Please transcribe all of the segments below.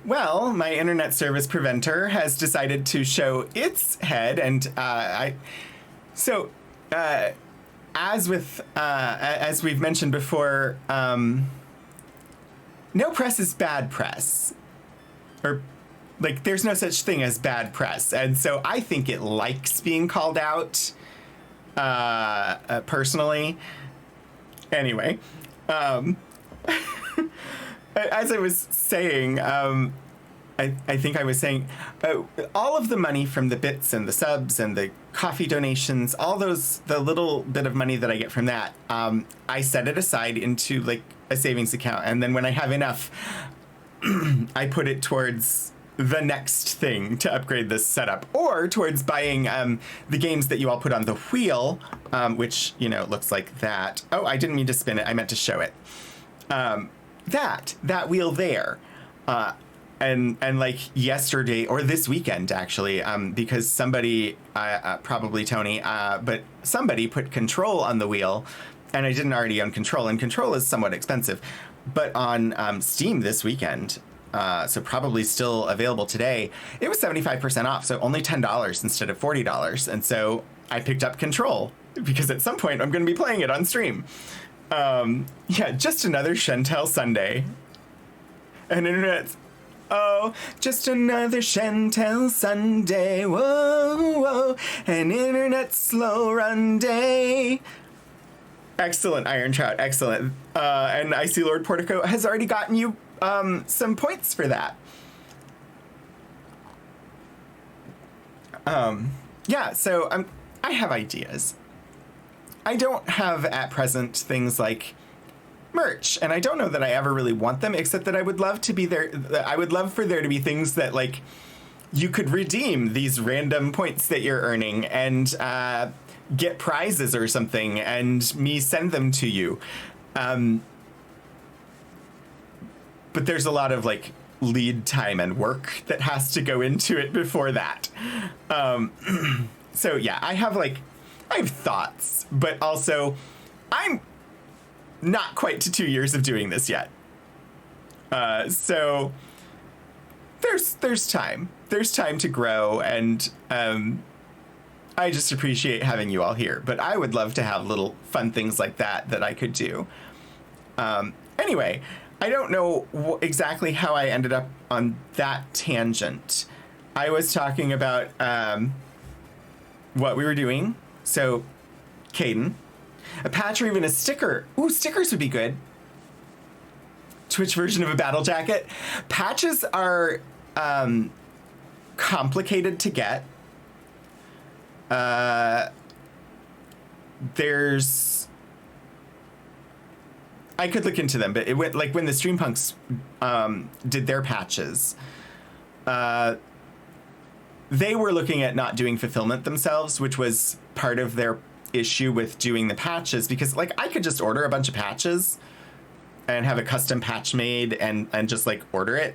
Well, my internet service preventer has decided to show its head, and so as with as we've mentioned before, no press is bad press, or like there's no such thing as bad press, and so I think it likes being called out. Personally, anyway, as I was saying, I think I was saying all of the money from the bits and the subs and the coffee donations, all those, the little bit of money that I get from that, I set it aside into like a savings account. And then when I have enough, I put it towards the next thing to upgrade this setup, or towards buying the games that you all put on the wheel, which, you know, looks like that. Oh, I didn't mean to spin it. I meant to show it. That wheel there. And like yesterday or this weekend, actually, because somebody, probably Tony, but somebody put Control on the wheel, and I didn't already own Control, and Control is somewhat expensive. But on Steam this weekend, so probably still available today, it was 75% off, so only $10 instead of $40. And so I picked up Control, because at some point I'm going to be playing it on stream. Yeah, just another Shentel Sunday. And internet... Oh, just another Shentel Sunday, whoa, whoa, an internet slow run day. Excellent, Iron Trout, excellent. And I see Lord Portico has already gotten you some points for that. Yeah, so I have ideas. I don't have at present things like merch, and I don't know that I ever really want them, except that I would love to be there. I would love for there to be things that like you could redeem these random points that you're earning and get prizes or something, and me send them to you. But there's a lot of like lead time and work that has to go into it before that. So yeah, I have thoughts, but also I'm not quite to 2 years of doing this yet. So there's time. There's time to grow, and I just appreciate having you all here. But I would love to have little fun things like that I could do. Anyway, I don't know exactly how I ended up on that tangent. I was talking about what we were doing. So, Caden, a patch or even a sticker. Ooh, stickers would be good. Twitch version of a battle jacket. Patches are complicated to get. There's... I could look into them, but it went like when the Streampunks did their patches. They were looking at not doing fulfillment themselves, which was part of their issue with doing the patches, because like I could just order a bunch of patches and have a custom patch made and just like order it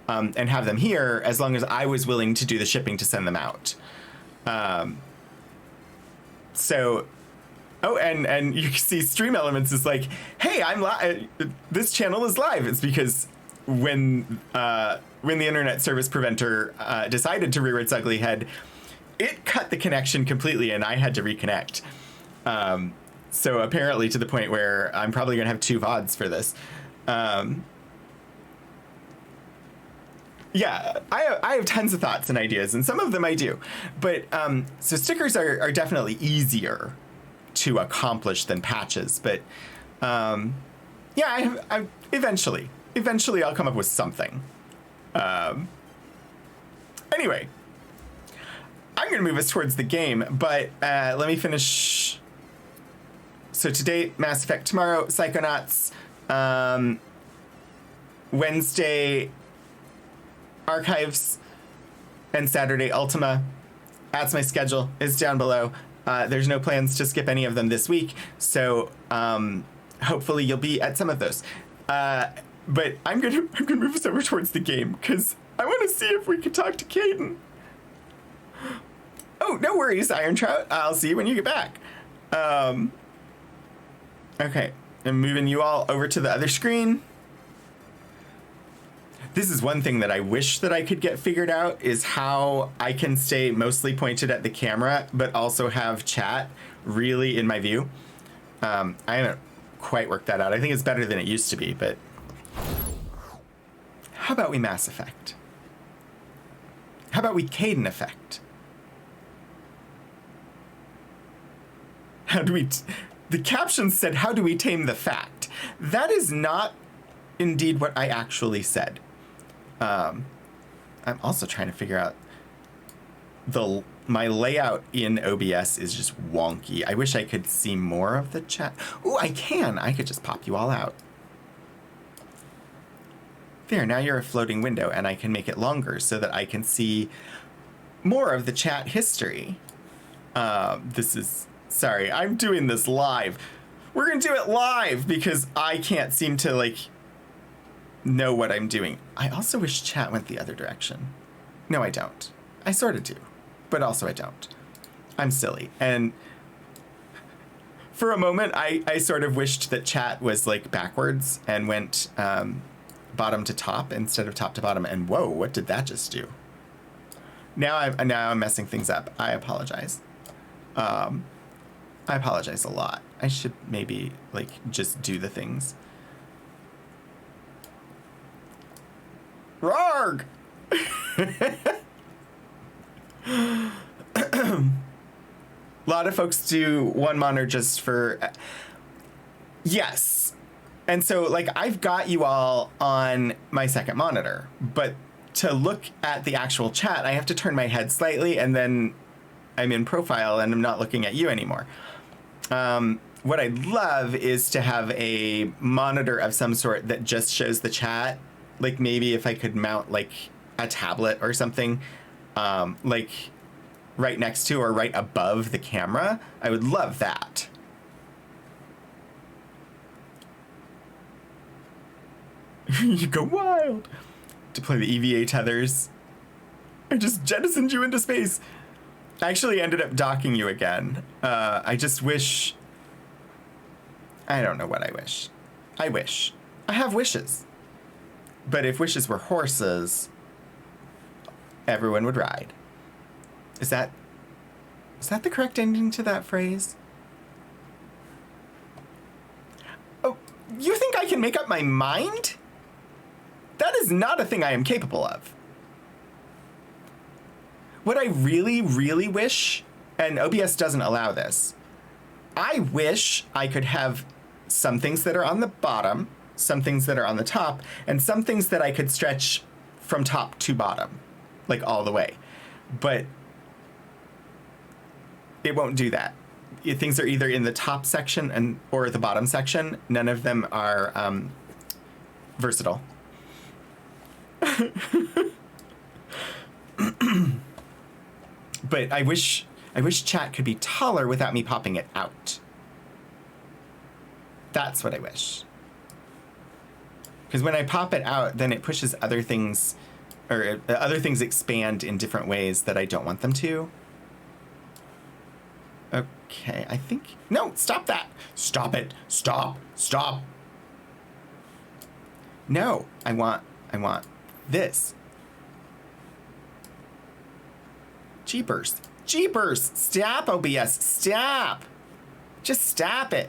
and have them here, as long as I was willing to do the shipping to send them out. So, oh, and you can see Stream Elements is like, hey, I'm live. This channel is live. It's because when the internet service preventer decided to rear its ugly head, it cut the connection completely, and I had to reconnect. So apparently to the point where I'm probably going to have 2 VODs for this. Yeah, I have tons of thoughts and ideas, and some of them I do. But so stickers are definitely easier to accomplish than patches. But yeah, I eventually I'll come up with something. Anyway, I'm going to move us towards the game, but let me finish. So today, Mass Effect. Tomorrow, Psychonauts. Wednesday, Archives. And Saturday, Ultima. That's my schedule. It's down below. There's no plans to skip any of them this week, so hopefully you'll be at some of those. But I'm gonna move us over towards the game, because I want to see if we can talk to Caden. Oh, no worries, Iron Trout. I'll see you when you get back. Okay, I'm moving you all over to the other screen. This is one thing that I wish that I could get figured out, is how I can stay mostly pointed at the camera, but also have chat really in my view. I haven't quite worked that out. I think it's better than it used to be, but how about we Mass Effect? How about we Caden Effect? How do we... The caption said, how do we tame the fact? That is not indeed what I actually said. I'm also trying to figure out my layout in OBS is just wonky. I wish I could see more of the chat. Ooh, I can. I could just pop you all out. There, now you're a floating window, and I can make it longer so that I can see more of the chat history. Sorry, I'm doing this live. We're gonna do it live because I can't seem to, like, know what I'm doing. I also wish chat went the other direction. No, I don't. I sort of do, but also I don't. I'm silly. And for a moment, I sort of wished that chat was, like, backwards and went bottom to top instead of top to bottom. And whoa, what did that just do? Now I'm messing things up. I apologize. I apologize a lot. I should maybe, like, just do the things. Rarg! A lot of folks do one monitor just for... Yes. And so, like, I've got you all on my second monitor, but to look at the actual chat, I have to turn my head slightly, and then I'm in profile, and I'm not looking at you anymore. What I'd love is to have a monitor of some sort that just shows the chat. Like, maybe if I could mount, like, a tablet or something, like, right next to or right above the camera, I would love that. You go wild. Deploy the EVA tethers. I just jettisoned you into space. I actually ended up docking you again. I just wish... I don't know what I wish. I wish. I have wishes. But if wishes were horses, everyone would ride. Is that the correct ending to that phrase? Oh, you think I can make up my mind? That is not a thing I am capable of. What I really, really wish, and OBS doesn't allow this, I wish I could have some things that are on the bottom, some things that are on the top, and some things that I could stretch from top to bottom, like all the way. But it won't do that. Things are either in the top section or the bottom section. None of them are versatile. But I wish chat could be taller without me popping it out. That's what I wish. Because when I pop it out, then it pushes other things, or other things expand in different ways that I don't want them to. Okay, I think... No, stop that! Stop it! Stop! Stop! No, I want this. Jeepers. Jeepers! Stop, OBS! Stop! Just stop it.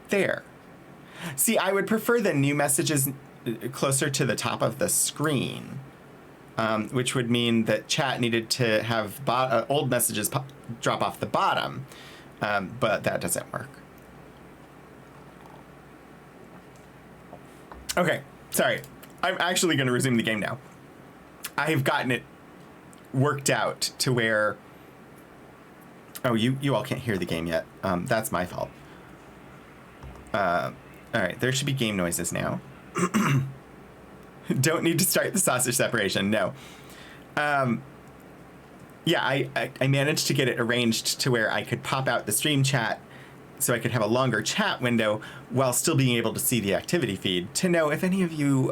There. See, I would prefer the new messages closer to the top of the screen, which would mean that chat needed to have old messages drop off the bottom, but that doesn't work. Okay, sorry. I'm actually going to resume the game now. I've gotten it worked out to where... Oh, you all can't hear the game yet. That's my fault. All right, there should be game noises now. Don't need to start the sausage separation, no. Yeah, I managed to get it arranged to where I could pop out the stream chat so I could have a longer chat window while still being able to see the activity feed to know if any of you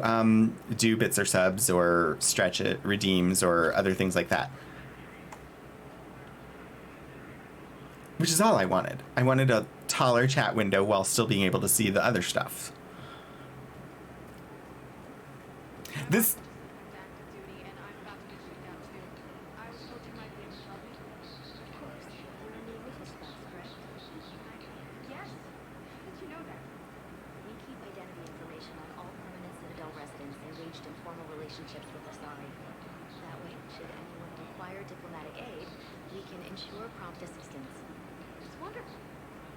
do bits or subs or stretch it, redeems, or other things like that. Which is all I wanted. I wanted a taller chat window while still being able to see the other stuff. This Active duty, and I'm about to get checked out too. I was told you might be able to help me. Of course. We're in the official spots, correct? Yes. How did you know that? We keep identity information on all permanent Citadel residents engaged in formal relationships with Asari. That way, should anyone require diplomatic aid, we can ensure prompt assistance. It's wonderful.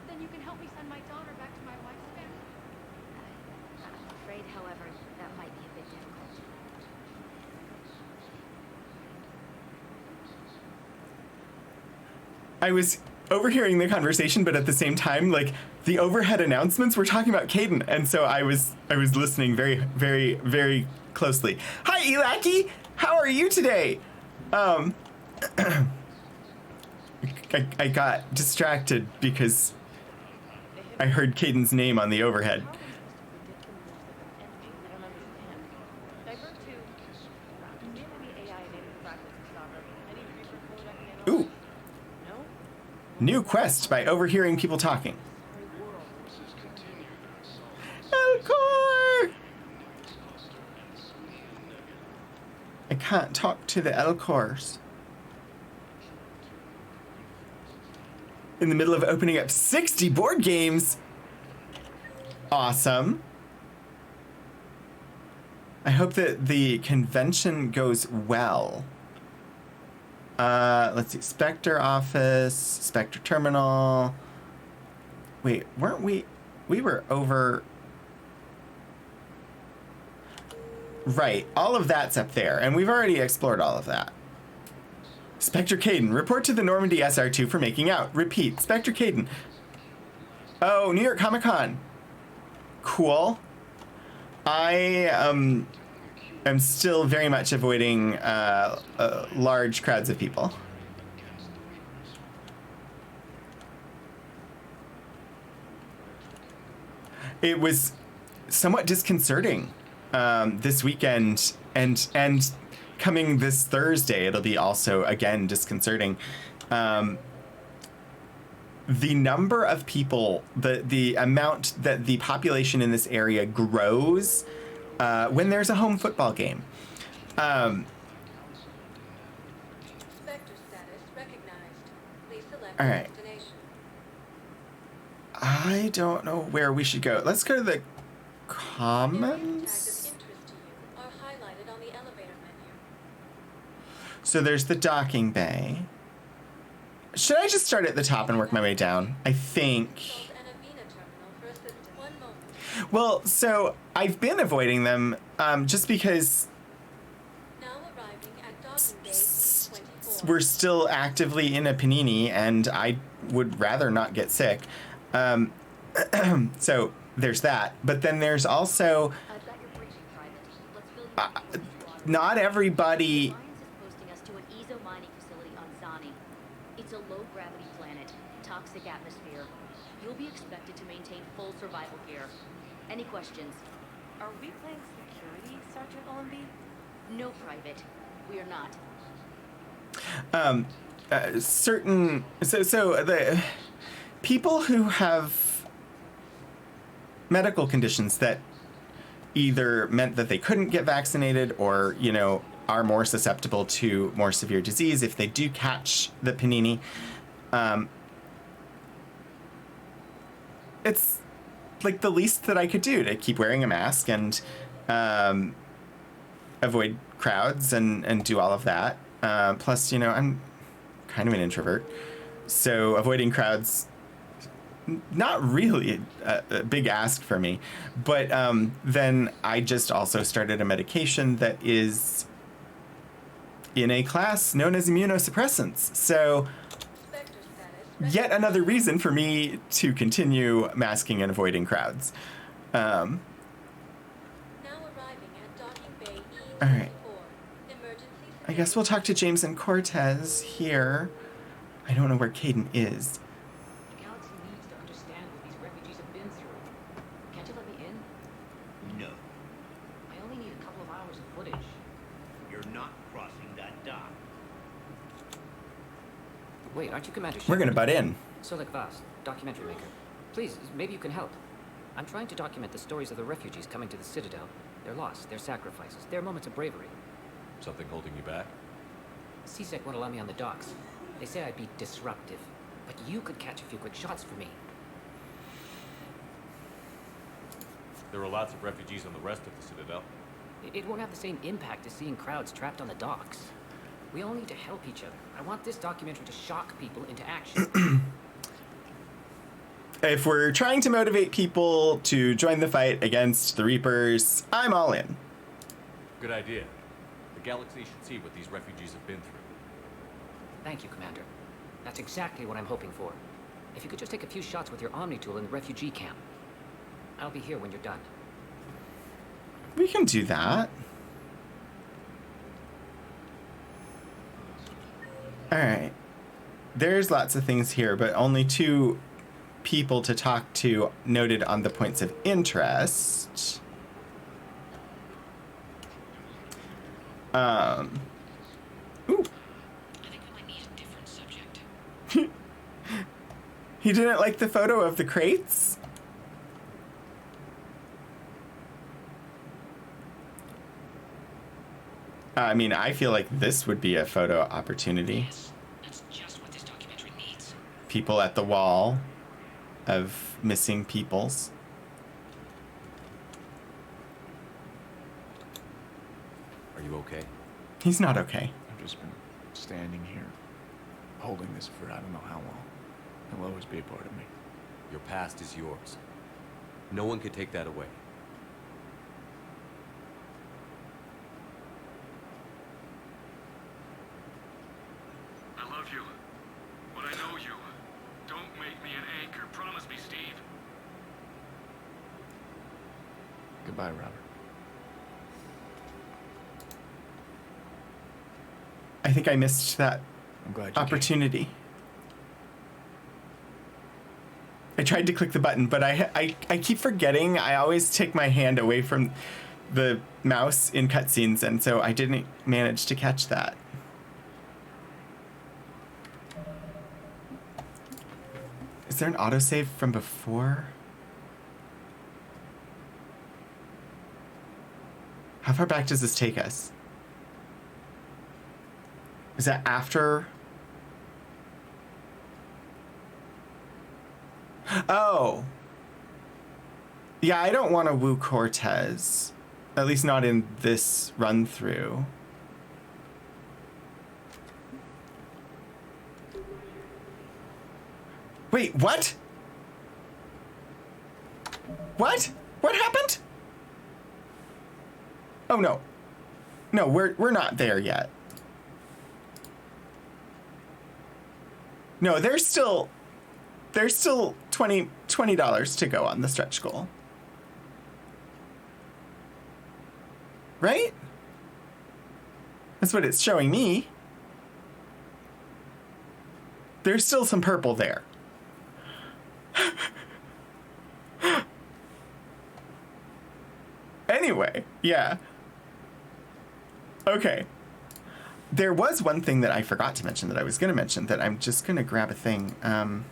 Then you can help me send my daughter back to my wife's family. I'm afraid, however, that might be a bit difficult. I was overhearing the conversation, but at the same time, like the overhead announcements were talking about Caden, and so I was listening very, very, very closely. Hi, Elaki. How are you today? I got distracted because I heard Caden's name on the overhead. Ooh. New quest by overhearing people talking. Elcor! I can't talk to the Elcors. In the middle of opening up 60 board games. Awesome. I hope that the convention goes well. Let's see. Spectre office, Spectre terminal. Wait, weren't we? We were over. Right. All of that's up there, and we've already explored all of that. Spectre Caden, report to the Normandy SR2 for making out. Repeat. Spectre Caden. Oh, New York Comic Con. Cool. I am still very much avoiding large crowds of people. It was somewhat disconcerting this weekend, and coming this Thursday, it'll be also again disconcerting. The number of people, the amount that the population in this area grows when there's a home football game. Spectre status recognized. Please select All right. destination. I don't know where we should go. Let's go to the Areas tagged commons. of interest to you are highlighted on the elevator menu. So there's the docking bay. Should I just start at the top and work my way down? I think. Consult an Avena terminal for assistance. 1 moment. Well, so I've been avoiding them just because Now arriving at docking bay E24. we're still actively in a panini and I would rather not get sick. So there's that. But then there's also I've got your briefing, Private. Let's fill you not everybody. Alliance is posting us to an Ezo mining facility on Zani. It's a low-gravity planet, toxic atmosphere. You'll be expected to maintain full survival gear. Any questions? Are we playing security, Sergeant Olenby? No, Private. We are not. Certain so the people who have medical conditions that either meant that they couldn't get vaccinated or are more susceptible to more severe disease if they do catch the panini, it's like the least that I could do to keep wearing a mask and avoid crowds and do all of that. Plus, I'm kind of an introvert, so avoiding crowds, not really a big ask for me. But then I just also started a medication that is in a class known as immunosuppressants. So Spectre status yet another reason for me to continue masking and avoiding crowds. Now arriving at docking bay E24. All right. Emergency I guess we'll talk to James and Cortez here. I don't know where Caden is. The galaxy needs to understand what these refugees have been through. Can't you let me in? No, I only need a couple of hours of footage. you're not crossing that dock. Wait, aren't you Commander We're gonna Shepard? butt in. Solik Vast, documentary maker. Please, maybe you can help. I'm trying to document the stories of the refugees coming to the Citadel. their loss, their sacrifices, their moments of bravery. Something holding you back? CSEC won't allow me on the docks. They say I'd be disruptive, but you could catch a few quick shots for me. There are lots of refugees on the rest of the Citadel. It won't have the same impact as seeing crowds trapped on the docks. We all need to help each other. I want this documentary to shock people into action. If we're trying to motivate people to join the fight against the Reapers, I'm all in. Good idea. The galaxy should see what these refugees have been through. Thank you, Commander. That's exactly what I'm hoping for. If you could just take a few shots with your Omni tool in the refugee camp. I'll be here when you're done. We can do that. Alright. There's lots of things here, but only 2 people to talk to noted on the points of interest. Ooh. I think we might need a different subject. He didn't like the photo of the crates? I mean, I feel like this would be a photo opportunity. Yes, that's just what this documentary needs. People at the wall of missing peoples. Are you okay? He's not okay. I've just been standing here, holding this for I don't know how long. It'll always be a part of me. Your past is yours. No one can take that away. I love you, but I know you. Don't make me an anchor. Promise me, Steve. Goodbye, Robert. I think I missed that I'm glad you opportunity. I tried to click the button, but I keep forgetting. I always take my hand away from the mouse in cutscenes, and so I didn't manage to catch that. Is there an autosave from before? How far back does this take us? Is that after? Oh. Yeah, I don't want to woo Cortez. At least not in this run through. Wait, what? What? What happened? Oh no. No, we're not there yet. No, there's still $20 to go on the stretch goal. Right? That's what it's showing me. There's still some purple there. Anyway, yeah. Okay. There was one thing that I forgot to mention that I was going to mention that I'm just going to grab a thing. And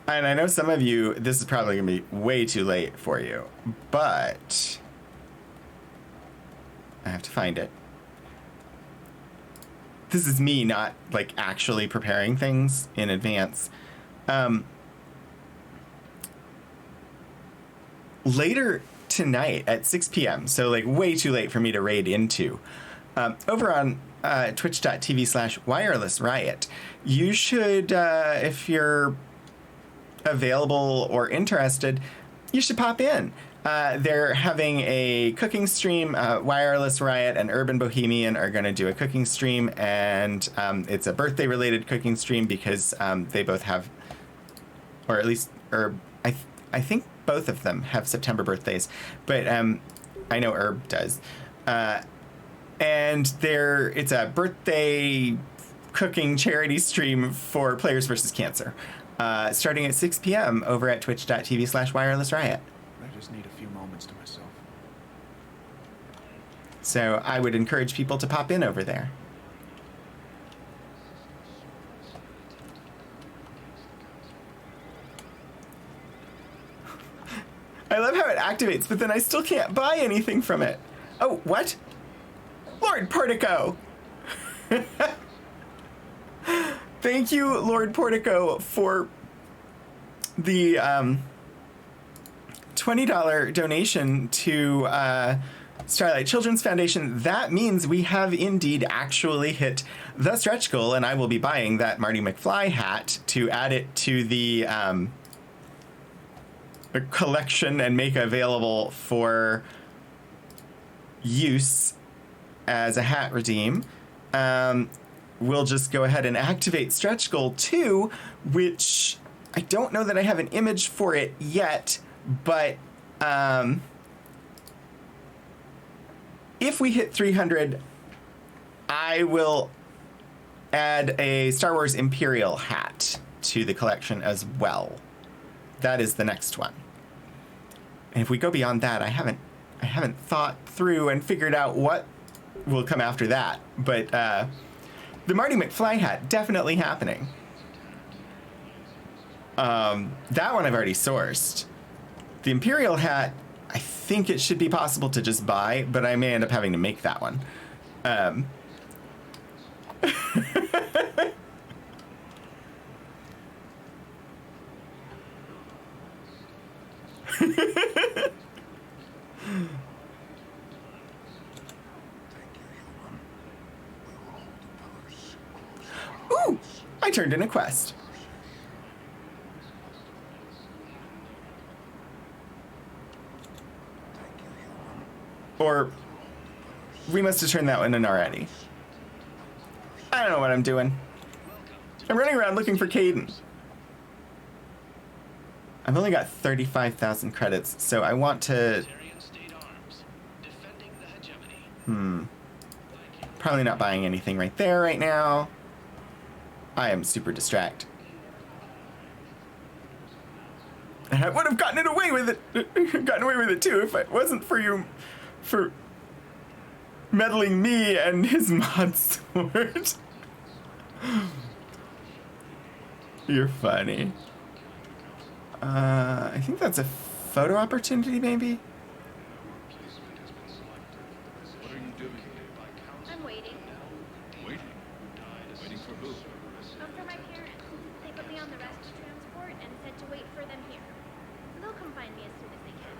I know some of you, this is probably going to be way too late for you, but I have to find it. This is me not like actually preparing things in advance. Later tonight at 6 p.m. So like way too late for me to raid into. Over on twitch.tv/wirelessriot, you should, if you're available or interested, you should pop in. They're having a cooking stream. Wireless Riot and Urban Bohemian are going to do a cooking stream, and it's a birthday-related cooking stream because they both have, or at least, I think both of them have September birthdays, but I know Herb does. And it's a birthday cooking charity stream for Players vs. Cancer, starting at 6 p.m. over at twitch.tv/wirelessriot. I just need a few moments to myself. So I would encourage people to pop in over there. I love how it activates, but then I still can't buy anything from it. Oh, what? Lord Portico! Thank you, Lord Portico, for the $20 donation to Starlight Children's Foundation. That means we have indeed actually hit the stretch goal, and I will be buying that Marty McFly hat to add it to the collection and make available for use as a hat redeem. We'll just go ahead and activate stretch goal 2, which I don't know that I have an image for it yet, but if we hit 300, I will add a Star Wars Imperial hat to the collection as well. That is the next one. And if we go beyond that, I haven't thought through and figured out what will come after that. But the Marty McFly hat, definitely happening. That one I've already sourced. The Imperial hat, I think it should be possible to just buy, but I may end up having to make that one. Ooh, I turned in a quest. Or we must have turned that one in already. I don't know what I'm doing. I'm running around looking for Caden. I've only got 35,000 credits, so I want to... Probably not buying anything right there right now. I am super distracted. And I would have gotten it away with it too if it wasn't for you, for meddling me and his mod sword. You're funny. I think that's a photo opportunity, maybe? What are you doing? I'm waiting. Waiting? Waiting for who? For my parents. They put me on the rescue transport and said to wait for them here. They'll come find me as soon as they can.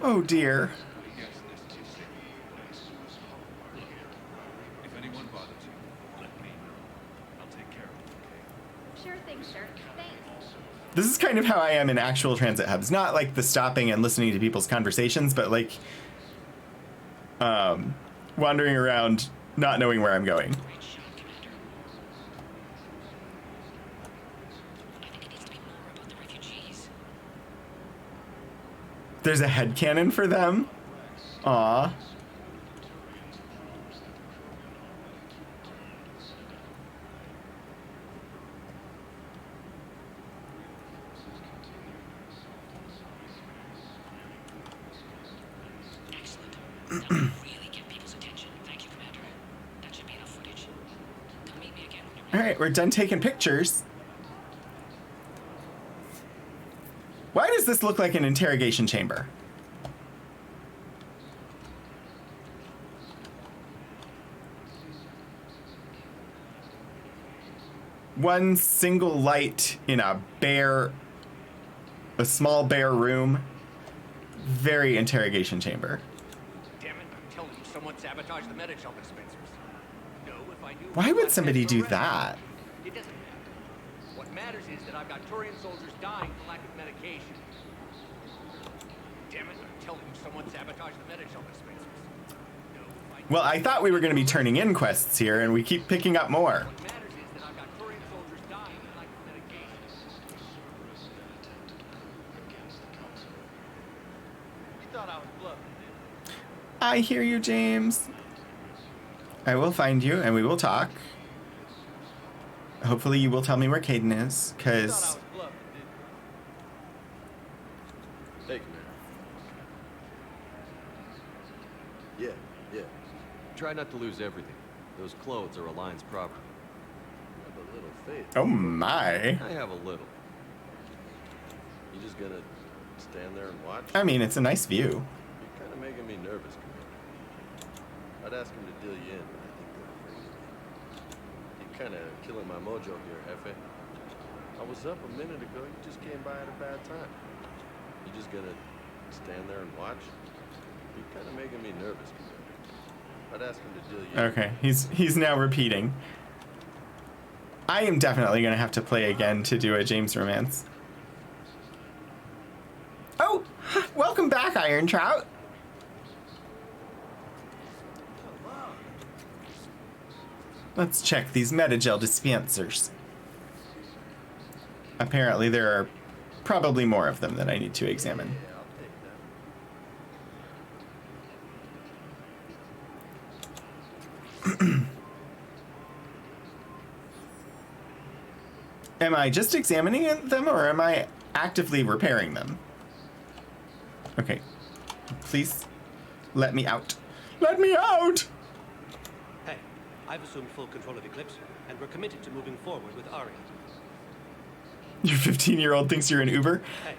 Oh dear. If anyone bothers you, let me know. I'll take care of it, okay? Sure thing, sir. Thanks. This is kind of how I am in actual transit hubs. Not like the stopping and listening to people's conversations, but like wandering around, not knowing where I'm going. There's a headcanon for them? Aw. Alright, we're done taking pictures. Why does this look like an interrogation chamber? One single light in a small bare room. Very interrogation chamber. Damn it, I'm telling you, someone sabotaged the Medichel dispensers. No, if I knew... Why would somebody do that? It doesn't matter. What matters is that I've got Turian soldiers dying for lack of medication. Damn it, I'm telling you, someone sabotaged the Medichel dispensers. No, if I knew... Well, I thought we were going to be turning in quests here, and we keep picking up more. What matters is that I've got Turian soldiers dying for lack of medication. You thought I was bluffing, didn't you? I hear you, James. I will find you, and we will talk. Hopefully you will tell me where Caden is, because... Hey, Commander. Yeah. Try not to lose everything. Those clothes are Alliance property. You have a little faith. Oh my. I have a little. You just gonna stand there and watch? I mean, it's a nice view. You're kind of making me nervous, Commander. I'd ask him to deal you in, but I think they're afraid of me. You're kind of killing my mojo here, Jefe. I was up a minute ago. You just came by at a bad time. You just gonna stand there and watch? You're kind of making me nervous, Commander. I'd ask him to deal you in. Okay, he's now repeating. I am definitely gonna have to play again to do a James romance. Oh, welcome back, Iron Trout. Let's check these Metagel dispensers. Apparently there are probably more of them that I need to examine. Yeah, I'll take that. Am I just examining them or am I actively repairing them? Okay. Please let me out. Let me out! Hey, I've assumed full control of Eclipse, and we're committed to moving forward with Aria. Your 15-year-old thinks you're an Uber? Hey,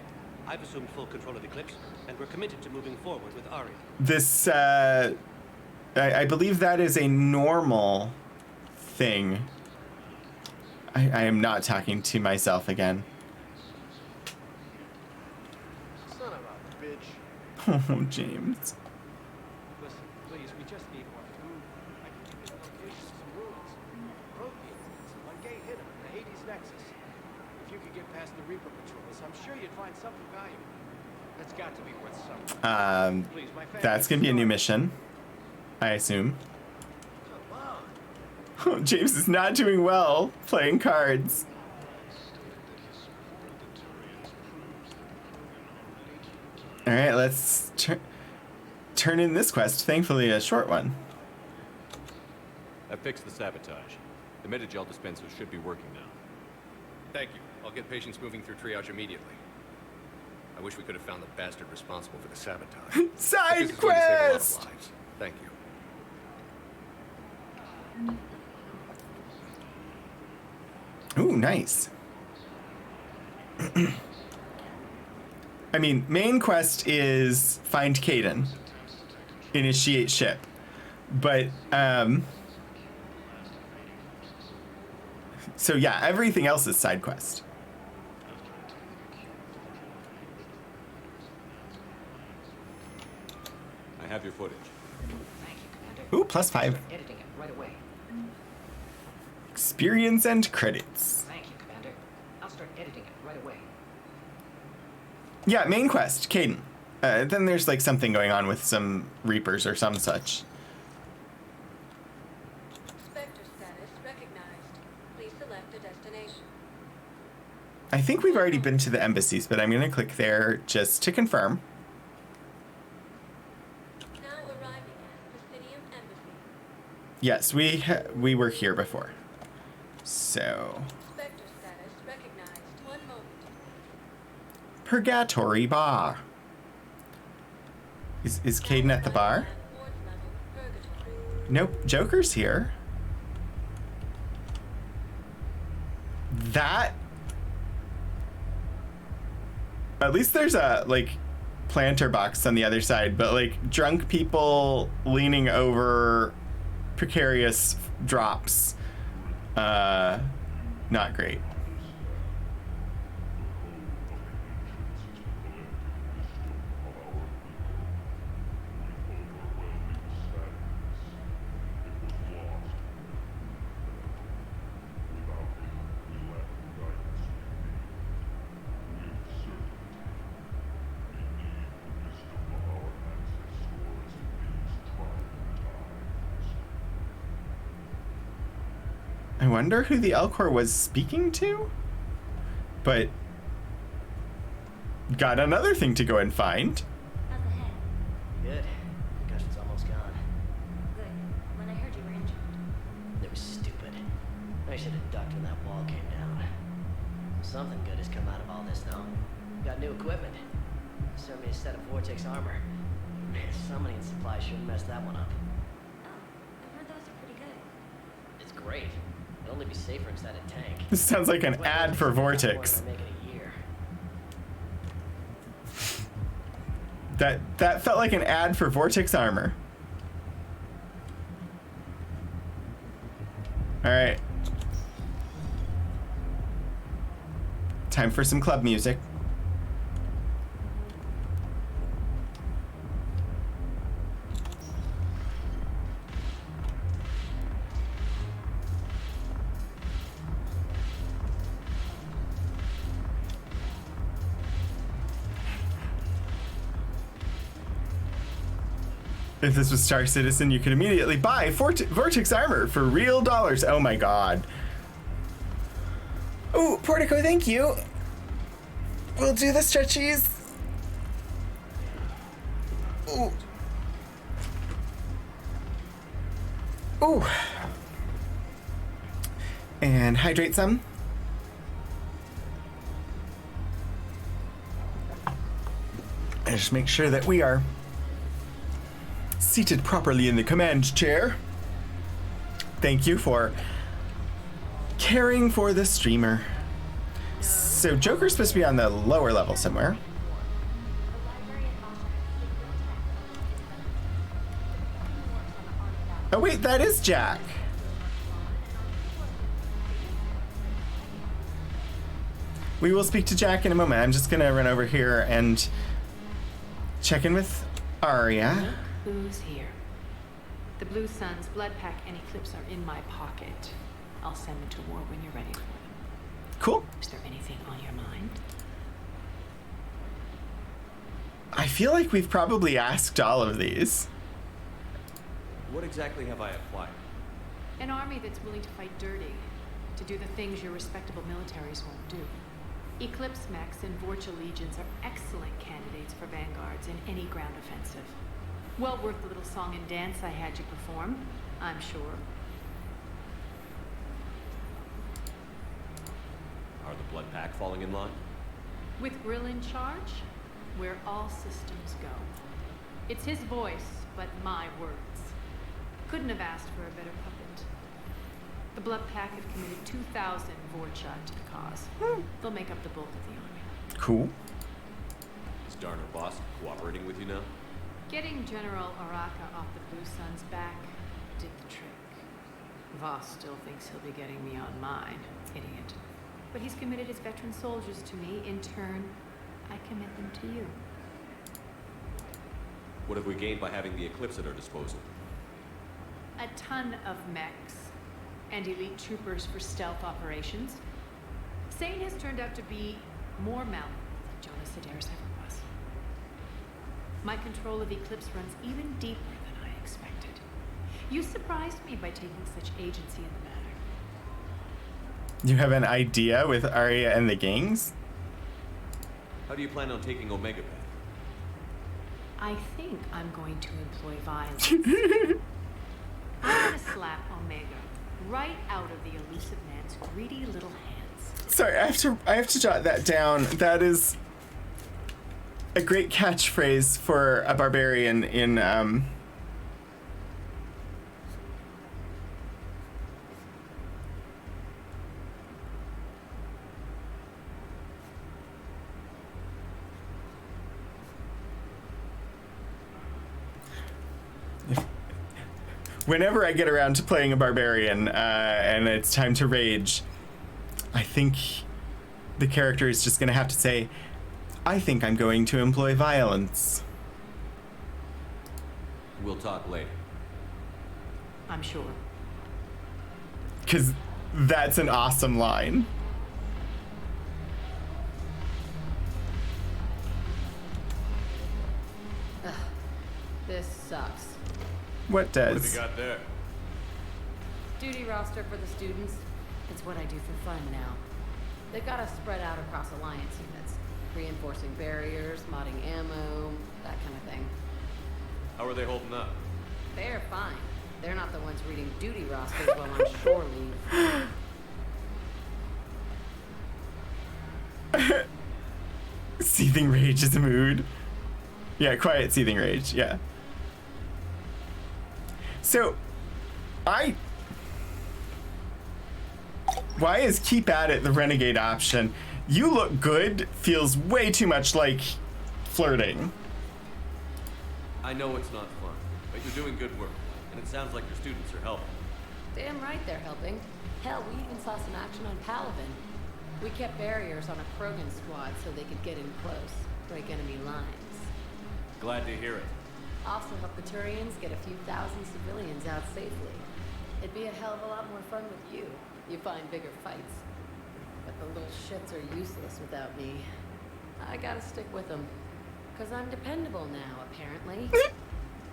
I've assumed full control of Eclipse, and we're committed to moving forward with Aria. This, I believe that is a normal thing. I am not talking to myself again. Son of a bitch. Oh, James. Listen, please, we just need more food. I can give you the location of some ruins. Prothean ruins on Gate Hitter, the Hades Nexus. If you could get past the Reaper patrols, I'm sure you'd find something valuable. That's got to be worth something. Please, my family That's gonna be a new mission, I assume. Oh, James is not doing well playing cards. All right, let's turn in this quest. Thankfully, a short one. I fixed the sabotage. The Metagel dispensers should be working now. Thank you. I'll get patients moving through triage immediately. I wish we could have found the bastard responsible for the sabotage. Side This is going to save a lot of quest! lives. Thank you. Ooh, nice. I mean, main quest is find Kaidan, initiate ship, but so yeah, everything else is side quest. I have your footage. Thank you, Commander. Ooh, +5. Start editing it right away. Experience and credits. Thank you, Commander. I'll start editing it right away. Yeah, main quest, Kaidan. Then there's like something going on with some Reapers or some such. Spectre status recognized. Please select a destination. I think we've already been to the embassies, but I'm gonna click there just to confirm. Now arriving at Presidium Embassy. Yes, we were here before. So, Spectre status recognized. One moment. Purgatory Bar. Is Kaidan at the bar? Fourth level, Purgatory. Nope, Joker's here. That... At least there's a, like, planter box on the other side, but, like, drunk people leaning over precarious drops. Not great. I wonder who the Elcor was speaking to? But got another thing to go and find. How's the head? Good. Concussion's almost gone. Good. When I heard you were injured. It was stupid. I should have ducked when that wall came down. Something good has come out of all this, though. Got new equipment. Sent me a set of Vortex armor. Man, summoning supply shouldn't mess that one up. Oh, I've heard those are pretty good. It's great. It'll only be safer inside a tank. This sounds like an ad for Vortex. More than I make in a year. That felt like an ad for Vortex armor. All right. Time for some club music. If this was Star Citizen, you could immediately buy Vortex armor for real dollars. Oh my god. Ooh, Portico, thank you. We'll do the stretchies. Ooh. Ooh. And hydrate some. And just make sure that we are seated properly in the command chair. Thank you for caring for the streamer. So Joker's supposed to be on the lower level somewhere. Oh wait, that is Jack. We will speak to Jack in a moment. I'm just gonna run over here and check in with Aria. Who's here? The Blue Suns, Blood Pack, and Eclipse are in my pocket. I'll send them to war when you're ready for them. Cool. Is there anything on your mind? I feel like we've probably asked all of these. What exactly have I applied? An army that's willing to fight dirty, to do the things your respectable militaries won't do. Eclipse mechs and Vorcha legions are excellent candidates for vanguards in any ground offensive. Well worth the little song and dance I had you perform, I'm sure. Are the Blood Pack falling in line? With Grill in charge, where all systems go. It's his voice, but my words. Couldn't have asked for a better puppet. The Blood Pack have committed 2,000 Vorcha to the cause. They'll make up the bulk of the army. Cool. Is Darner Boss cooperating with you now? Getting General Araka off the Blue Suns' back did the trick. Voss still thinks he'll be getting me on mine. Idiot. But he's committed his veteran soldiers to me. In turn, I commit them to you. What have we gained by having the Eclipse at our disposal? A ton of mechs and elite troopers for stealth operations. Sane has turned out to be more malleable than Jonas Sedaris ever was. My control of Eclipse runs even deeper than I expected. You surprised me by taking such agency in the matter. You have an idea with Aria and the gangs? How do you plan on taking Omega Path? I think I'm going to employ violence. I'm gonna slap Omega right out of the elusive man's greedy little hands. Sorry, I have to jot that down. That is a great catchphrase for a barbarian in whenever I get around to playing a barbarian and it's time to rage, I think the character is just gonna have to say, I think I'm going to employ violence. We'll talk later. I'm sure. Because that's an awesome line. Ugh, this sucks. What does? What have you got there? Duty roster for the students. It's what I do for fun now. They've got us spread out across Alliance units. Reinforcing barriers, modding ammo, that kind of thing. How are they holding up? They're fine. They're not the ones reading duty rosters while on shore leave. Seething rage is a mood. Yeah, quiet seething rage, yeah. So, why is keep at it the renegade option? You look good feels way too much like flirting. I know it's not fun, but you're doing good work, and it sounds like your students are helping. Damn right they're helping. Hell, we even saw some action on Paladin. We kept barriers on a Krogan squad so they could get in close, break enemy lines. Glad to hear it. Also help the Turians get a few thousand civilians out safely. It'd be a hell of a lot more fun with you. You find bigger fights. But the little shits are useless without me. I gotta stick with them. 'Cause I'm dependable now, apparently.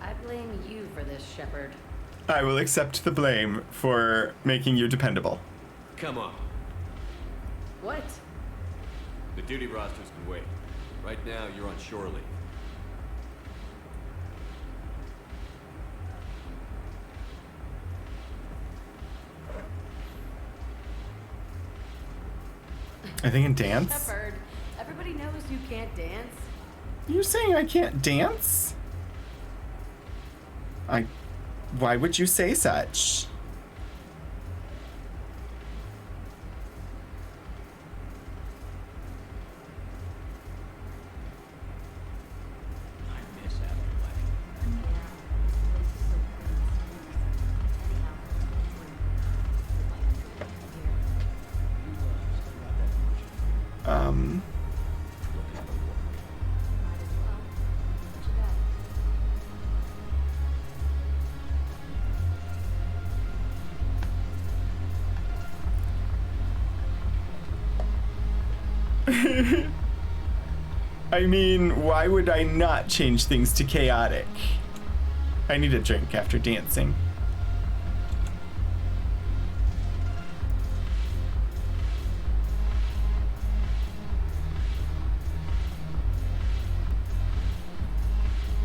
I blame you for this, Shepard. I will accept the blame for making you dependable. Come on. What? The duty rosters can wait. Right now, you're on shore leave. I think in dance. Shepard, everybody knows you can't dance. You're saying I can't dance? Why would you say such? I mean, why would I not change things to chaotic? I need a drink after dancing.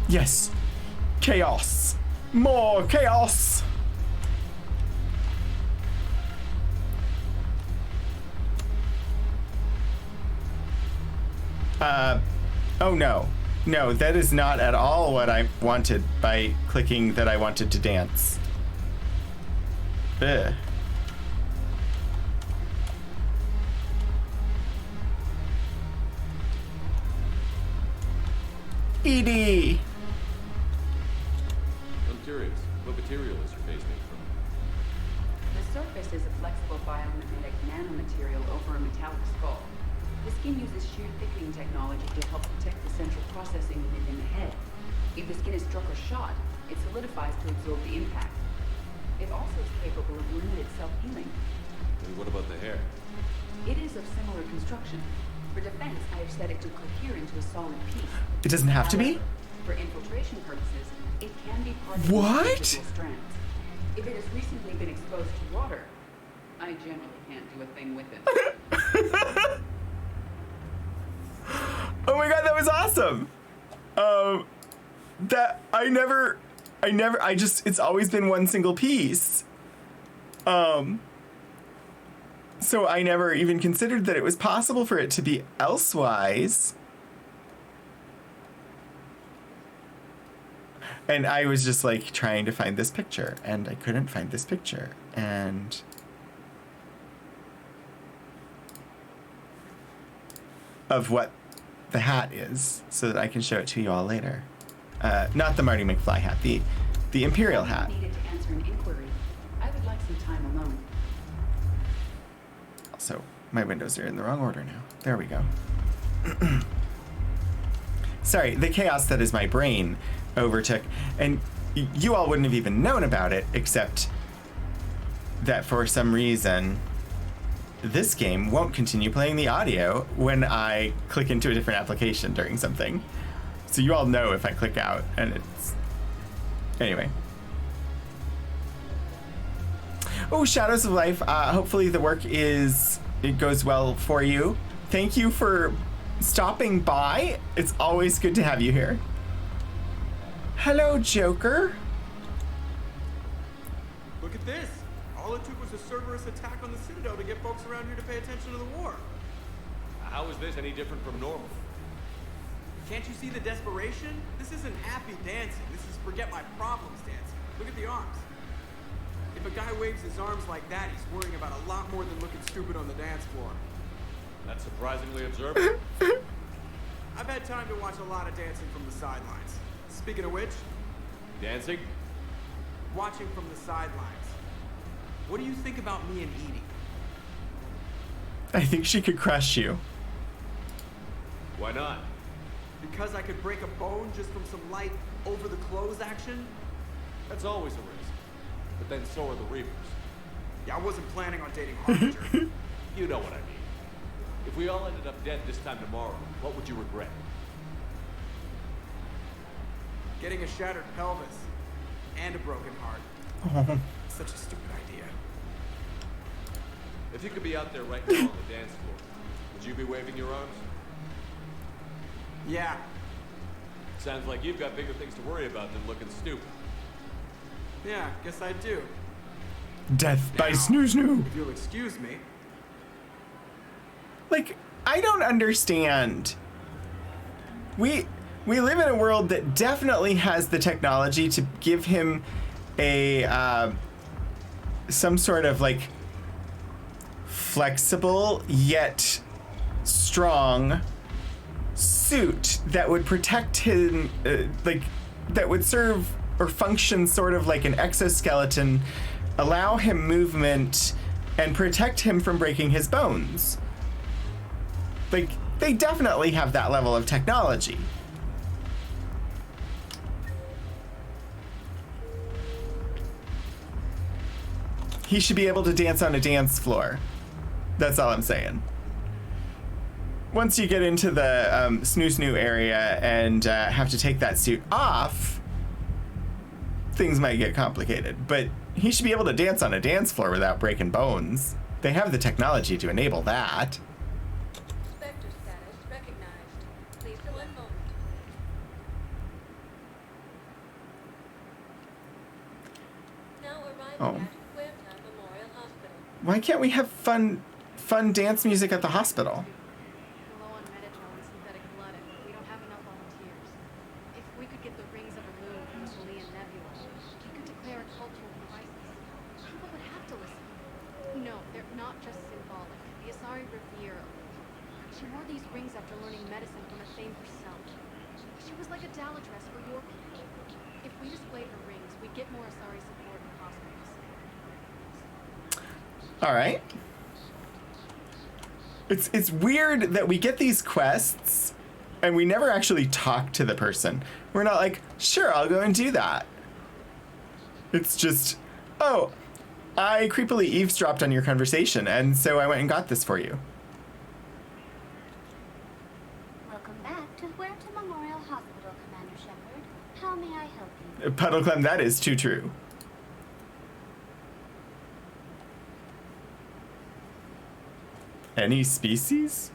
Yes. Chaos. More chaos. Oh no. No, that is not at all what I wanted by clicking that I wanted to dance. Ugh. ED! I'm curious, what material is your face made from? The surface is a flexible biomimetic nanomaterial over a metallic skull. The skin uses shear thickening technology to help protect the central processing unit in the head. If the skin is struck or shot, it solidifies to absorb the impact. It also is capable of limited self-healing. And what about the hair? It is of similar construction. For defense, I have set it to cohere into a solid piece. It doesn't have to be? For infiltration purposes, it can be part of What? individual strands. If it has recently been exposed to water, I generally can't do a thing with it. Oh my god, that was awesome! It's always been one single piece. So I never even considered that it was possible for it to be elsewise. And I was just like trying to find this picture, and I couldn't find this picture, and... of what the hat is, so that I can show it to you all later. Not the Marty McFly hat, the Imperial hat. Needed to answer an inquiry. I would like some time alone. Also, my windows are in the wrong order now. There we go. Sorry, the chaos that is my brain overtook, and you all wouldn't have even known about it, except that for some reason this game won't continue playing the audio when I click into a different application during something. So you all know if I click out, and it's... Anyway. Oh, Shadows of Life. Hopefully the work it goes well for you. Thank you for stopping by. It's always good to have you here. Hello, Joker. Look at this. All it took was a Cerberus attack on the Citadel to get folks around here to pay attention to the war. How is this any different from normal? Can't you see the desperation? This isn't happy dancing. This is forget my problems dancing. Look at the arms. If a guy waves his arms like that, he's worrying about a lot more than looking stupid on the dance floor. That's surprisingly observant. I've had time to watch a lot of dancing from the sidelines. Speaking of which, Dancing? watching from the sidelines. What do you think about me and Edie? I think she could crush you. Why not? Because I could break a bone just from some light over-the-clothes action? That's always a risk. But then so are the Reapers. Yeah, I wasn't planning on dating Harbinger. You know what I mean. If we all ended up dead this time tomorrow, what would you regret? Getting a shattered pelvis and a broken heart. Oh. Such a stupid idea. If you could be out there right now on the dance floor, would you be waving your arms? Yeah. Sounds like you've got bigger things to worry about than looking stupid. Yeah, guess I do. Death by snoo. If you'll excuse me. Like, I don't understand. We live in a world that definitely has the technology to give him a some sort of like flexible yet strong suit that would protect him, like that would serve or function sort of like an exoskeleton, allow him movement, and protect him from breaking his bones. Like, they definitely have that level of technology. He should be able to dance on a dance floor. That's all I'm saying. Once you get into the snoo area and have to take that suit off, things might get complicated. But he should be able to dance on a dance floor without breaking bones. They have the technology to enable that. Spectre status recognized. Please select moment. Now arriving at Huerta Memorial Hospital. Why can't we have fun dance music at the hospital? Low on Meditol and synthetic blood, and we don't have enough volunteers. If we could get the rings of the moon from the Salian Nebula, we could declare a cultural crisis. People would have to listen. No, they're not just symbolic. The Asari revere. She wore these rings after learning medicine from a Thane herself. She was like a Dalatress for your people. If we displayed her rings, we'd get more Asari support in cosmos. All right. It's weird that we get these quests and we never actually talk to the person. We're not like, sure, I'll go and do that. It's just, oh, I creepily eavesdropped on your conversation, and so I went and got this for you. Welcome back to Huerta Memorial Hospital, Commander Shepard. How may I help you? Puddleclem, that is too true. Any species?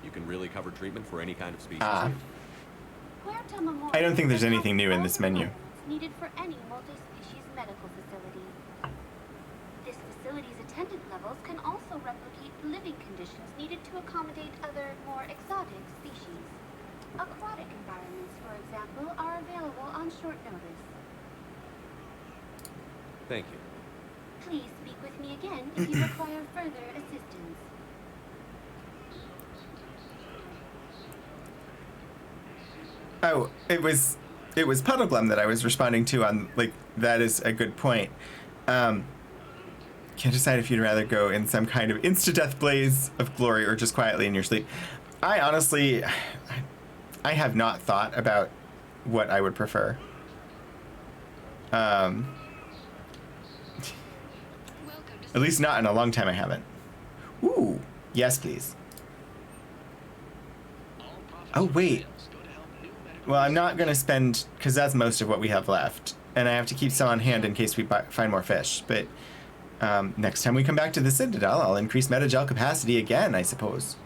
You can really cover treatment for any kind of species. Ah. Huerta Memorial I don't think there's anything new in this menu. needed for any multi-species medical facility. This facility's attendant levels can also replicate living conditions needed to accommodate other, more exotic species. Aquatic environments, for example, are available on short notice. Thank you. Please speak with me again if you require further assistance. Oh, it was Puddleglum that I was responding to on, like, that is a good point. Can't decide if you'd rather go in some kind of insta-death blaze of glory or just quietly in your sleep. I honestly, I have not thought about what I would prefer. At least not in a long time I haven't. Ooh, yes please. Oh wait. Well, I'm not gonna spend, because that's most of what we have left. And I have to keep some on hand in case we find more fish. But next time we come back to the Citadel, I'll increase metagel capacity again, I suppose.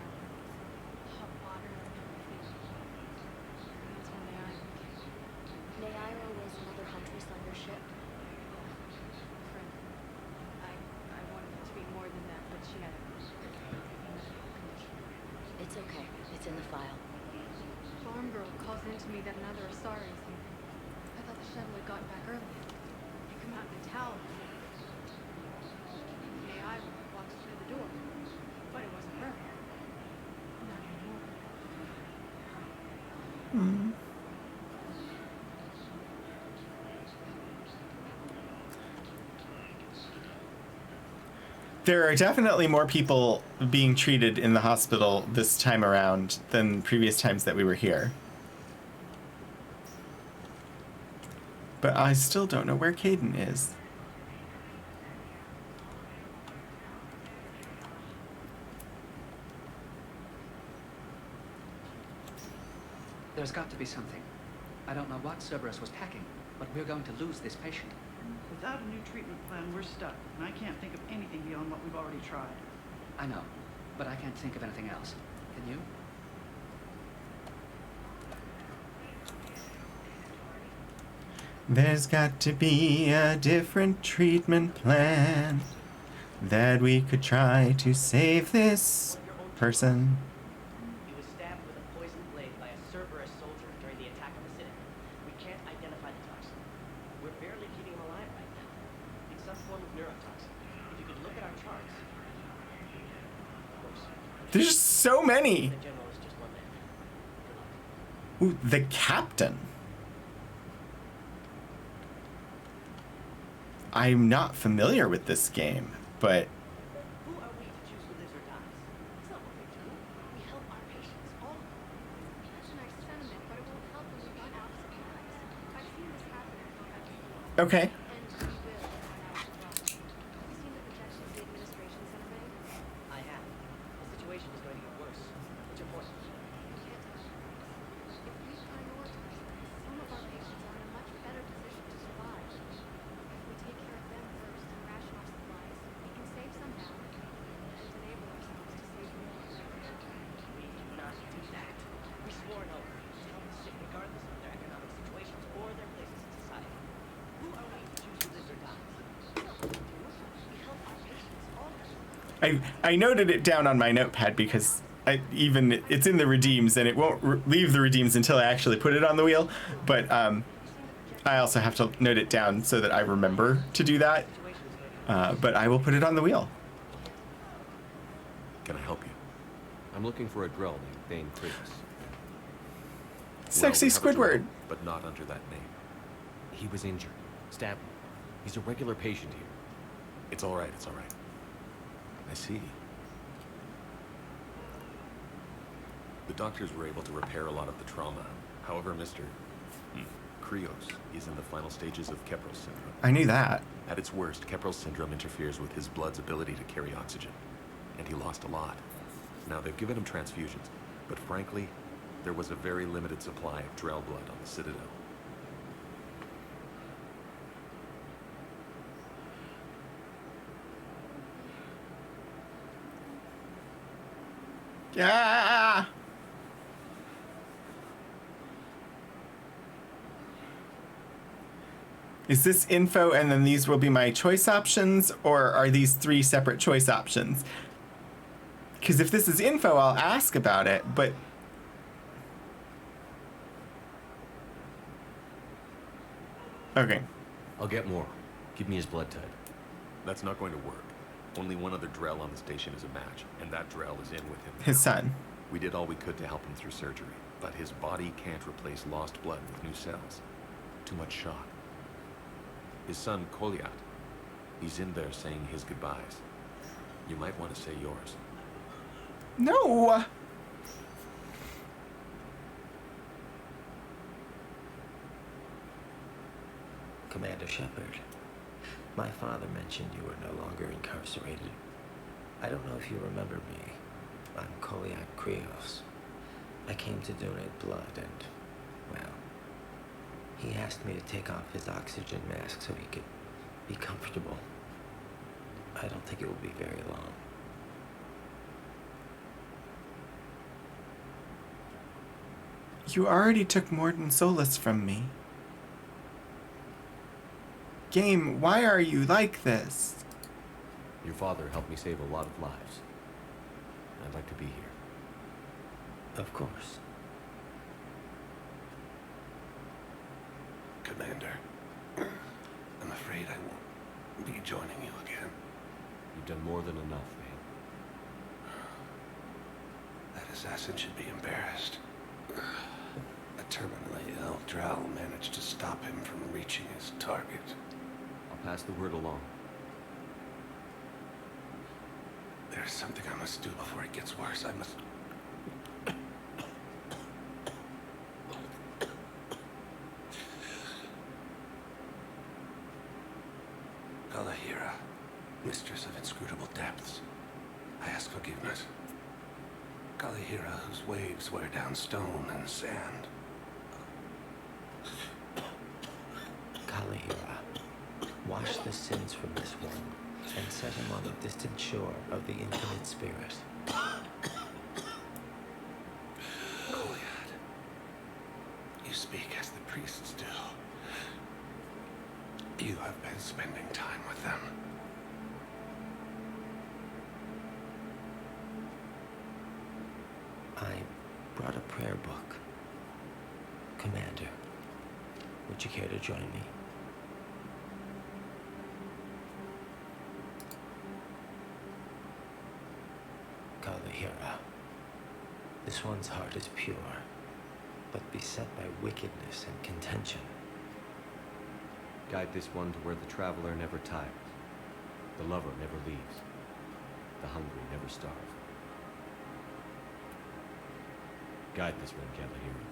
Neaira was another huntress on your ship. I wanted it to be more than that, but she had a medical condition. It's okay. It's in the file. Farm girl calls in to me that another Asari is here. I thought the shuttle had gotten back early. They come out in a tower. AI walks through the door, but it wasn't her. Not anymore. There are definitely more people being treated in the hospital this time around than previous times that we were here. But I still don't know where Caden is. There's got to be something. I don't know what Cerberus was packing, but we're going to lose this patient. Without a new treatment plan, we're stuck, and I can't think of anything beyond what we've already tried. I know, but I can't think of anything else. Can you? There's got to be a different treatment plan that we could try to save this person. He was stabbed with a poisoned blade by a Cerberus soldier during the attack on the city. We can't identify the toxin. We're barely keeping him alive right now. It's some form of neurotoxin. If you could look at our charts. Of course. There's so many. The general is just one man. Ooh, the captain. I'm not familiar with this game, but Who are we to choose who lives or dies? It's not what we do. We help our patients, all of them. That's a nice sentiment, but it won't help when we run out of supplies. I've seen this happen in combat before. okay. And we will run out of supplies. Have you seen the projections the administration sent made? I have. The situation is going to get worse. What's your point? We can't touch them. If we prioritize them, some of our patients are in a much better position to survive. If we take care of them first and ration our supplies, we can save some now and enable ourselves to save more. We do not do that. We swore an oath to help the sick regardless of their economic situations or their places in society. Who are we to choose who lives or dies? It's not what we do. We help our patients, all of them. I noted it down on my notepad because it's in the redeems and it won't leave the redeems until I actually put it on the wheel. But I also have to note it down so that I remember to do that. But I will put it on the wheel. Can I help you? I'm looking for a Drell named Thane Krios. Sexy We have a Drell, Squidward. but not under that name. He was injured. Stabbed. He's a regular patient here. It's all right, it's all right. I see. The doctors were able to repair a lot of the trauma. However, Mr. Krios is in the final stages of Keppel syndrome. I knew that. At its worst, Keppel syndrome interferes with his blood's ability to carry oxygen. And he lost a lot. Now, they've given him transfusions, but frankly, there was a very limited supply of Drell blood on the Citadel. Yeah. Is this info and then these will be my choice options, or are these 3 separate choice options? Because if this is info, I'll ask about it, but... Okay. I'll get more. Give me his blood type. That's not going to work. Only one other Drell on the station is a match, and that Drell is in with him. His son. We did all we could to help him through surgery, but his body can't replace lost blood with new cells. Too much shock. His son, Koliat, he's in there saying his goodbyes. You might want to say yours. No! Commander Shepard, my father mentioned you were no longer incarcerated. I don't know if you remember me. I'm Koliak Krios. I came to donate blood and, well, he asked me to take off his oxygen mask so he could be comfortable. I don't think it will be very long. You already took Morden Solus from me. Game, why are you like this? Your father helped me save a lot of lives. I'd like to be here. Of course. Commander, I'm afraid I won't be joining you again. You've done more than enough, man. That assassin should be embarrassed. A terminally ill, Drow managed to stop him from reaching his target. I'll pass the word along. There's something I must do before it gets worse. I must... Kalahira, mistress of inscrutable depths, I ask forgiveness. Kalahira, whose waves wear down stone and sand. Kalahira, wash the sins from this one and set him on the distant shore of the infinite spirit. Kolyat, you speak as the priests do. You have been spending time with them. I brought a prayer book. Commander, would you care to join me? Kalahira, this one's heart is pure, but beset by wickedness and contention. Guide this one to where the traveler never tires, the lover never leaves, the hungry never starve. Guide this one, Kalahira,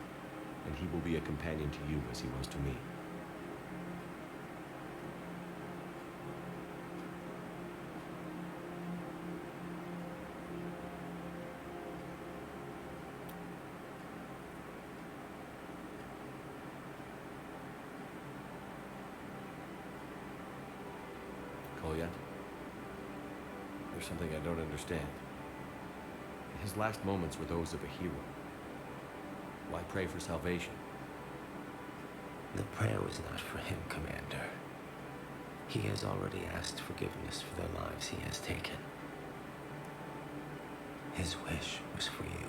and he will be a companion to you as he was to me. Kolyat, there's something I don't understand. His last moments were those of a hero. Why pray for salvation? The prayer was not for him, Commander. He has already asked forgiveness for the lives he has taken. His wish was for you.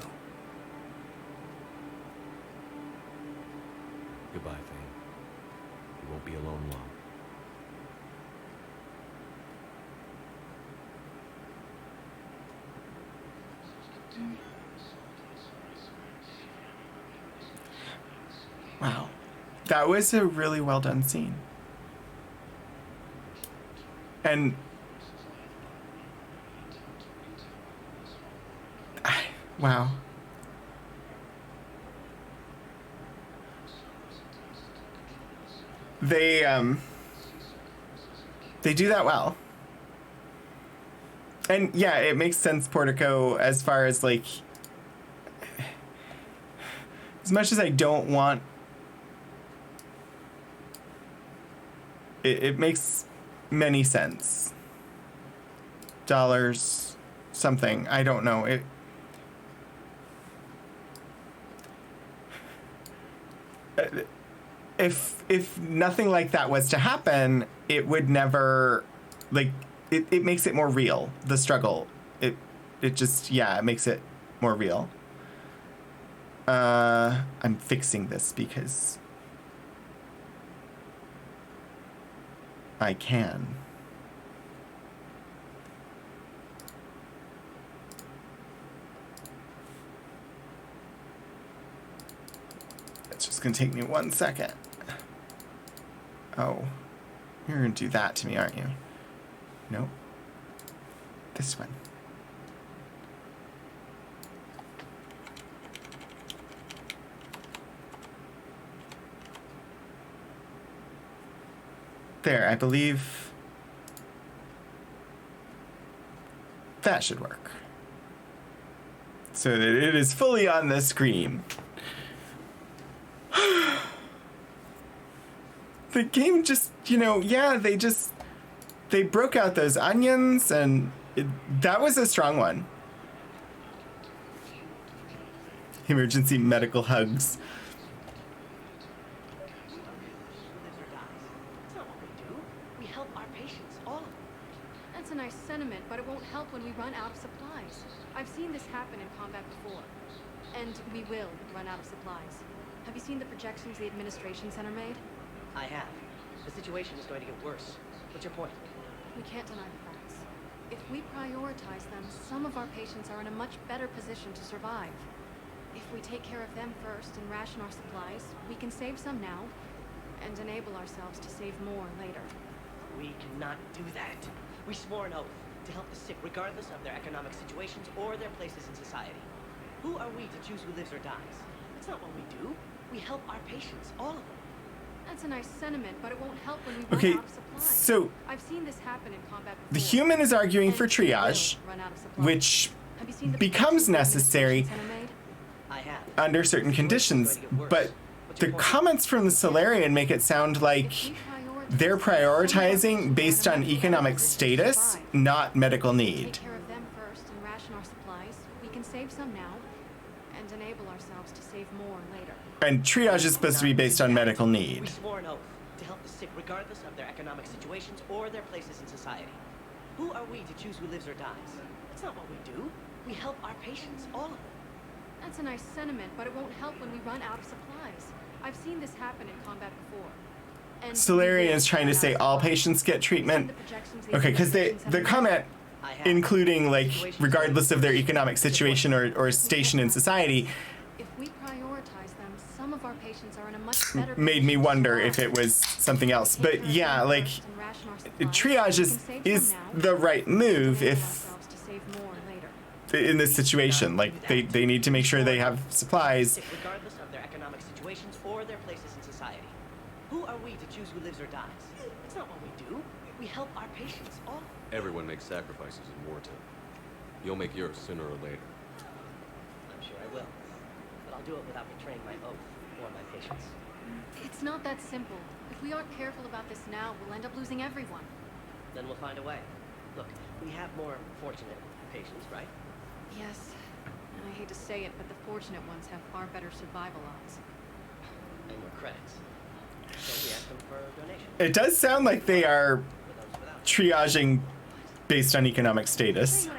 Goodbye, Thane. You won't be alone long. Wow. That was a really well done scene. And wow. They do that well. And yeah, it makes sense, Portico, as far as like, as much as I don't want, it makes many sense. Dollars, something, I don't know. If nothing like that was to happen, it would never, like, it makes it more real, the struggle. It just, yeah, it makes it more real. I'm fixing this because I can. It's just gonna take me 1 second. Oh, you're gonna do that to me, aren't you? Nope. This one. There, I believe that should work. So that it is fully on the screen. The game just, you know, yeah, they broke out those onions, and that was a strong one. Emergency medical hugs. We help our patients, all of them. That's a nice sentiment, but it won't help when we run out of supplies. I've seen this happen in combat before. And we will run out of supplies. Have you seen the projections the administration center made? I have. The situation is going to get worse. What's your point? We can't deny the facts. If we prioritize them, some of our patients are in a much better position to survive. If we take care of them first and ration our supplies, we can save some now and enable ourselves to save more later. We cannot do that. We swore an oath to help the sick regardless of their economic situations or their places in society. Who are we to choose who lives or dies? That's not what we do. We help our patients, all of them. That's a nice sentiment, but it won't help when we Okay, run out of supplies. so I've seen this happen in combat before. the human is arguing for triage, Run out of supplies. which Have you seen the becomes necessary I have. under certain conditions, but the comments from the Solarian make it sound like they're prioritizing based on economic status, not medical need. Take care of them first and ration our supplies. We can save some now and enable ourselves to save more later. And triage is supposed to be based on medical We need. swore an oath to help the sick regardless of their economic situations or their places in society. Who are we to choose who lives or dies? That's not what we do. We help our patients, all of them. That's a nice sentiment, but it won't help when we run out of supplies. I've seen this happen in combat before. And Solarian is trying to say all patients get treatment. Okay, because the comment including like regardless of their economic situation or station in society if we prioritize them, some of our patients are in a much better made me wonder if it was something else. But yeah, like triage is the right move if in this situation. Like they need to make sure they have supplies. Regardless of their economic situations or their places in society. Who are we to choose who lives or dies? That's not what we do. We help our patients, all of them. Everyone makes sacrifices in wartime. You'll make yours sooner or later. I'm sure I will. But I'll do it without betraying my oath or my patients. It's not that simple. If we aren't careful about this now, we'll end up losing everyone. Then we'll find a way. Look, we have more fortunate patients, right? Yes. And I hate to say it, but the fortunate ones have far better survival odds. And more credits. So we ask them for a donation. It does sound like they are triaging based on economic status.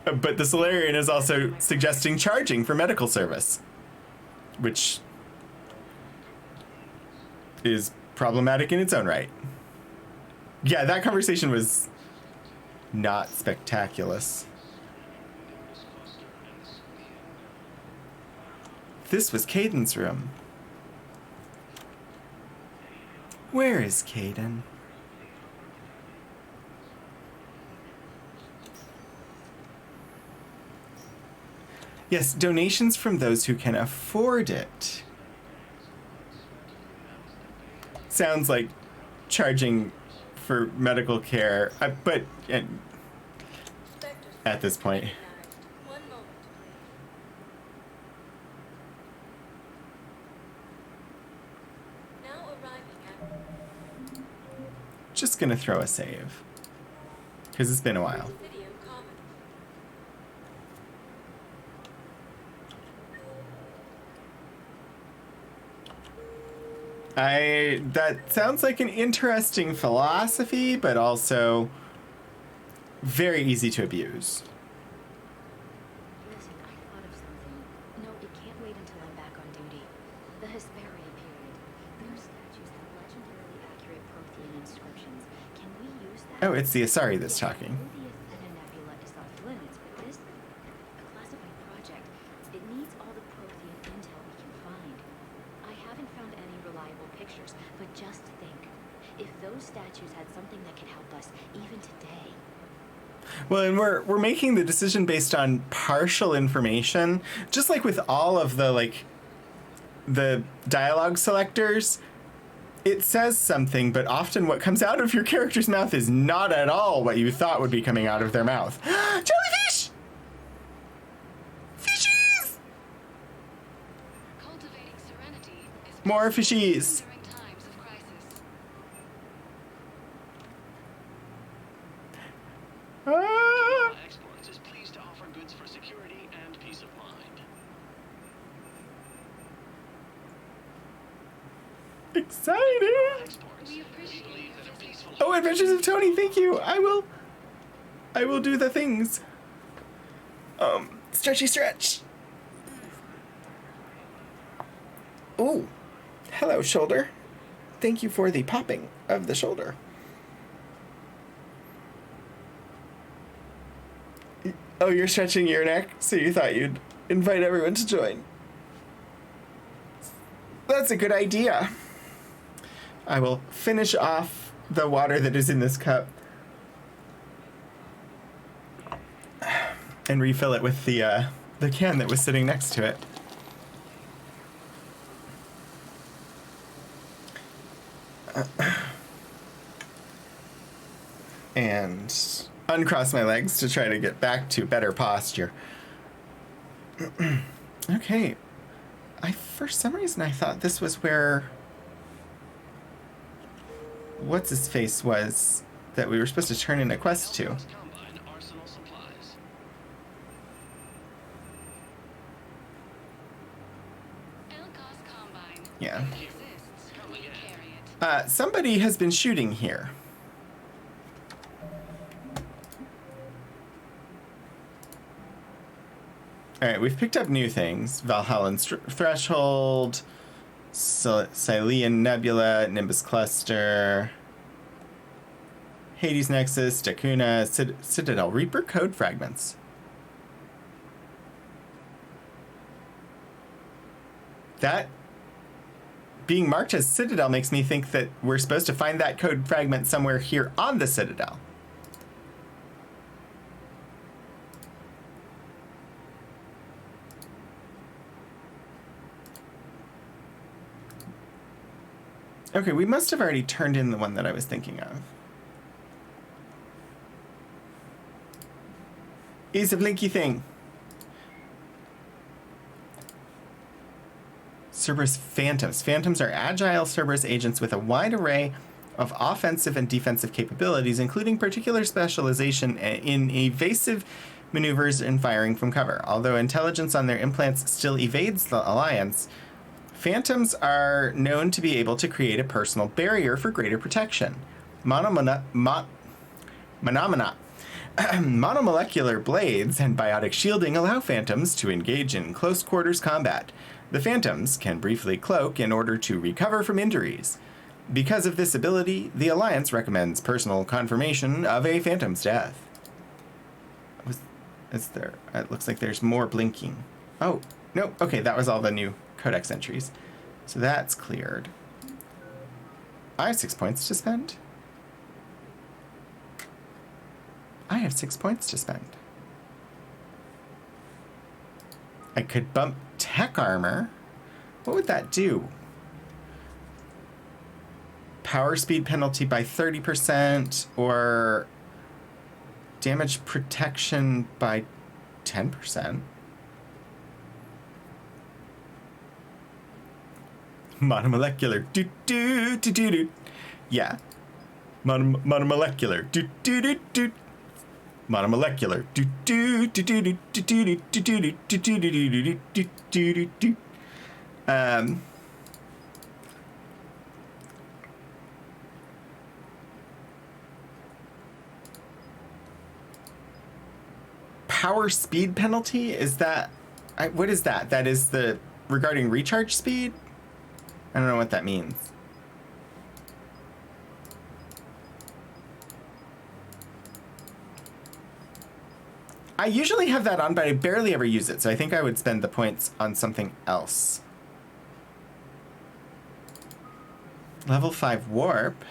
But the Solarian is also suggesting charging for medical service, which is problematic in its own right. Yeah, that conversation was not spectacular. This was Caden's room. Where is Caden? Yes, donations from those who can afford it. Sounds like charging for medical care, but at this point. Just gonna throw a save, because it's been a while. That sounds like an interesting philosophy, but also very easy to abuse. Listen, I thought of something. No, it can't wait until I'm back on duty. The Hesperia period. Those statues have legendarily accurate Prothean inscriptions. Can we use that? Oh, it's the Asari that's talking. The Athena Nebula is off limits, but this, a classified project, it needs all the Prothean intel we can find. I haven't found any reliable pictures, but just think. If those statues had something that could help us, even today. Well, and we're making the decision based on partial information, just like with all of the dialogue selectors. It says something, but often what comes out of your character's mouth is not at all what you thought would be coming out of their mouth. Jellyfish! Fishies! Cultivating serenity is More fishies. during times of crisis. Excellence is pleased to offer goods for security and peace of mind. Exciting! Oh, Adventures of Tony, thank you. I will do the things. Stretchy stretch. Oh, hello, shoulder. Thank you for the popping of the shoulder. Oh, you're stretching your neck, so you thought you'd invite everyone to join. That's a good idea. I will finish off the water that is in this cup and refill it with the can that was sitting next to it. And uncross my legs to try to get back to better posture. Okay. For some reason I thought this was where what's his face was that we were supposed to turn in a quest to. Yeah. Somebody has been shooting here. Alright, we've picked up new things. Valhallan Threshold, Cylean Nebula, Nimbus Cluster, Hades Nexus, Dakuna, Citadel Reaper Code Fragments. That being marked as Citadel makes me think that we're supposed to find that code fragment somewhere here on the Citadel. Okay, we must have already turned in the one that I was thinking of. Is a blinky thing. Cerberus Phantoms. Phantoms are agile Cerberus agents with a wide array of offensive and defensive capabilities, including particular specialization in evasive maneuvers and firing from cover. Although intelligence on their implants still evades the Alliance, Phantoms are known to be able to create a personal barrier for greater protection. Monomolecular blades and biotic shielding allow Phantoms to engage in close quarters combat. The Phantoms can briefly cloak in order to recover from injuries. Because of this ability, the Alliance recommends personal confirmation of a Phantom's death. It looks like there's more blinking. Oh, no, okay, that was all the new codex entries. So that's cleared. I have 6 points to spend. I have 6 points to spend. I could bump tech armor. What would that do? Power speed penalty by 30% or damage protection by 10%. Monomolecular. Do do do do do. Yeah. Monomolecular. Do do do do. Monomolecular. Do do do do do do do do do do do do do do. Power speed penalty? Is that what is that? That is the regarding recharge speed? I don't know what that means. I usually have that on, but I barely ever use it, so I think I would spend the points on something else. Level 5 warp.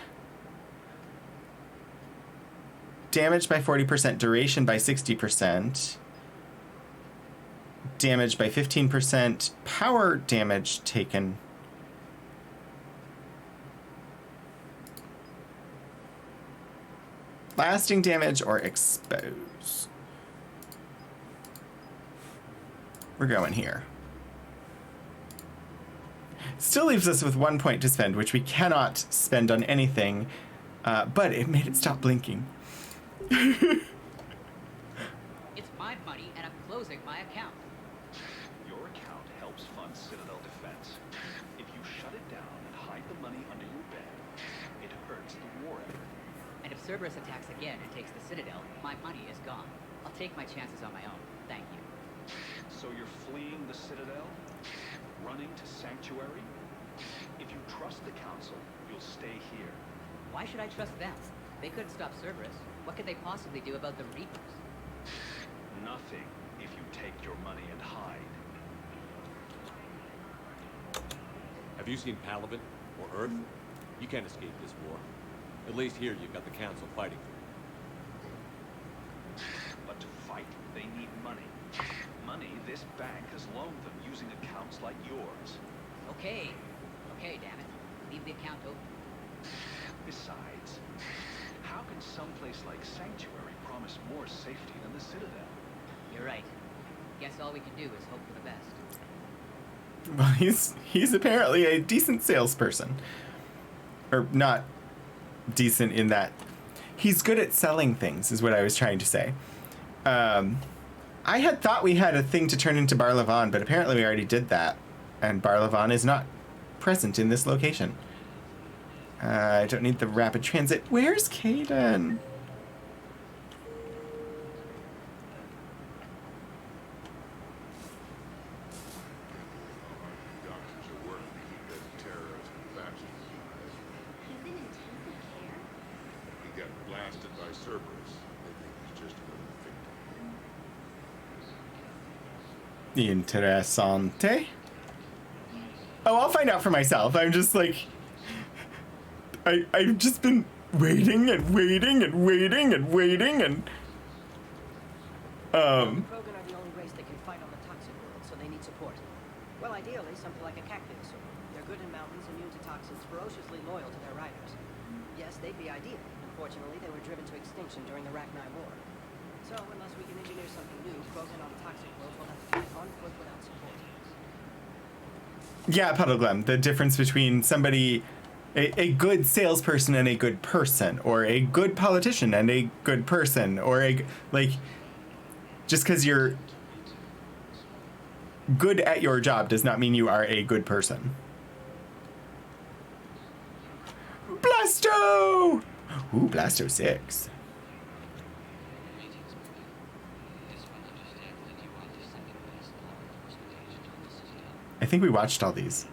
Damage by 40%, duration by 60%. Damage by 15%, power damage taken. Lasting damage or expose. We're going here. Still leaves us with 1 point to spend, which we cannot spend on anything, but it made it stop blinking. It's my money, and I'm closing my account. Your account helps fund Citadel defense. If you shut it down and hide the money under your bed, it hurts the war effort. And if Cerberus attacks again and takes the Citadel, my money is gone. I'll take my chances on my own. Thank you. So you're fleeing the Citadel? Running to Sanctuary? If you trust the Council, you'll stay here. Why should I trust them? They couldn't stop Cerberus. What could they possibly do about the Reapers? Nothing if you take collect your money and hide. Have you seen Palaven or Earth? You can't escape this war. At least here you've got the Council fighting for you. But to fight, they need money. Money this bank has loaned them using accounts like yours. Okay. Okay, damn it. Leave the account open. Besides, how can someplace like Sanctuary promise more safety than the Citadel? You're right. Guess all we can do is hope for the best. Well, he's apparently a decent salesperson. Or not decent in that he's good at selling things, is what I was trying to say. I had thought we had a thing to turn into Barlavon, but apparently we already did that. And Barlavon is not present in this location. I don't need the rapid transit. Where's Kaidan? He's in intensive care? He got blasted by Cerberus. They think he's just another victim. Interessante. Oh, I'll find out for myself. I'm just like... I've just been waiting and waiting and waiting and waiting and... Krogan are the only race that can fight on the toxic world, so they need support. Well, ideally, something like a cactus. They're good in mountains, immune to toxins, ferociously loyal to their riders. Yes, they'd be ideal. Unfortunately, they were driven to extinction during the Rachni War. So, unless we can engineer something new, Krogan on toxic worlds will have to fight on foot without support. Yeah, Puddleglum, the difference between somebody... A good salesperson and a good person, or a good politician and a good person, or a... Like, just because you're good at your job does not mean you are a good person. Blasto! Ooh, Blasto 6. I think we watched all these.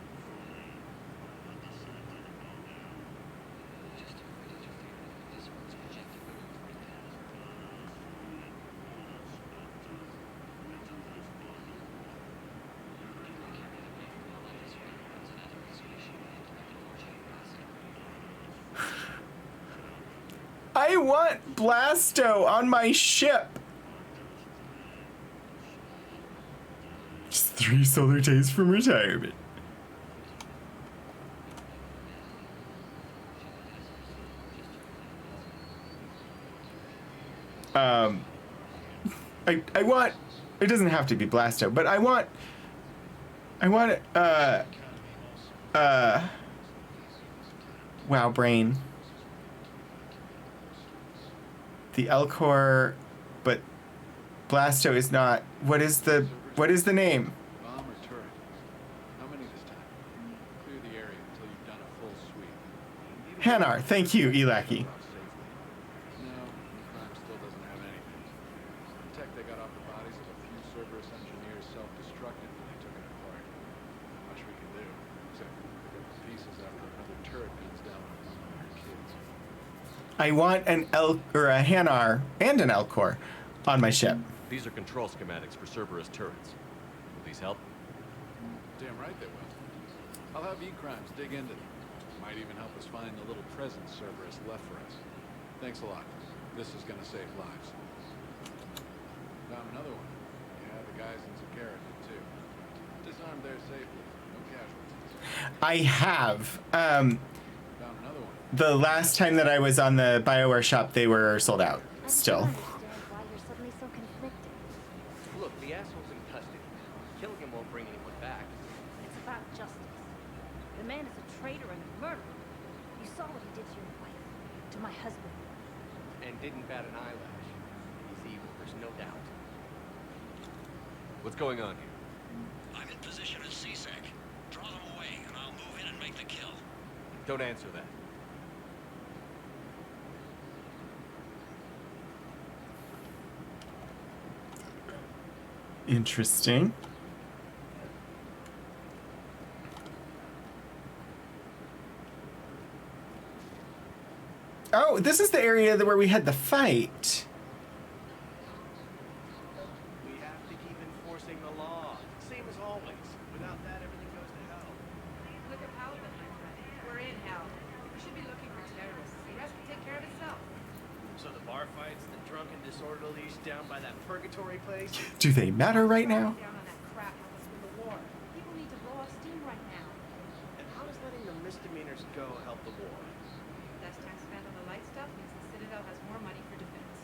I want Blasto on my ship. Just 3 solar days from retirement. I want, it doesn't have to be Blasto, but I want wow, brain. The Elcor, but Blasto is not. What is the name? Bomb or turret? How many this time? Clear the area until you've done a full sweep. Hanar, thank you, Elaki. No, Crime still doesn't have anything. The tech they got off the bodies of a few Cerberus engineers self-destructed when they took it apart. Not much we can do, except pick up the pieces after another turret guns down on one of our kids. I want an a Hanar and an Elcor on my ship. These are control schematics for Cerberus turrets. Will these help? Damn right they will. I'll have E-Crimes dig into them. Might even help us find the little presents Cerberus left for us. Thanks a lot. This is gonna save lives. Found another one. Yeah, the guys in Zakara did too. Disarmed there safely. No casualties. I have. Found another one. The last time that I was on the BioWare shop, they were sold out still. Why you're suddenly so conflicted. Look, the asshole's in custody. Killing him won't bring anyone back. It's about justice. The man is a traitor and a murderer. You saw what he did to your wife, to my husband. And didn't bat an eyelash. He's evil, there's no doubt. What's going on here? I'm in position at CSEC. Draw them away, and I'll move in and make the kill. Don't answer that. Interesting. Oh, this is the area where we had the fight. We have to keep enforcing down by that purgatory place? Do they matter right now? Down on that crap help us win the war. People need to blow off steam right now. And how does letting the misdemeanors go help the war? Less time spent on the light stuff means the Citadel has more money for defense.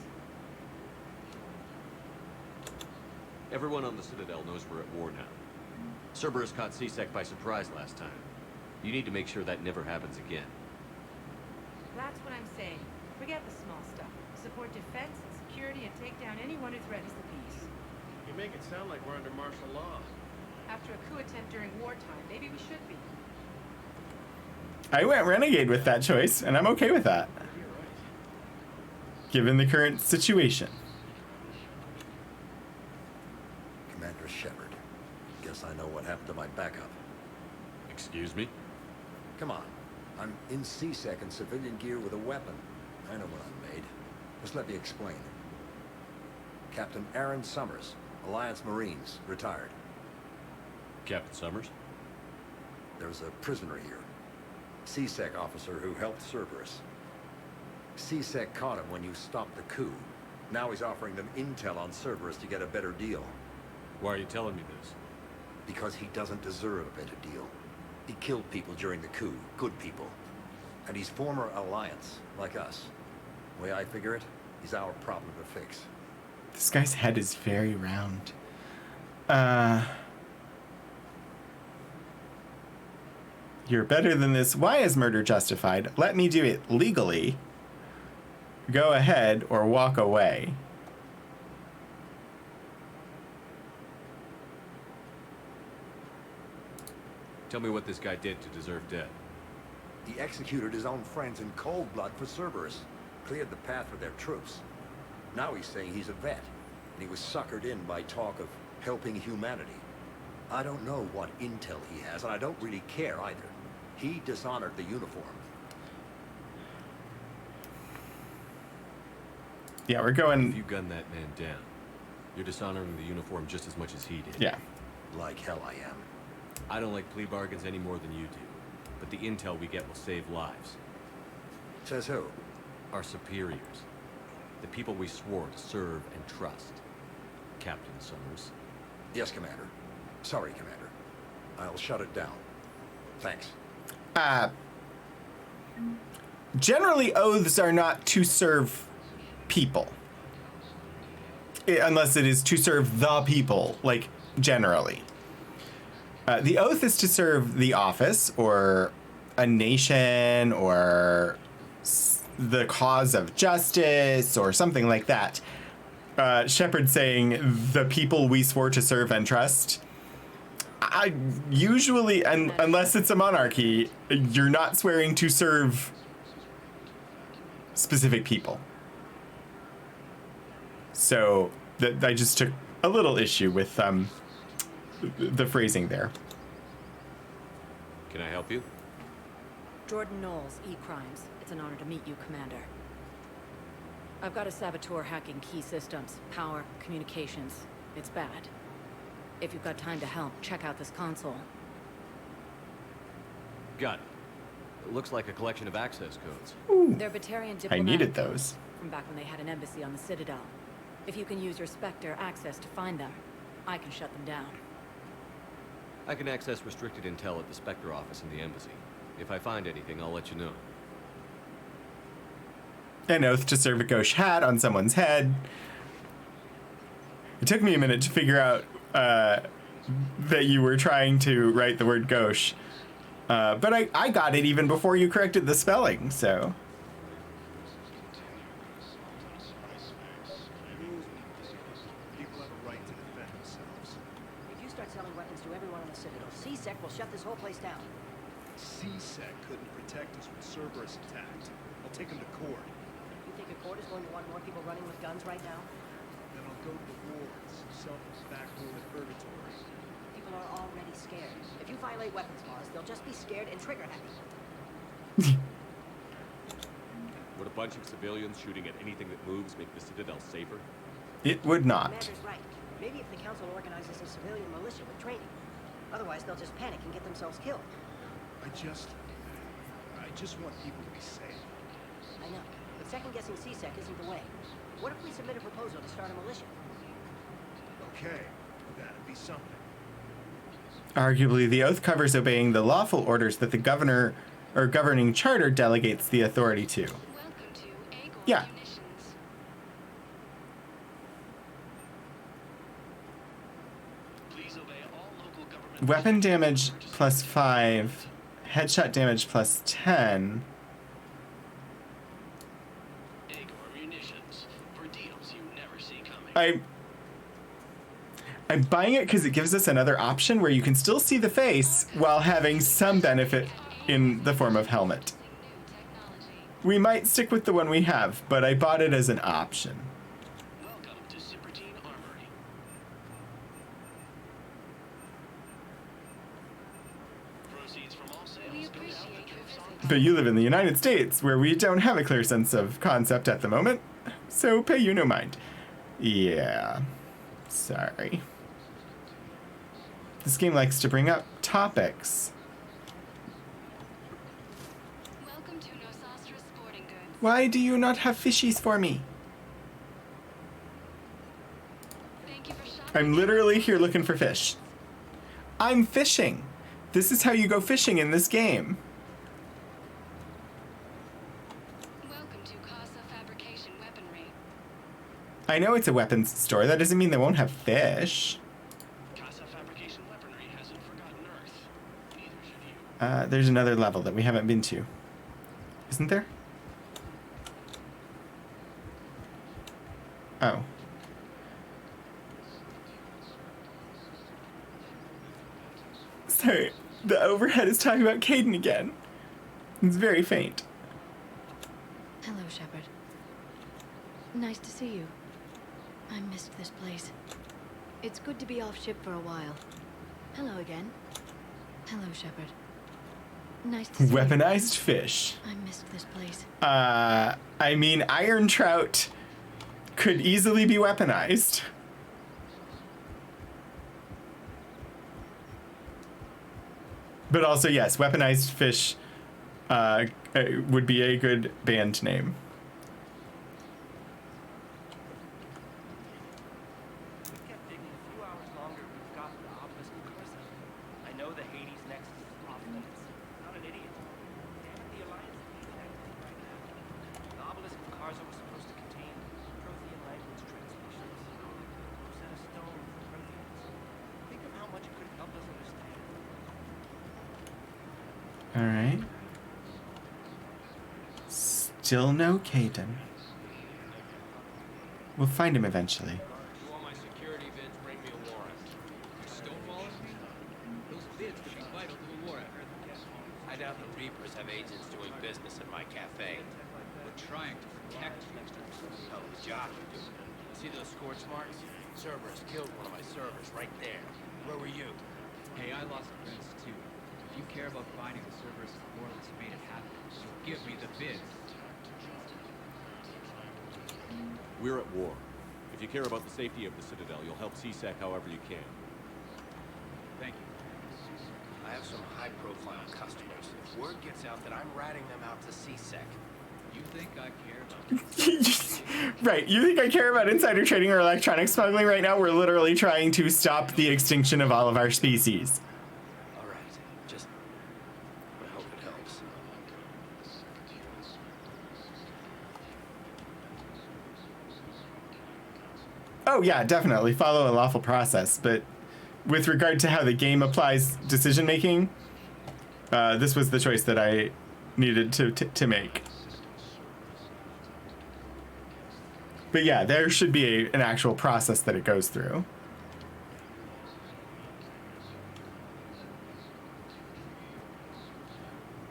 Everyone on the Citadel knows we're at war now. Cerberus caught C-Sec by surprise last time. You need to make sure that never happens again. That's what I'm saying. Forget the small stuff. Support defense and security and take down anyone who threatens the peace. You make it sound like we're under martial law. After a coup attempt during wartime, maybe we should be. I went renegade with that choice, and I'm okay with that. You're right. Given the current situation. Commander Shepard. Guess I know what happened to my backup. Excuse me? Come on. I'm in C-Sec in civilian gear with a weapon. I know what I'm made. Just let me explain. Captain Aaron Summers, Alliance Marines, retired. Captain Summers? There's a prisoner here. C-Sec officer who helped Cerberus. C-Sec caught him when you stopped the coup. Now he's offering them intel on Cerberus to get a better deal. Why are you telling me this? Because he doesn't deserve a better deal. He killed people during the coup, good people. And he's former Alliance, like us. The way I figure it, he's our problem to fix. This guy's head is very round. You're better than this. Why is murder justified? Let me do it legally. Go ahead or walk away. Tell me what this guy did to deserve death. He executed his own friends in cold blood for Cerberus. Cleared the path for their troops. Now he's saying he's a vet. And he was suckered in by talk of helping humanity. I don't know what intel he has, and I don't really care either. He dishonored the uniform. Yeah, we're going... If you gun that man down, you're dishonoring the uniform just as much as he did. Yeah. Like hell I am. I don't like plea bargains any more than you do. But the intel we get will save lives. Says who? Our superiors. The people we swore to serve and trust. Captain Summers. Yes, Commander. Sorry, Commander. I'll shut it down. Thanks. Generally, oaths are not to serve people. Unless it is to serve the people, like, generally. The oath is to serve the office, or a nation, or the cause of justice, or something like that. Shepard saying, the people we swore to serve and trust. I usually, unless it's a monarchy, you're not swearing to serve specific people. So I just took a little issue with the phrasing there. Can I help you? Jordan Knowles, E-Crimes. It's an honor to meet you, Commander. I've got a saboteur hacking key systems, power, communications. It's bad. If you've got time to help, check out this console. Got it. It looks like a collection of access codes. Ooh, They're Batarian I diplomatic needed codes those. from back when they had an embassy on the Citadel. If you can use your Spectre access to find them, I can shut them down. I can access restricted intel at the Spectre office in the embassy. If I find anything, I'll let you know. An oath to serve a gauche hat on someone's head. It took me a minute to figure out that you were trying to write the word gauche. But I got it even before you corrected the spelling, so... People have a right to defend themselves. If you start selling weapons to everyone on the Citadel, C-Sec will shut this whole place down. C-Sec couldn't protect us when Cerberus attacked. I'll take him to court. You think a court is going to want more people running with guns right now? Then I'll go to the wards, self back room at Purgatory. People are already scared. If you violate weapons laws, they'll just be scared and trigger happy. Would a bunch of civilians shooting at anything that moves make the Citadel safer? It would not. Commander's right. Maybe if the Council organizes a civilian militia with training. Otherwise, they'll just panic and get themselves killed. I just want people to be safe. I know, but second-guessing C-Sec isn't the way. What if we submit a proposal to start a militia? Okay, that'd be something. Arguably, the oath covers obeying the lawful orders that the governor or governing charter delegates the authority to. Yeah. Weapon damage plus 5, headshot damage plus 10. I'm buying it because it gives us another option where you can still see the face while having some benefit in the form of helmet. We might stick with the one we have, but I bought it as an option. But you live in the United States, where we don't have a clear sense of concept at the moment, so pay you no mind. Yeah, sorry. This game likes to bring up topics. Welcome to Nosastra Sporting Goods. Why do you not have fishies for me? Thank you for shopping. I'm literally here looking for fish. I'm fishing. This is how you go fishing in this game. Welcome to Casa Fabrication Weaponry. I know it's a weapons store. That doesn't mean they won't have fish. There's another level that we haven't been to. Isn't there? Oh. Sorry, the overhead is talking about Kaidan again. It's very faint. Hello, Shepard. Nice to see you. I missed this place. It's good to be off ship for a while. Hello again. Hello, Shepard. Nice to see you. Weaponized fish. I missed this place. I mean, iron trout could easily be weaponized. But also, yes, weaponized fish would be a good band name. Alright. Still no Kaidan. We'll find him eventually. You want my security vids, bring me a warrant. Stonewalling me? Those vids could be vital to the war effort. I doubt the Reapers have agents doing business in my cafe. We're trying to protect you. Hell of a job you're doing. See those scorch marks? Cerberus killed one of my servers right there. Where were you? Hey, I lost friends too. If you care about finding the Cerberus warlords who made it happen, so give me the vids. We're at war. If you care about the safety of the Citadel, you'll help CSEC however you can. Thank you. I have some high-profile customers. If word gets out that I'm ratting them out to CSEC. You think I care about Right, you think I care about insider trading or electronic smuggling right now? We're literally trying to stop the extinction of all of our species. All right, just I hope it helps. Oh yeah, definitely follow a lawful process, but with regard to how the game applies decision making, this was the choice that I needed to make. But yeah, there should be an actual process that it goes through.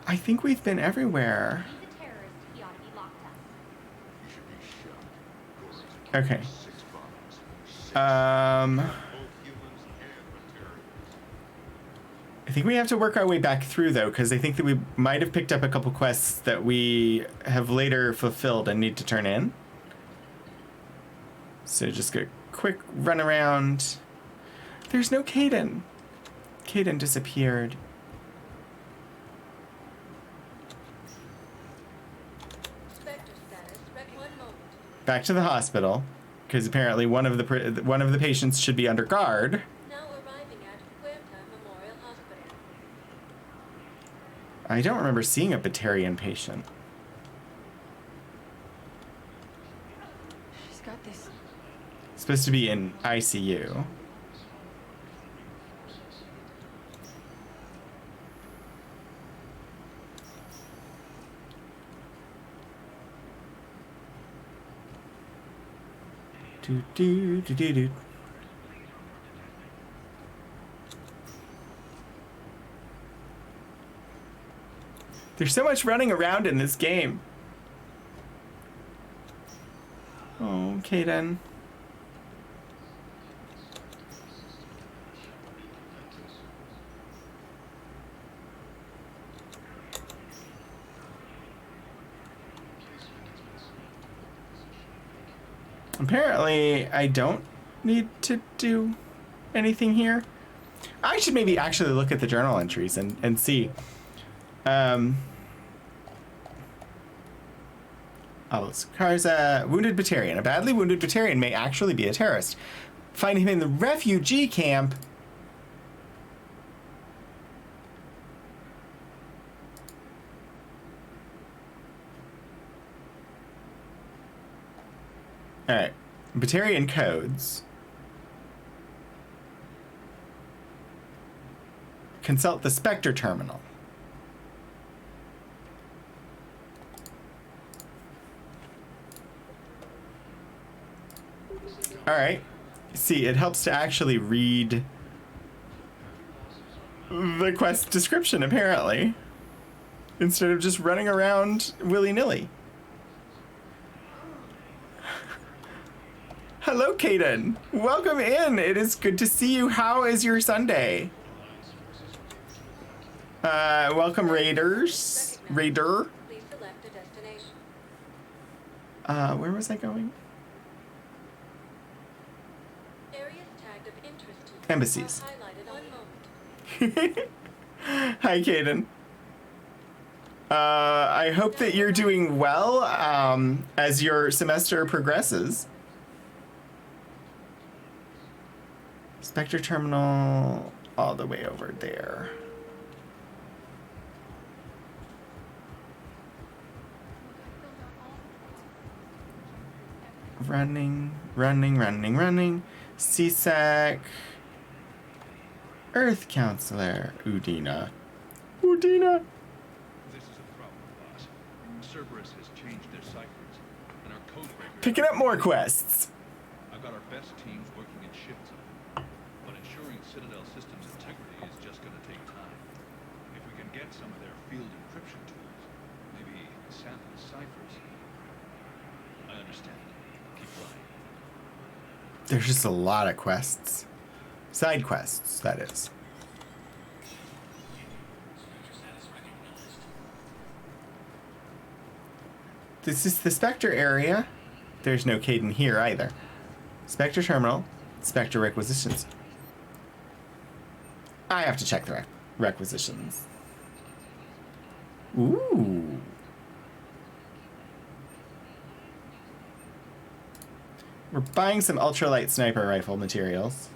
I think we've been everywhere. He's a terrorist. He ought to be locked up. Okay. I think we have to work our way back through though, because I think that we might have picked up a couple quests that we have later fulfilled and need to turn in. So just a quick run around. There's no Kaidan. Kaidan disappeared. Spectre status. Rec 1 moment. back to the hospital, because apparently one of the patients should be under guard. Now arriving at Huerta Memorial Hospital. I don't remember seeing a Batarian patient. She's got this. Supposed to be in ICU. Do, do, do, do, do. There's so much running around in this game. Oh, Kaidan. Apparently, I don't need to do anything here. I should maybe actually look at the journal entries and see. Alice Karza, wounded Batarian. A badly wounded Batarian may actually be a terrorist. Find him in the refugee camp. Alright. Batarian codes. Consult the Spectre terminal. Alright. See, it helps to actually read the quest description, apparently. Instead of just running around willy-nilly. Hello, Kaidan. Welcome in. It is good to see you. How is your Sunday? Welcome, Raiders. Raider. Please select a destination. Where was I going? Areas tagged of interest to you Embassies. are highlighted on moment. Hi, Kaidan. I hope that you're doing well as your semester progresses. Spectre terminal all the way over there. Running. CSEC. Earth Counselor. Udina. This is a problem, boss. Cerberus has changed their ciphers, and our code breakers... Picking up more quests. I've got our best teams working in shifts of it, but ensuring Citadel systems integrity is just going to take time. If we can get some of their field encryption tools, maybe sample ciphers. I understand. Keep trying. There's just a lot of quests. Side quests, that is. This is the Spectre area. There's no Kaidan here either. Spectre terminal, Spectre requisitions. I have to check the requisitions. Ooh. We're buying some ultralight sniper rifle materials.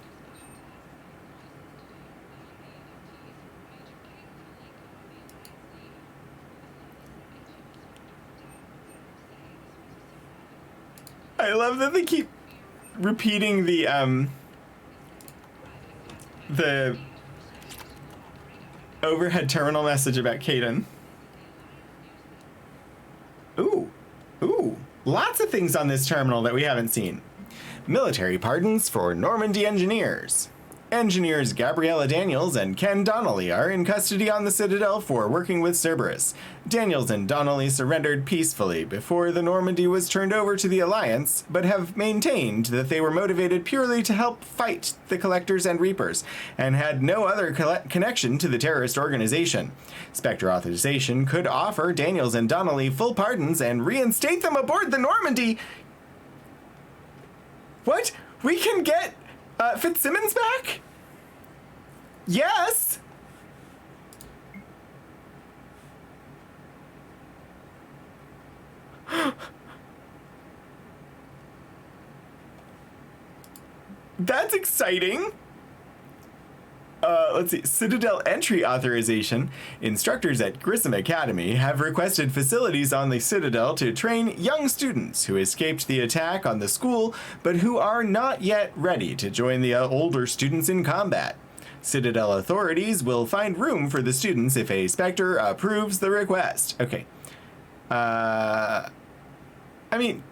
I love that they keep repeating the overhead terminal message about Kaidan. Ooh. Lots of things on this terminal that we haven't seen. Military pardons for Normandy engineers. Engineers Gabriella Daniels and Ken Donnelly are in custody on the Citadel for working with Cerberus. Daniels and Donnelly surrendered peacefully before the Normandy was turned over to the Alliance, but have maintained that they were motivated purely to help fight the Collectors and Reapers, and had no other connection to the terrorist organization. Spectre Authorization could offer Daniels and Donnelly full pardons and reinstate them aboard the Normandy. What? We can get Fitzsimmons back? Yes! That's exciting. Let's see. Citadel entry authorization. Instructors at Grissom Academy have requested facilities on the Citadel to train young students who escaped the attack on the school, but who are not yet ready to join the older students in combat. Citadel authorities will find room for the students if a Spectre approves the request. Okay. I mean,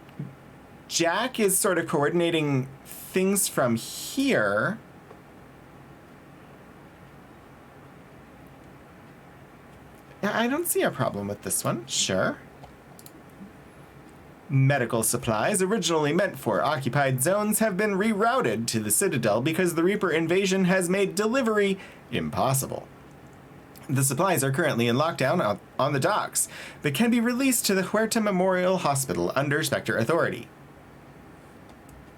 Jack is sort of coordinating things from here. I don't see a problem with this one. Sure. Medical supplies originally meant for occupied zones have been rerouted to the Citadel because the Reaper invasion has made delivery impossible. The supplies are currently in lockdown on the docks, but can be released to the Huerta Memorial Hospital under Spectre authority.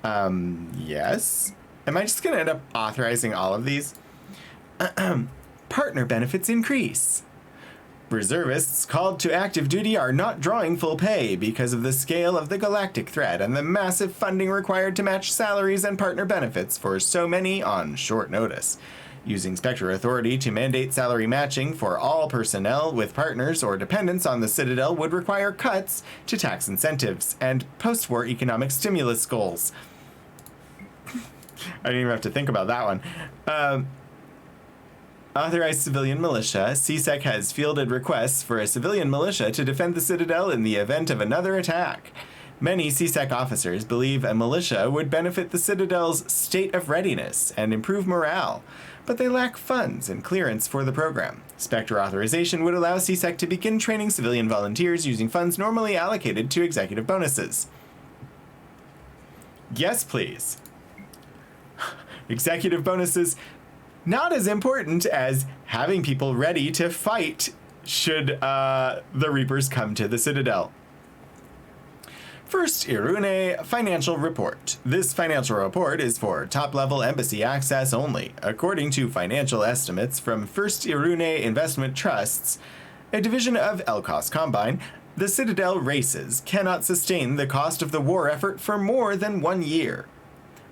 Yes? Am I just gonna end up authorizing all of these? Partner benefits increase. Reservists called to active duty are not drawing full pay because of the scale of the galactic threat and the massive funding required to match salaries and partner benefits for so many on short notice. Using Spectre authority to mandate salary matching for all personnel with partners or dependents on the Citadel would require cuts to tax incentives and post-war economic stimulus goals. I didn't even have to think about that one. Authorized civilian militia. CSEC has fielded requests for a civilian militia to defend the Citadel in the event of another attack. Many CSEC officers believe a militia would benefit the Citadel's state of readiness and improve morale, but they lack funds and clearance for the program. Spectre authorization would allow CSEC to begin training civilian volunteers using funds normally allocated to executive bonuses. Yes, please. Executive bonuses, not as important as having people ready to fight should the Reapers come to the Citadel. First Irune financial report. This financial report is for top-level embassy access only. According to financial estimates from First Irune Investment Trusts, a division of Elkos Combine, the Citadel races cannot sustain the cost of the war effort for more than 1 year.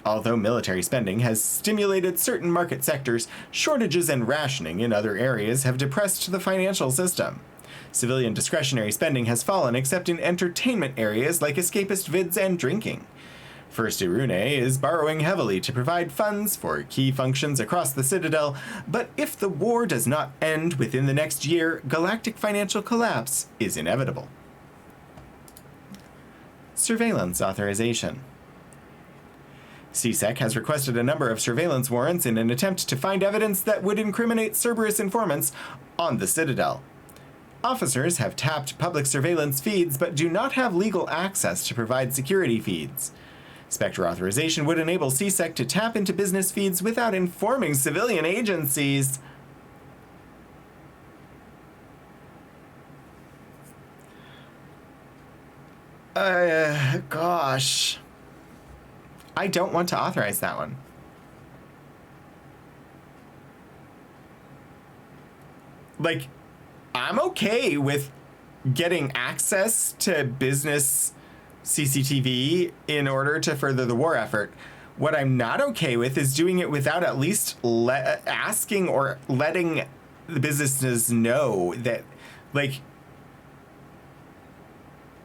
Although military spending has stimulated certain market sectors, shortages and rationing in other areas have depressed the financial system. Civilian discretionary spending has fallen except in entertainment areas like escapist vids and drinking. First Irune is borrowing heavily to provide funds for key functions across the Citadel, but if the war does not end within the next year, galactic financial collapse is inevitable. Surveillance authorization. CSEC has requested a number of surveillance warrants in an attempt to find evidence that would incriminate Cerberus informants on the Citadel. Officers have tapped public surveillance feeds but do not have legal access to provide security feeds. Spectre authorization would enable CSEC to tap into business feeds without informing civilian agencies. Gosh. I don't want to authorize that one. Like, I'm okay with getting access to business CCTV in order to further the war effort. What I'm not okay with is doing it without at least asking or letting the businesses know that, like,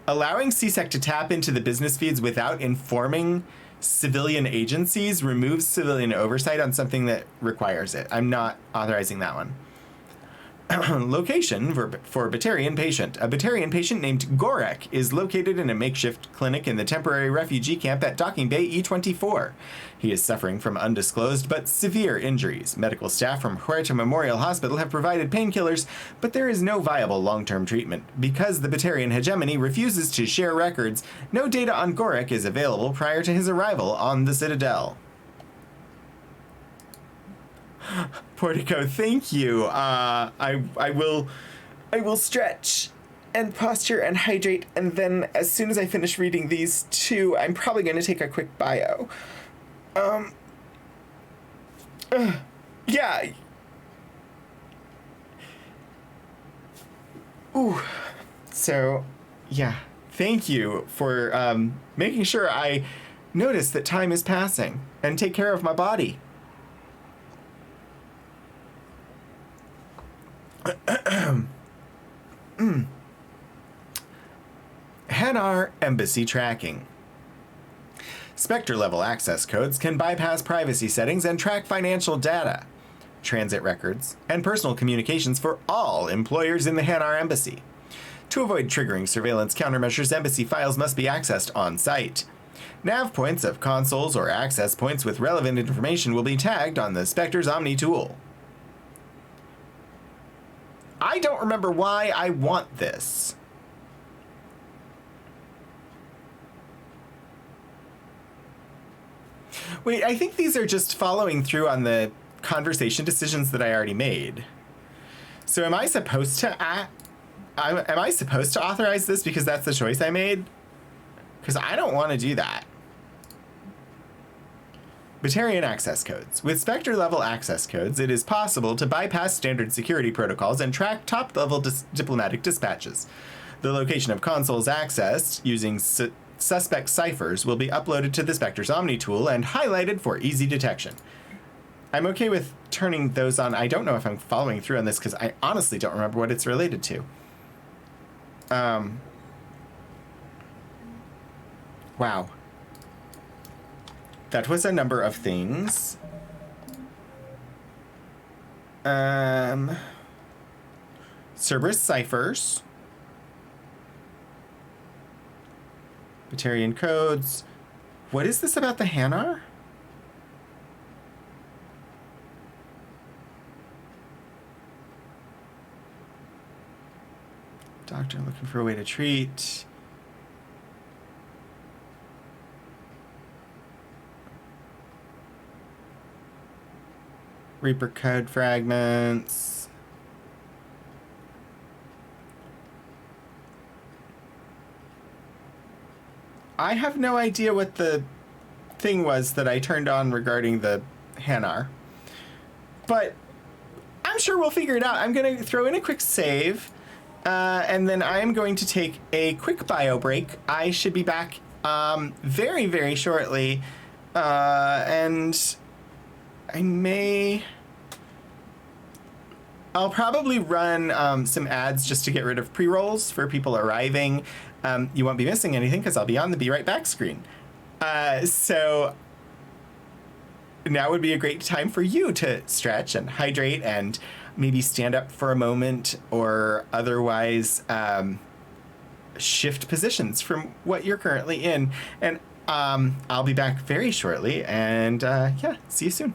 allowing CSEC to tap into the business feeds without informing civilian agencies removes civilian oversight on something that requires it. I'm not authorizing that one. Location for Batarian patient. A Batarian patient named Gorek is located in a makeshift clinic in the temporary refugee camp at Docking Bay E24. He is suffering from undisclosed but severe injuries. Medical staff from Huerta Memorial Hospital have provided painkillers, but there is no viable long-term treatment. Because the Batarian hegemony refuses to share records, no data on Gorek is available prior to his arrival on the Citadel. Portico, thank you. I will stretch and posture and hydrate, and then as soon as I finish reading these two, I'm probably going to take a quick bio. Yeah. Ooh. So, yeah. Thank you for making sure I notice that time is passing and take care of my body. Hanar Embassy Tracking. Spectre-level access codes can bypass privacy settings and track financial data, transit records, and personal communications for all employers in the Hanar Embassy. To avoid triggering surveillance countermeasures, embassy files must be accessed on-site. Nav points of consoles or access points with relevant information will be tagged on the Spectre's Omni tool. I don't remember why I want this. Wait, I think these are just following through on the conversation decisions that I already made. So am I supposed to am I supposed to authorize this because that's the choice I made? Because I don't want to do that. Batarian access codes. With Spectre-level access codes, it is possible to bypass standard security protocols and track top-level diplomatic dispatches. The location of consoles accessed using suspect ciphers will be uploaded to the Spectre's Omni tool and highlighted for easy detection. I'm okay with turning those on. I don't know if I'm following through on this because I honestly don't remember what it's related to. Wow. That was a number of things. Cerberus ciphers. Batarian codes. What is this about the Hanar? Doctor looking for a way to treat. Reaper code fragments. I have no idea what the thing was that I turned on regarding the Hanar. But I'm sure we'll figure it out. I'm going to throw in a quick save. And then I'm going to take a quick bio break. I should be back very, very shortly. And I'll probably run some ads just to get rid of pre-rolls for people arriving. You won't be missing anything because I'll be on the Be Right Back screen. So now would be a great time for you to stretch and hydrate and maybe stand up for a moment or otherwise shift positions from what you're currently in. And I'll be back very shortly. And yeah, see you soon.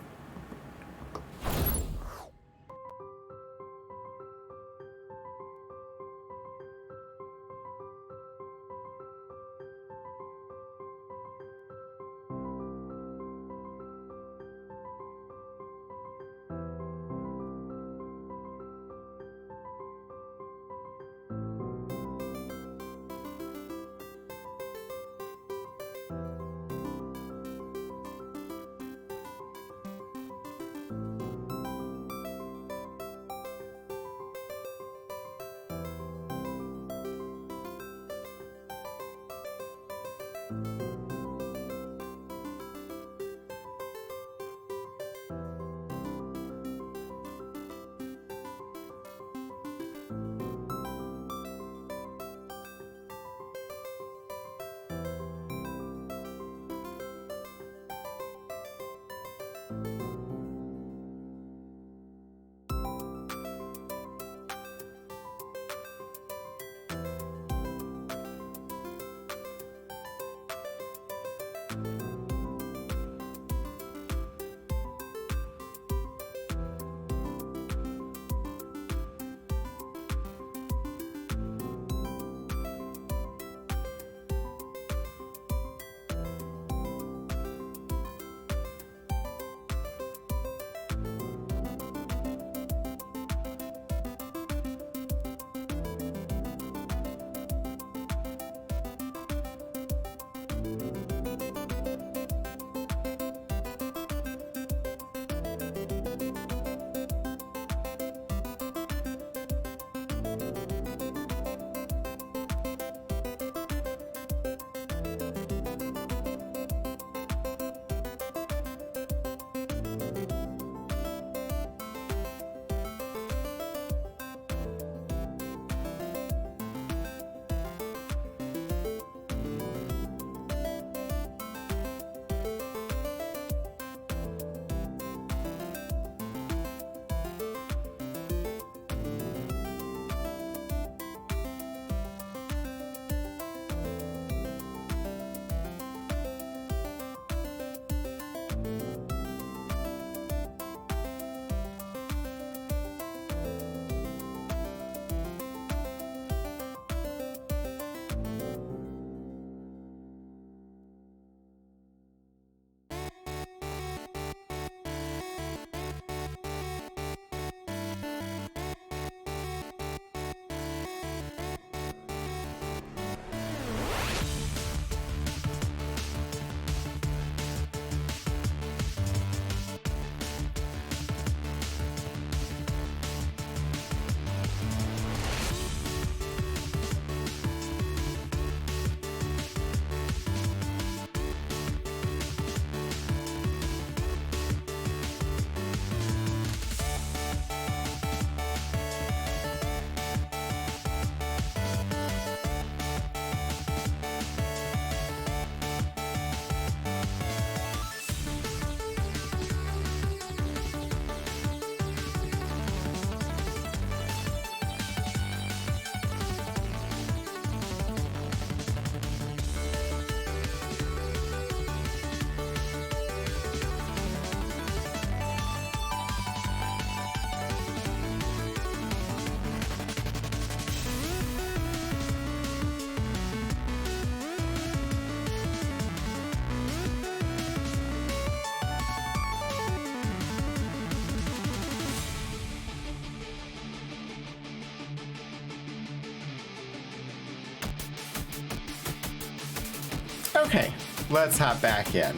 Okay, let's hop back in.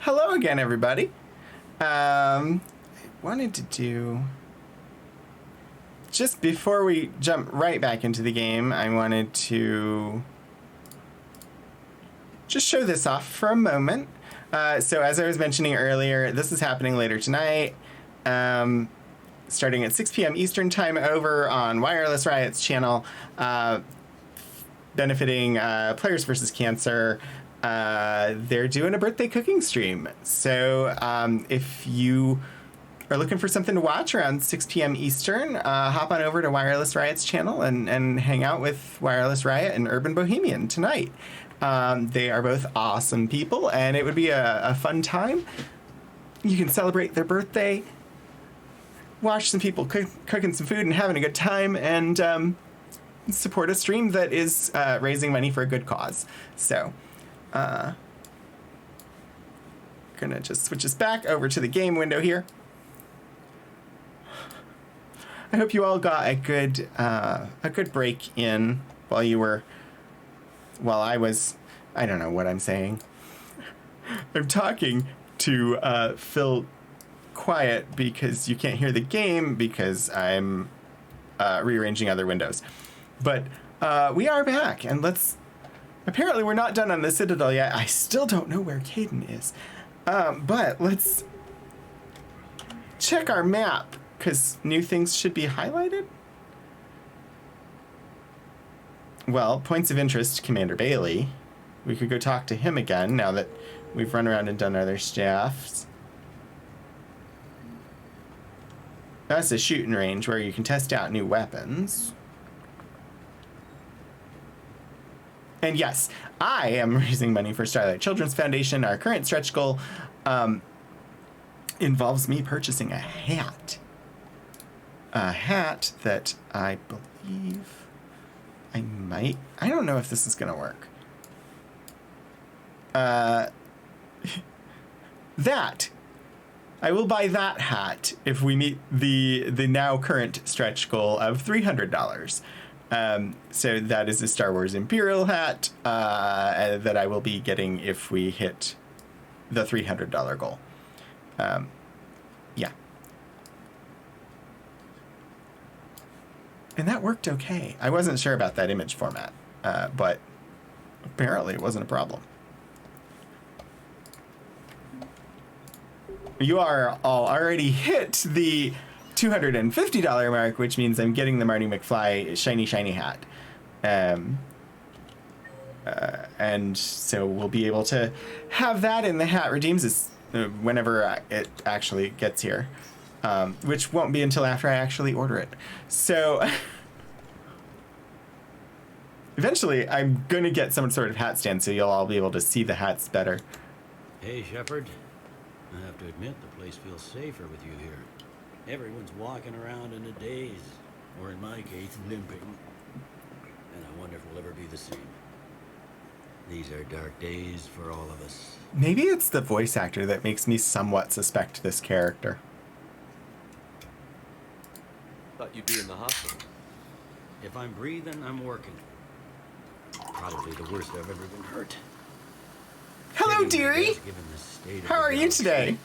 Hello again, everybody. I wanted to do... Just before we jump right back into the game, I wanted to just show this off for a moment. So as I was mentioning earlier, this is happening later tonight, starting at 6 p.m. Eastern Time over on Wireless Riot's channel, benefiting Players vs. Cancer. They're doing a birthday cooking stream. So if you are looking for something to watch around 6 p.m. Eastern, hop on over to Wireless Riot's channel and hang out with Wireless Riot and Urban Bohemian tonight. They are both awesome people, and it would be a fun time. You can celebrate their birthday, watch some people cooking some food and having a good time, and support a stream that is raising money for a good cause. So, gonna just switch us back over to the game window here. I hope you all got a good break in while I was, I don't know what I'm saying. I'm talking to Phil quiet because you can't hear the game because I'm rearranging other windows. But we are back, and apparently we're not done on the Citadel yet. I still don't know where Kaidan is. But let's check our map, because new things should be highlighted. Well, points of interest, Commander Bailey. We could go talk to him again now that we've run around and done other staffs. That's a shooting range where you can test out new weapons. And yes, I am raising money for Starlight Children's Foundation. Our current stretch goal involves me purchasing a hat. A hat that I believe I don't know if this is gonna work. That. I will buy that hat if we meet the now current stretch goal of $300. So that is a Star Wars Imperial hat that I will be getting if we hit the $300 goal. Yeah. And that worked okay. I wasn't sure about that image format, but apparently it wasn't a problem. You are all already hit the $250 mark, which means I'm getting the Marty McFly shiny hat. And so we'll be able to have that in the hat redeems whenever it actually gets here. Which won't be until after I actually order it. So eventually I'm going to get some sort of hat stand so you'll all be able to see the hats better. Hey, Shepard. I have to admit, the place feels safer with you here. Everyone's walking around in a daze, or in my case, limping. And I wonder if we'll ever be the same. These are dark days for all of us. Maybe it's the voice actor that makes me somewhat suspect this character. Thought you'd be in the hospital. If I'm breathing, I'm working. Probably the worst I've ever been hurt. Hello, dearie. How are you today?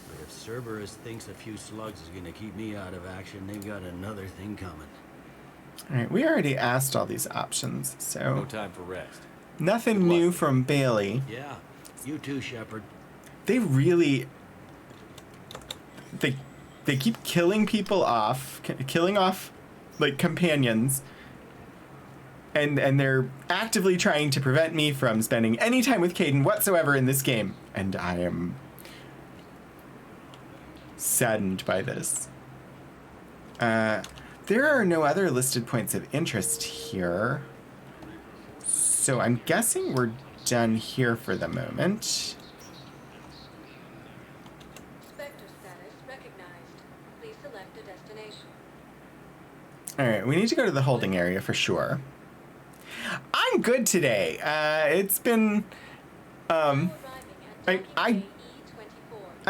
But if Cerberus thinks a few slugs is gonna keep me out of action, they've got another thing coming. All right, we already asked all these options, so no time for rest. Nothing new from Bailey. Yeah, you too, Shepard. They really they keep killing people off, killing off like companions. And they're actively trying to prevent me from spending any time with Kaidan whatsoever in this game. And I am saddened by this. There are no other listed points of interest here. So I'm guessing we're done here for the moment. Spectre status recognized. Please select a destination. All right, we need to go to the holding area for sure. I'm good today. It's been I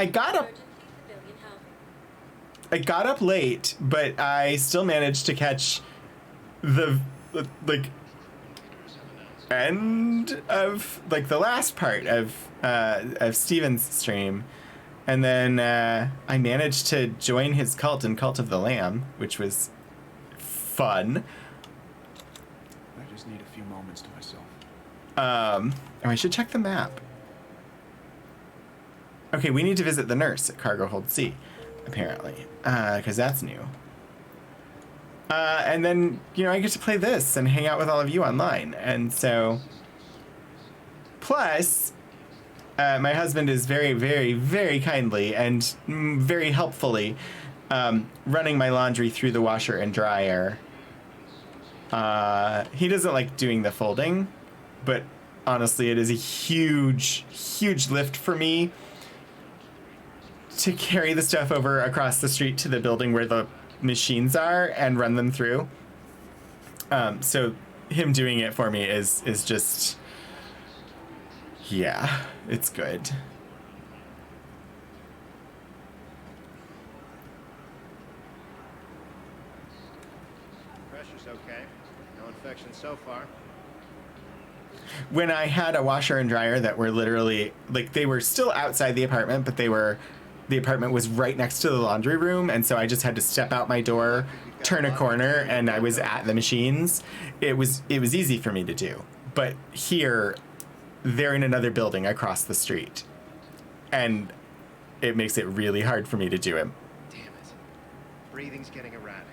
got up late, but I still managed to catch the end of like the last part of Steven's stream, and then I managed to join his cult in Cult of the Lamb, which was fun. I just need a few moments to myself. Oh, I should check the map. Okay, we need to visit the nurse at Cargo Hold C, apparently, because that's new. And then, you know, I get to play this and hang out with all of you online. And so, plus, my husband is very, very, very kindly and very helpfully running my laundry through the washer and dryer. He doesn't like doing the folding, but honestly, it is a huge, huge lift for me to carry the stuff over across the street to the building where the machines are and run them through. So him doing it for me is just, yeah, it's good. Pressure's okay. No infection so far. When I had a washer and dryer that were literally, like, they were still outside the apartment, but the apartment was right next to the laundry room, and so I just had to step out my door, turn a corner, and I was at the machines. It was easy for me to do. But here, they're in another building across the street, and it makes it really hard for me to do it. Damn it. Breathing's getting erratic.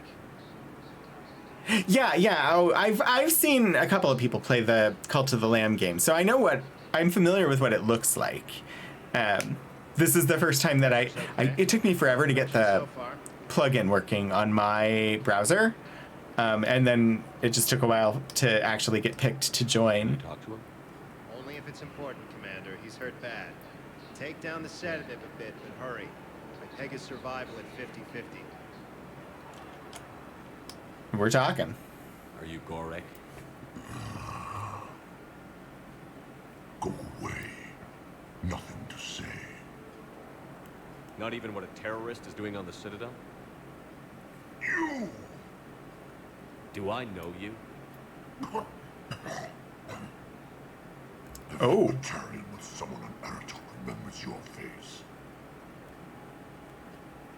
Yeah. Oh, I've seen a couple of people play the Cult of the Lamb game, so I'm familiar with what it looks like. This is the first time that it took me forever to get the plugin working on my browser, and then it just took a while to actually get picked to join. Talk to him? Only if it's important, Commander. He's hurt bad. Take down the sedative a bit, but hurry. I peg his survival at 50-50. We're talking. Are you Gorek? Go away. Nothing to say. Not even what a terrorist is doing on the Citadel? You! Do I know you? Oh. Carrying with someone on Aratok remembers your face.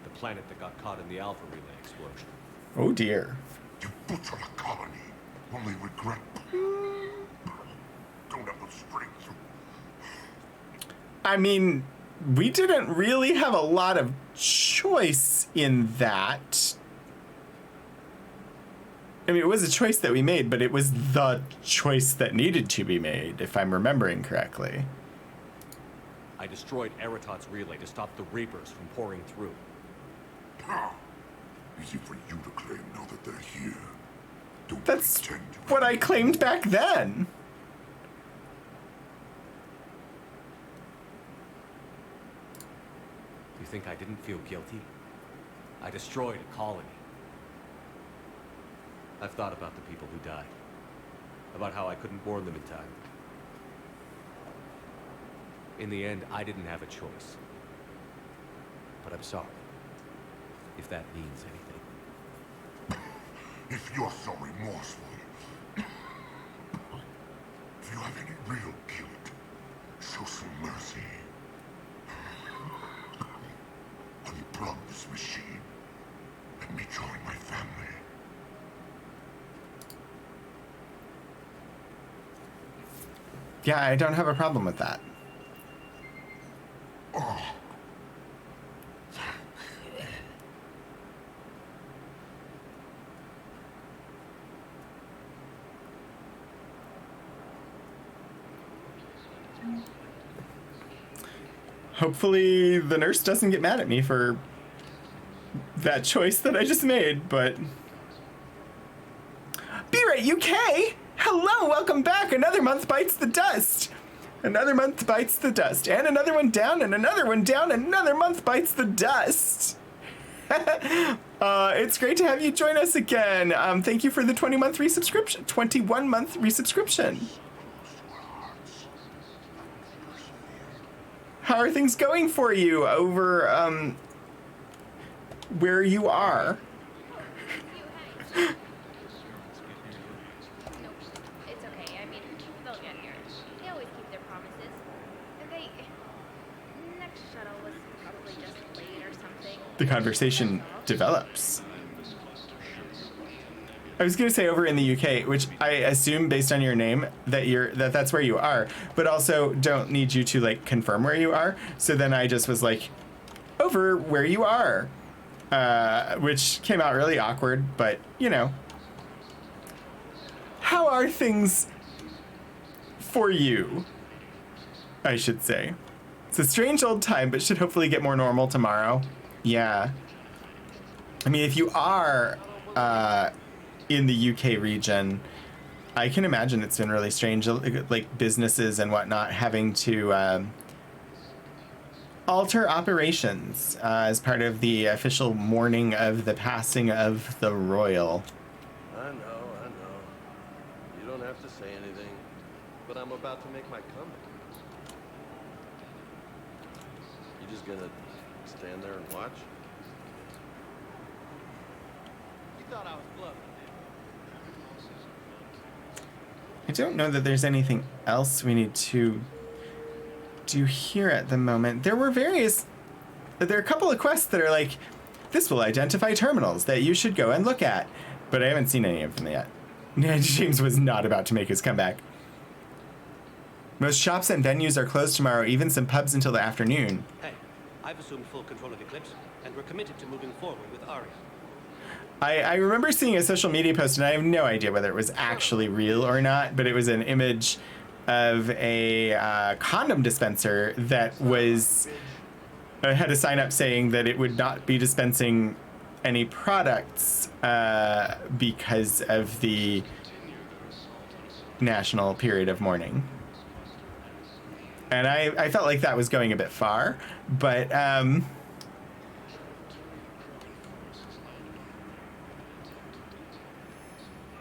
The planet that got caught in the Alpha Relay explosion. Oh dear. You butchered a colony. Only regret. Don't have the strength to... I mean, we didn't really have a lot of choice in that. I mean, it was a choice that we made, but it was the choice that needed to be made, if I'm remembering correctly. I destroyed Eratot's relay to stop the Reapers from pouring through. Easy for you to claim now that they're here. That's what I claimed back then. You think I didn't feel guilty? I destroyed a colony. I've thought about the people who died. About how I couldn't warn them in time. In the end, I didn't have a choice. But I'm sorry. If that means anything. If you're so remorseful, if you have any real guilt, show some mercy. Unplug this machine. Let me join my family. Yeah, I don't have a problem with that. Oh. Hopefully the nurse doesn't get mad at me for that choice that I just made, but... B-Rate UK! Hello, welcome back! Another month bites the dust! Another month bites the dust. And another one down, and another one down, another month bites the dust! It's great to have you join us again. Thank you for the 20-month resubscription. 21-month resubscription. How are things going for you over, where you are? It's okay. I mean, they'll the conversation develops. I was gonna say over in the UK, which I assume based on your name that's where you are, but also don't need you to like confirm where you are. So then I just was like, over where you are, which came out really awkward, but you know. How are things for you, I should say? It's a strange old time, but should hopefully get more normal tomorrow. Yeah. I mean, if you are in the UK region, I can imagine it's been really strange, like businesses and whatnot having to alter operations as part of the official mourning of the passing of the royal. I know. You don't have to say anything, but I'm about to make my comeback. You just gonna stand there and watch? You thought I was bluffing. I don't know that there's anything else we need to do here at the moment. There are a couple of quests that are like, this will identify terminals that you should go and look at, but I haven't seen any of them yet. James was not about to make his comeback. Most shops and venues are closed tomorrow, even some pubs until the afternoon. Hey, I've assumed full control of Eclipse, and we're committed to moving forward with Aria. I remember seeing a social media post, and I have no idea whether it was actually real or not, but it was an image of a condom dispenser that was had a sign up saying that it would not be dispensing any products because of the national period of mourning. And I felt like that was going a bit far, but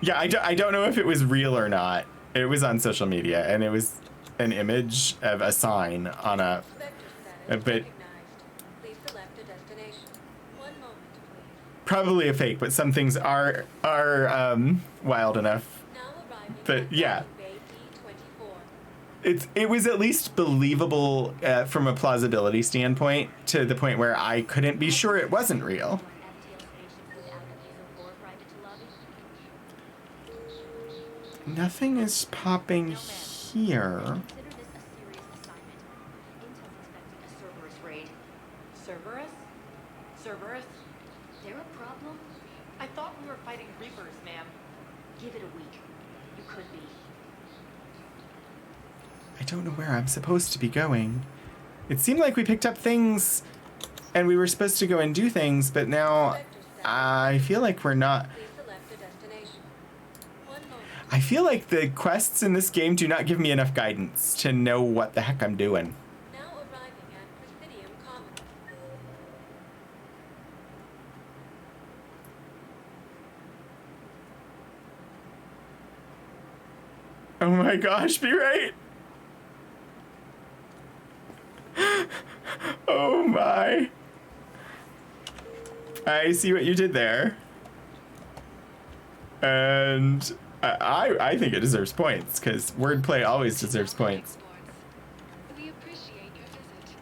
yeah, I don't know if it was real or not. It was on social media, and it was an image of a sign on a bit. Probably a fake, but some things are wild enough. But yeah, it was at least believable from a plausibility standpoint, to the point where I couldn't be sure it wasn't real. Nothing is popping here. Cerberus? They're a problem? I thought we were fighting Reapers, ma'am. Give it a week. You could be. I don't know where I'm supposed to be going. It seemed like we picked up things and we were supposed to go and do things, but now I feel like we're not. I feel like the quests in this game do not give me enough guidance to know what the heck I'm doing. Oh my gosh, be right. Oh my. I see what you did there. And I think it deserves points, because wordplay always deserves points. We appreciate your visit.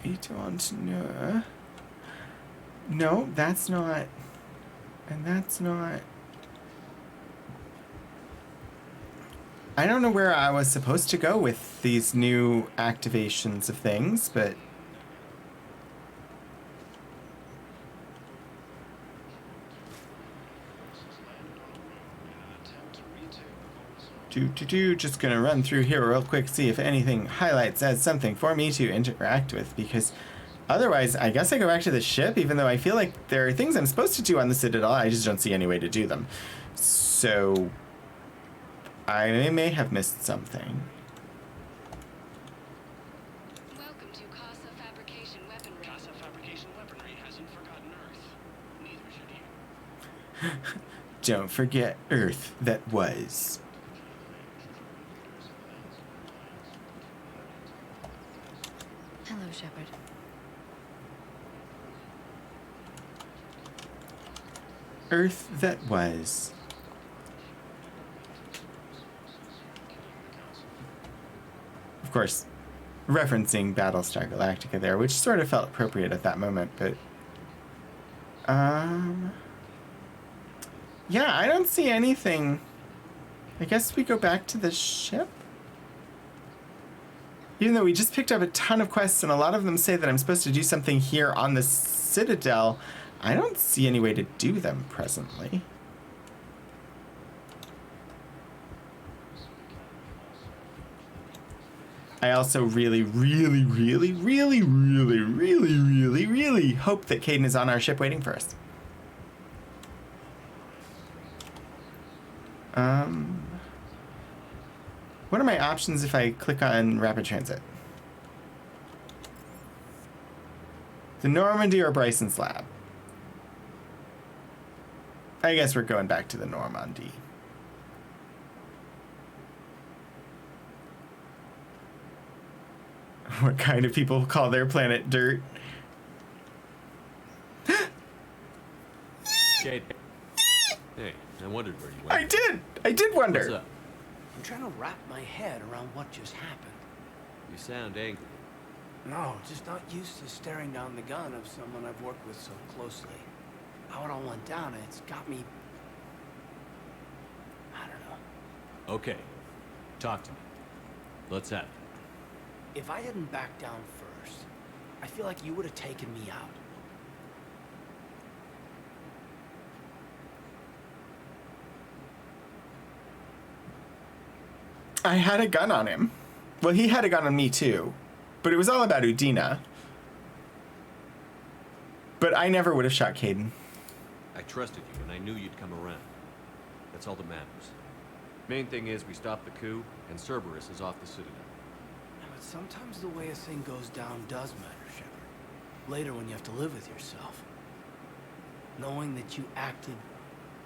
I don't know. No, that's not. And that's not. I don't know where I was supposed to go with these new activations of things, but. Just gonna run through here real quick, see if anything highlights as something for me to interact with, because otherwise I guess I go back to the ship, even though I feel like there are things I'm supposed to do on the Citadel, I just don't see any way to do them. So I may have missed something. Welcome to Casa Fabrication Weaponry. Casa Fabrication Weaponry hasn't forgotten Earth. Neither should you. Don't forget Earth that was. Hello, Shepard. Earth that was. course, referencing Battlestar Galactica there, which sort of felt appropriate at that moment, but... yeah, I don't see anything. I guess we go back to the ship? Even though we just picked up a ton of quests and a lot of them say that I'm supposed to do something here on the Citadel, I don't see any way to do them presently. I also really hope that Kaidan is on our ship waiting for us. What are my options if I click on Rapid Transit? The Normandy or Bryson's lab? I guess we're going back to the Normandy. What kind of people call their planet dirt? Jade. Hey, I wondered where you went. I did wonder. What's up? I'm trying to wrap my head around what just happened. You sound angry. No, just not used to staring down the gun of someone I've worked with so closely. How it all went down, it's got me... I don't know. Okay. Talk to me. Let's have it. If I hadn't backed down first, I feel like you would have taken me out. I had a gun on him. Well, he had a gun on me too. But it was all about Udina. But I never would have shot Kaidan. I trusted you, and I knew you'd come around. That's all that matters. Main thing is we stopped the coup, and Cerberus is off the Citadel. Yeah, but sometimes the way a thing goes down does matter, Shepard. Later when you have to live with yourself. Knowing that you acted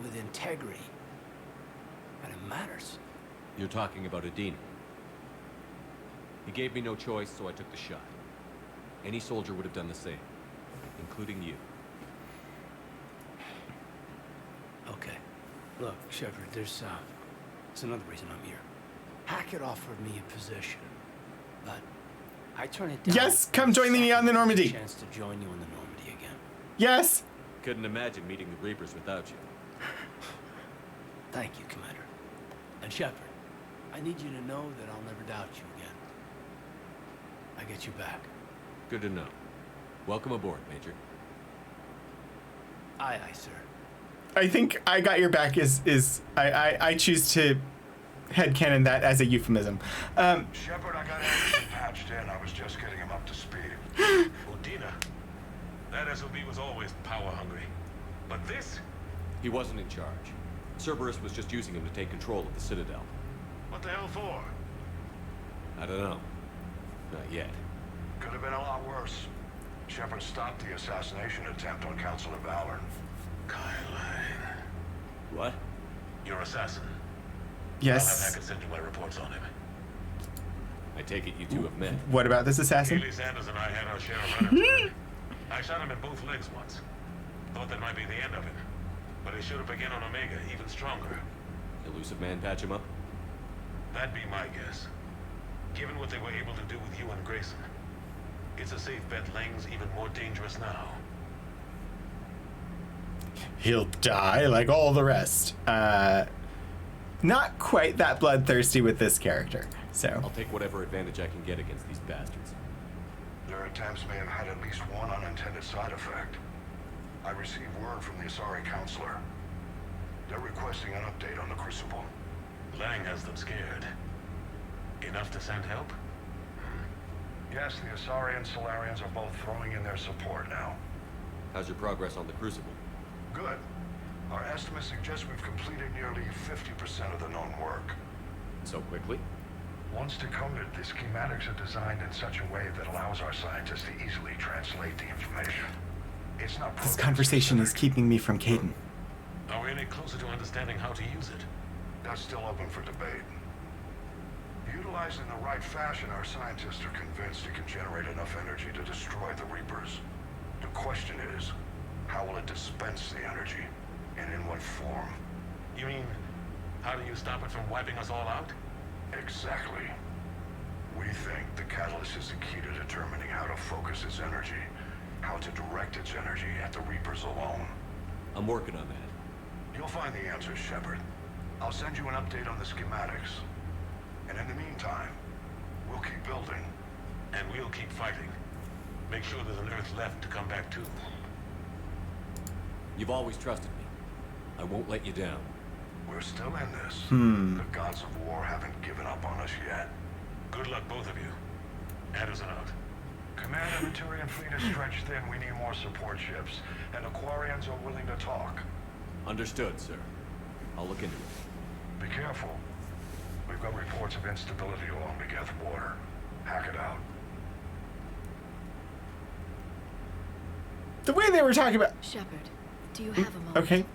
with integrity. And it matters. You're talking about Udina. He gave me no choice, so I took the shot. Any soldier would have done the same, including you. Okay. Look, Shepard, there's another reason I'm here. Hackett offered me a position, but I turned it down. Yes, come join me on the Normandy. Chance to join you on the Normandy again. Yes. Couldn't imagine meeting the Reapers without you. Thank you, Commander. And Shepard, I need you to know that I'll never doubt you again. I get you back. Good to know. Welcome aboard, Major. Aye, aye, sir. I think I got your back I choose to headcanon that as a euphemism. Shepard, I got Anderson patched in. I was just getting him up to speed. Udina, that SOB was always power hungry. But this? He wasn't in charge. Cerberus was just using him to take control of the Citadel. What the hell for? I don't know. Not yet. Could have been a lot worse. Shepard stopped the assassination attempt on Counselor Valor. Kyline. What? Your assassin. Yes. I'll have Hackett send you my reports on him. I take it you two have met. What about this assassin? Haley Sanders and I had our share of run-ins. I shot him in both legs once. Thought that might be the end of him. But he showed up again on Omega, even stronger. Elusive man patch him up? That'd be my guess. Given what they were able to do with you and Grayson. It's a safe bet Lang's even more dangerous now. He'll die like all the rest. Not quite that bloodthirsty with this character, so. I'll take whatever advantage I can get against these bastards. Their attempts may have had at least one unintended side effect. I received word from the Asari Counselor. They're requesting an update on the Crucible. Lang has them scared. Enough to send help? Yes, the Asari and Solarians are both throwing in their support now. How's your progress on the Crucible? Good. Our estimates suggest we've completed nearly 50% of the known work. So quickly? Once decoded, the schematics are designed in such a way that allows our scientists to easily translate the information. It's not. This conversation is keeping me from Kaidan. Are we any closer to understanding how to use it? That's still open for debate. Utilized in the right fashion, our scientists are convinced it can generate enough energy to destroy the Reapers. The question is, how will it dispense the energy? And in what form? You mean, how do you stop it from wiping us all out? Exactly. We think Cerberus is the key to determining how to focus its energy, how to direct its energy at the Reapers alone. I'm working on that. You'll find the answers, Shepard. I'll send you an update on the schematics. And in the meantime, we'll keep building. And we'll keep fighting. Make sure there's an Earth left to come back to. You've always trusted me. I won't let you down. We're still in this. The gods of war haven't given up on us yet. Good luck, both of you. Anderson out. Command of the Turian fleet is stretched thin. We need more support ships. And Aquarians are willing to talk. Understood, sir. I'll look into it. Be careful. We've got reports of instability along the Geth border. Hack it out. The way they were talking about... Shepard, do you have a moment? Okay.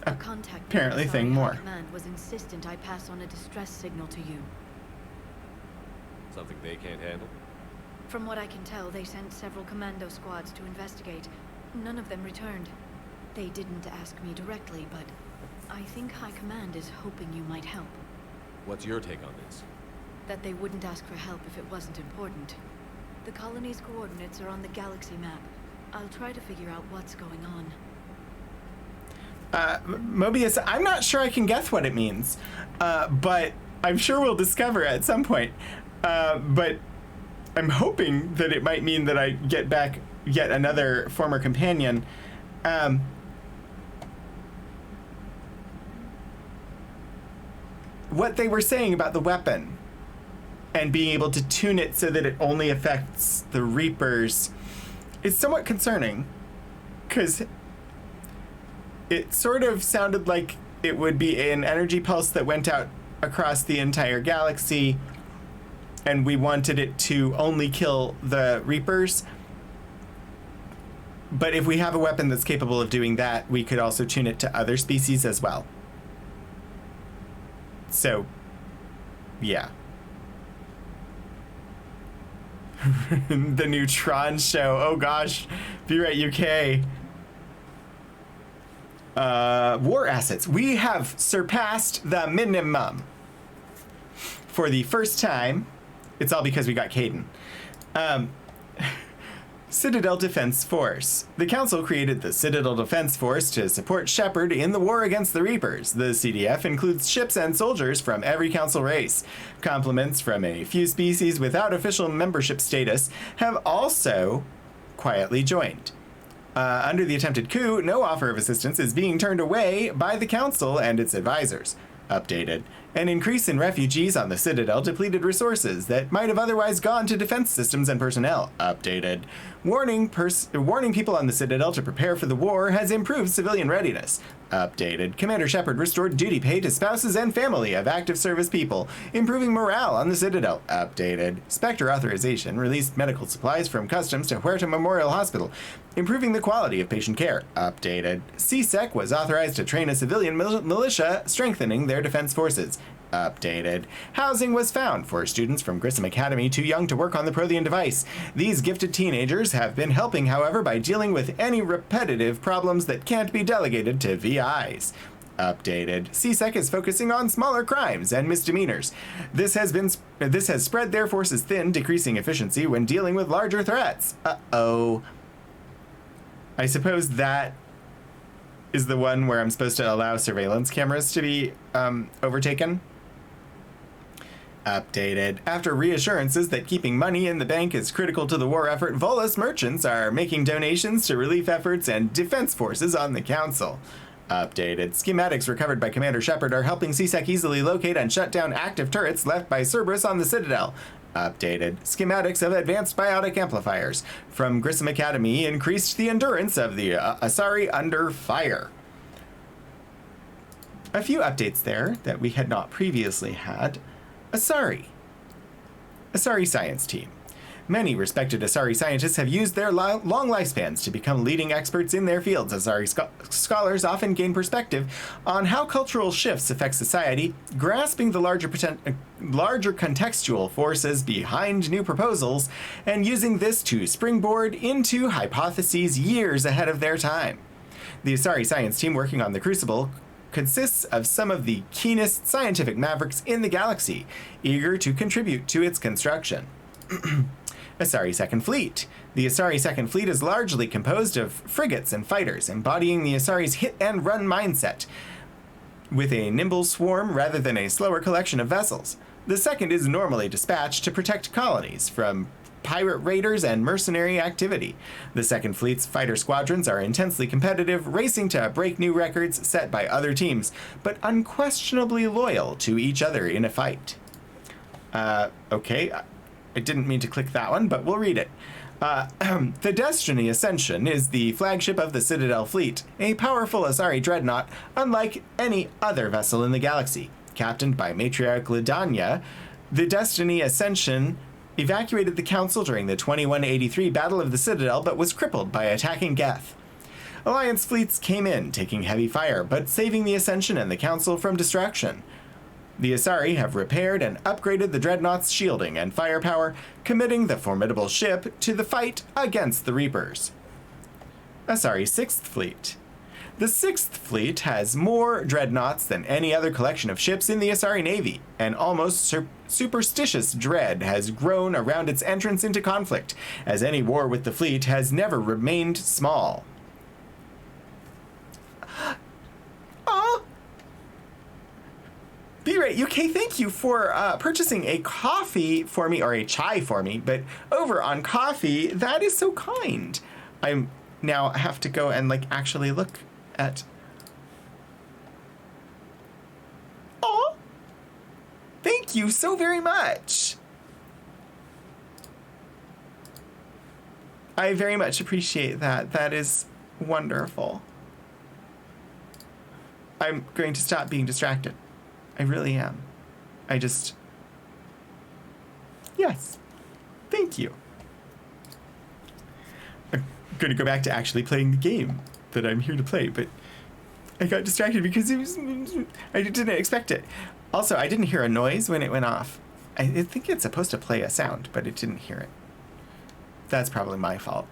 Our contact Apparently with thing more. Command was insistent I pass on a distress signal to you. Something they can't handle? From what I can tell, they sent several commando squads to investigate. None of them returned. They didn't ask me directly, but I think High Command is hoping you might help. What's your take on this? That they wouldn't ask for help if it wasn't important. The colony's coordinates are on the galaxy map. I'll try to figure out what's going on. Mobius, I'm not sure I can guess what it means, but I'm sure we'll discover at some point. But I'm hoping that it might mean that I get back yet another former companion. What they were saying about the weapon and being able to tune it so that it only affects the Reapers is somewhat concerning, because it sort of sounded like it would be an energy pulse that went out across the entire galaxy, and we wanted it to only kill the Reapers. But if we have a weapon that's capable of doing that, we could also tune it to other species as well. So, yeah. The new Tron show. Oh gosh. Be right, UK. War assets. We have surpassed the minimum. For the first time. It's all because we got Kaidan. Citadel Defense Force. The Council created the Citadel Defense Force to support Shepard in the war against the Reapers. The CDF includes ships and soldiers from every Council race. Complements from a few species without official membership status have also quietly joined. Under the attempted coup, no offer of assistance is being turned away by the Council and its advisors. Updated. An increase in refugees on the Citadel depleted resources that might have otherwise gone to defense systems and personnel. Updated. Warning people on the Citadel to prepare for the war has improved civilian readiness. Updated. Commander Shepard restored duty pay to spouses and family of active service people, improving morale on the Citadel. Updated. Spectre authorization released medical supplies from Customs to Huerta Memorial Hospital, improving the quality of patient care. Updated. CSEC was authorized to train a civilian militia, strengthening their defense forces. Updated. Housing was found for students from Grissom Academy too young to work on the Prothean device. These gifted teenagers have been helping, however, by dealing with any repetitive problems that can't be delegated to VIs. Updated. CSEC is focusing on smaller crimes and misdemeanors. This has spread their forces thin, decreasing efficiency when dealing with larger threats. Uh-oh. I suppose that is the one where I'm supposed to allow surveillance cameras to be overtaken. Updated. After reassurances that keeping money in the bank is critical to the war effort, Volus merchants are making donations to relief efforts and defense forces on the Council. Updated. Schematics recovered by Commander Shepard are helping CSEC easily locate and shut down active turrets left by Cerberus on the Citadel. Updated. Schematics of advanced biotic amplifiers from Grissom Academy increased the endurance of the Asari under fire. A few updates there that we had not previously had. Asari Science Team. Many respected Asari scientists have used their long lifespans to become leading experts in their fields. Asari scholars often gain perspective on how cultural shifts affect society, grasping the larger contextual forces behind new proposals, and using this to springboard into hypotheses years ahead of their time. The Asari Science Team working on the Crucible consists of some of the keenest scientific mavericks in the galaxy, eager to contribute to its construction. Asari Second Fleet. The Asari Second Fleet is largely composed of frigates and fighters, embodying the Asari's hit-and-run mindset, with a nimble swarm rather than a slower collection of vessels. The second is normally dispatched to protect colonies from pirate raiders and mercenary activity. The Second Fleet's fighter squadrons are intensely competitive, racing to break new records set by other teams, but unquestionably loyal to each other in a fight. Okay, I didn't mean to click that one, but we'll read it. The Destiny Ascension is the flagship of the Citadel Fleet, a powerful Asari dreadnought unlike any other vessel in the galaxy. Captained by Matriarch Lidania, the Destiny Ascension evacuated the Council during the 2183 Battle of the Citadel, but was crippled by attacking Geth. Alliance fleets came in, taking heavy fire, but saving the Ascension and the Council from destruction. The Asari have repaired and upgraded the Dreadnought's shielding and firepower, committing the formidable ship to the fight against the Reapers. Asari Sixth Fleet. The Sixth Fleet has more dreadnoughts than any other collection of ships in the Asari Navy, and almost superstitious dread has grown around its entrance into conflict, as any war with the fleet has never remained small. Oh! B-Ray UK, thank you for purchasing a coffee for me, or a chai for me, but over on coffee. That is so kind. I now have to go and actually look at. Oh, thank you so very much. I very much appreciate that. That is wonderful. I'm going to stop being distracted. I really am. Yes. Thank you. I'm going to go back to actually playing the game that I'm here to play, but I got distracted because I didn't expect it. Also, I didn't hear a noise when it went off. I think it's supposed to play a sound, but it didn't hear it. That's probably my fault.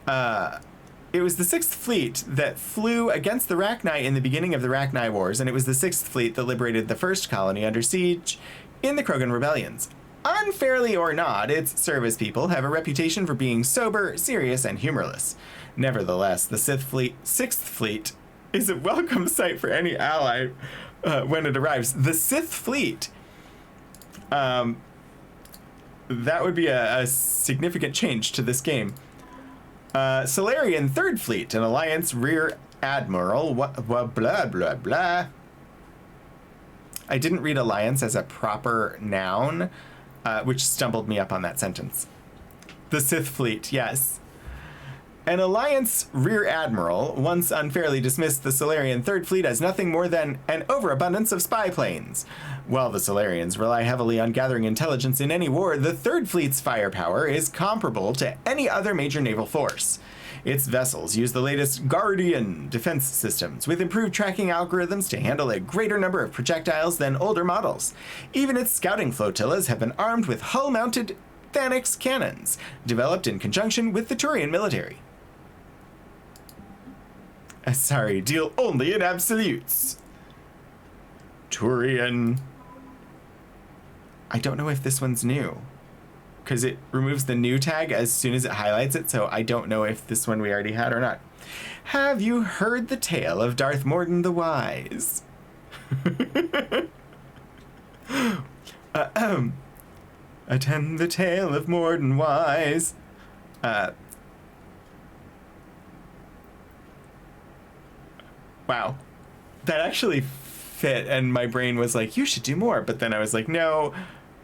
It was the Sixth Fleet that flew against the Rachni in the beginning of the Rachni Wars, and it was the Sixth Fleet that liberated the first colony under siege in the Krogan Rebellions. Unfairly or not, its service people have a reputation for being sober, serious, and humorless. Nevertheless, the Sixth Fleet is a welcome sight for any ally when it arrives. The Sith Fleet. That would be a significant change to this game. Solarian Third Fleet, an Alliance Rear Admiral. Blah, blah, blah. I didn't read Alliance as a proper noun, which stumbled me up on that sentence. The Sith Fleet, yes. An Alliance Rear Admiral once unfairly dismissed the Solarian Third Fleet as nothing more than an overabundance of spy planes. While the Solarians rely heavily on gathering intelligence in any war, the Third Fleet's firepower is comparable to any other major naval force. Its vessels use the latest Guardian defense systems, with improved tracking algorithms to handle a greater number of projectiles than older models. Even its scouting flotillas have been armed with hull-mounted Thanix cannons, developed in conjunction with the Turian military. Sorry, deal only in absolutes. Turian. I don't know if this one's new, because it removes the new tag as soon as it highlights it, so I don't know if this one we already had or not. Have you heard the tale of Darth Morden the Wise? Attend the tale of Morden Wise. Wow, that actually fit, and my brain was like, you should do more, but then I was like, no,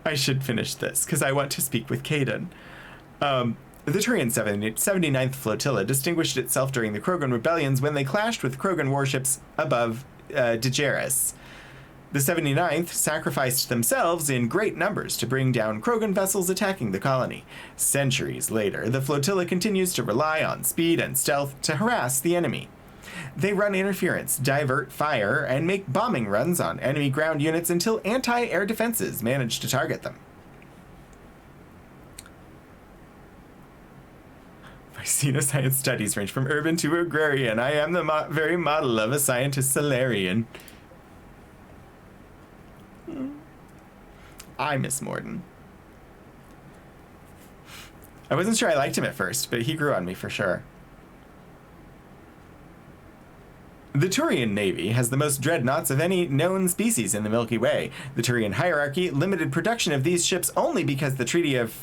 I should finish this, because I want to speak with Kaidan. The Turian 79th Flotilla distinguished itself during the Krogan rebellions when they clashed with Krogan warships above Dejaris. The 79th sacrificed themselves in great numbers to bring down Krogan vessels attacking the colony. Centuries later, the flotilla continues to rely on speed and stealth to harass the enemy. They run interference, divert fire, and make bombing runs on enemy ground units until anti-air defenses manage to target them. My science studies range from urban to agrarian. I am the very model of a scientist Solarian. I miss Morden. I wasn't sure I liked him at first, but he grew on me for sure. The Turian Navy has the most dreadnoughts of any known species in the Milky Way. The Turian hierarchy limited production of these ships only because the Treaty of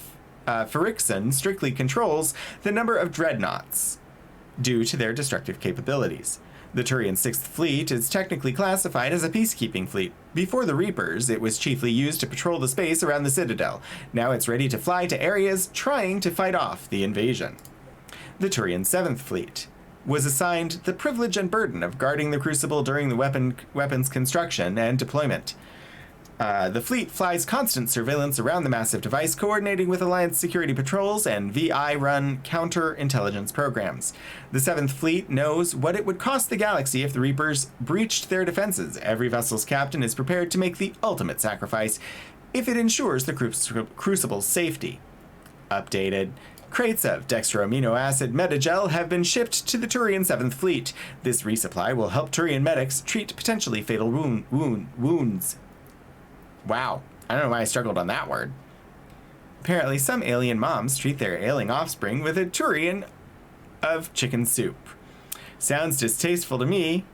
Phyrexian strictly controls the number of dreadnoughts due to their destructive capabilities. The Turian 6th Fleet is technically classified as a peacekeeping fleet. Before the Reapers, it was chiefly used to patrol the space around the Citadel. Now it's ready to fly to areas trying to fight off the invasion. The Turian 7th Fleet was assigned the privilege and burden of guarding the Crucible during the weapons construction and deployment. The fleet flies constant surveillance around the massive device, coordinating with Alliance security patrols and VI-run counterintelligence programs. The 7th Fleet knows what it would cost the galaxy if the Reapers breached their defenses. Every vessel's captain is prepared to make the ultimate sacrifice if it ensures the Crucible's safety. Updated. Crates of dextroamino acid metagel have been shipped to the Turian 7th Fleet. This resupply will help Turian medics treat potentially fatal wounds. Wow, I don't know why I struggled on that word. Apparently, some alien moms treat their ailing offspring with a Turian of chicken soup. Sounds distasteful to me.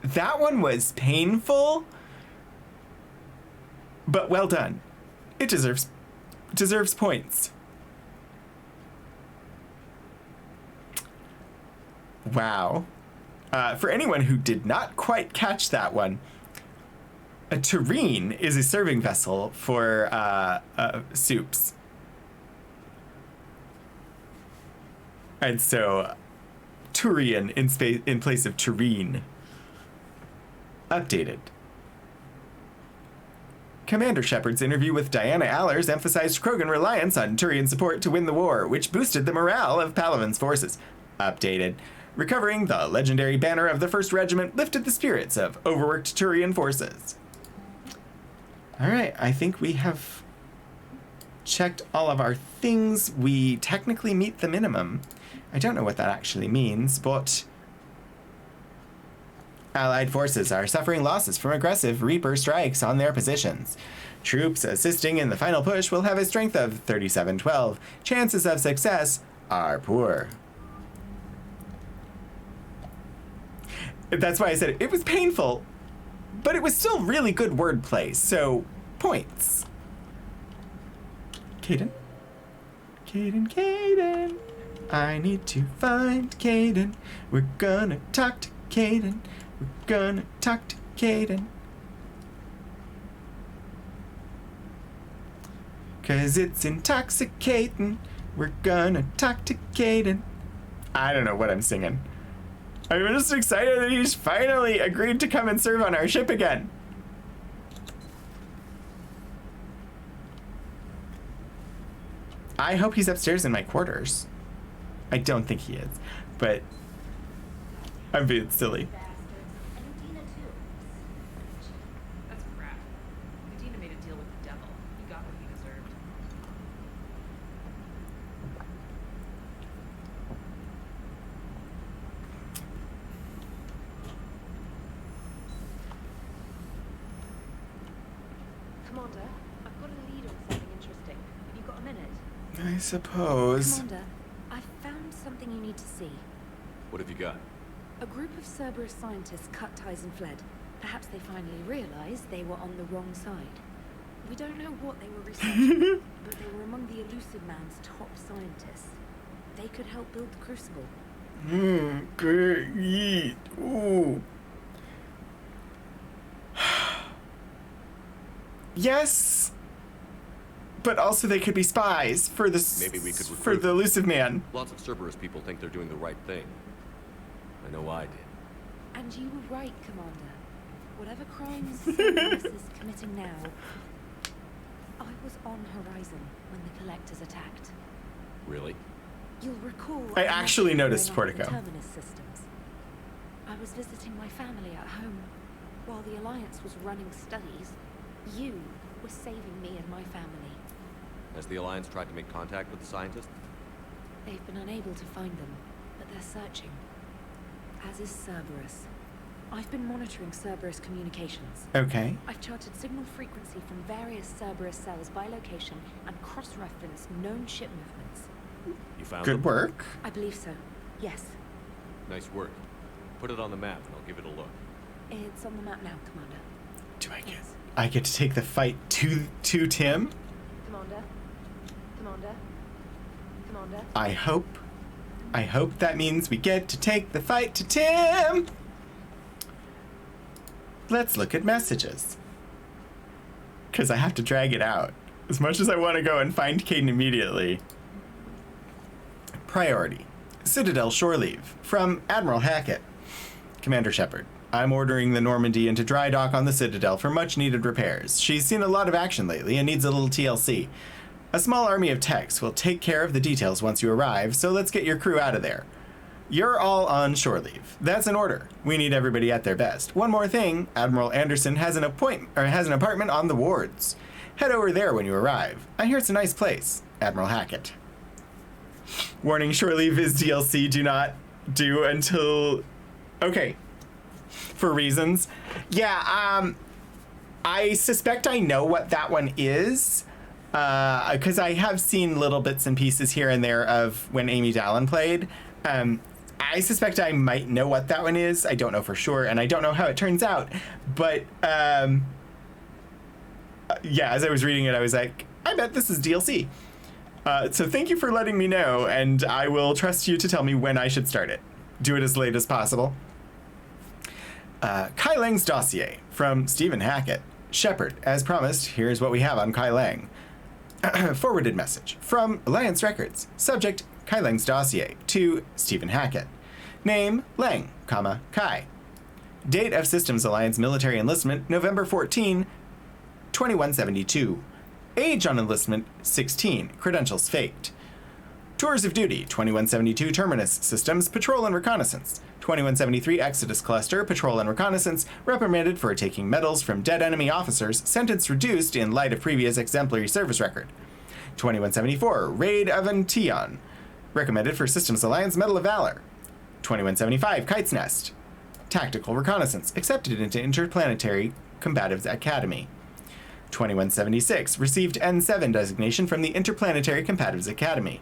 That one was painful, but well done. It deserves points. Wow. For anyone who did not quite catch that one, a tureen is a serving vessel for soups. And so, Turian in place of tureen. Updated. Commander Shepard's interview with Diana Allers emphasized Krogan reliance on Turian support to win the war, which boosted the morale of Palaven's forces. Updated. Recovering the legendary banner of the 1st Regiment lifted the spirits of overworked Turian forces. Alright, I think we have checked all of our things. We technically meet the minimum. I don't know what that actually means, but Allied forces are suffering losses from aggressive Reaper strikes on their positions. Troops assisting in the final push will have a strength of 37-12. Chances of success are poor. That's why I said it was painful, but it was still really good wordplay, so points. Caden? Caden. I need to find Caden. We're gonna talk to Caden. We're gonna talk to Caden. 'Cause it's intoxicating. We're gonna talk to Caden. I don't know what I'm singing. I'm just excited that he's finally agreed to come and serve on our ship again. I hope he's upstairs in my quarters. I don't think he is, but I'm being silly. That's crap. Medina made a deal with the devil. He got what he deserved. Commander, I've got a lead on something interesting. Have you got a minute? I suppose. Commander, I've found something you need to see. What have you got? A group of Cerberus scientists cut ties and fled. Perhaps they finally realized they were on the wrong side. We don't know what they were researching, but they were among the Elusive Man's top scientists. They could help build the Crucible. Great. Ooh. Yes, but also they could be spies for this. Maybe we could for the Elusive Man. Lots of Cerberus people think they're doing the right thing. I know I did. And you were right, Commander. Whatever crimes Cerberus is committing now, I was on Horizon when the Collectors attacked. Really? You'll recall I actually noticed the Portico. Terminus systems. I was visiting my family at home while the Alliance was running studies. You were saving me and my family. Has the Alliance tried to make contact with the scientists? They've been unable to find them, but they're searching. As is Cerberus. I've been monitoring Cerberus communications. Okay. I've charted signal frequency from various Cerberus cells by location and cross-referenced known ship movements. You found Good them? work. I believe so. Yes. Nice work. Put it on the map and I'll give it a look. It's on the map now, Commander. Do I get to take the fight to Tim? Commander? Commander? Commander? I hope that means we get to take the fight to Tim. Let's look at messages. Because I have to drag it out. As much as I want to go and find Kaidan immediately. Priority. Citadel shore leave. From Admiral Hackett. Commander Shepard. I'm ordering the Normandy into dry dock on the Citadel for much needed repairs. She's seen a lot of action lately and needs a little TLC. A small army of techs will take care of the details once you arrive, so let's get your crew out of there. You're all on shore leave. That's an order. We need everybody at their best. One more thing, Admiral Anderson has an apartment on the wards. Head over there when you arrive. I hear it's a nice place. Admiral Hackett. Warning, shore leave is DLC. Do not do until... Okay. For reasons. Yeah, I suspect I know what that one is. Because I have seen little bits and pieces here and there of when Amy Dallin played. I suspect I might know what that one is. I don't know for sure, and I don't know how it turns out. But, yeah, as I was reading it, I was like, I bet this is DLC. So thank you for letting me know, and I will trust you to tell me when I should start it. Do it as late as possible. Kai Lang's dossier from Stephen Hackett. Shepard, as promised, here's what we have on Kai Lang. Forwarded message from Alliance Records. Subject, Kai Lang's dossier to Stephen Hackett. Name, Lang, comma, Kai. Date of Systems Alliance military enlistment, November 14, 2172. Age on enlistment, 16. Credentials faked. Tours of duty, 2172 Terminus Systems, Patrol and Reconnaissance. 2173 Exodus Cluster, Patrol and Reconnaissance, reprimanded for taking medals from dead enemy officers, sentence reduced in light of previous exemplary service record. 2174 Raid of Antion, recommended for Systems Alliance Medal of Valor. 2175 Kite's Nest, Tactical Reconnaissance, accepted into Interplanetary Combatives Academy. 2176 received N7 designation from the Interplanetary Combatives Academy.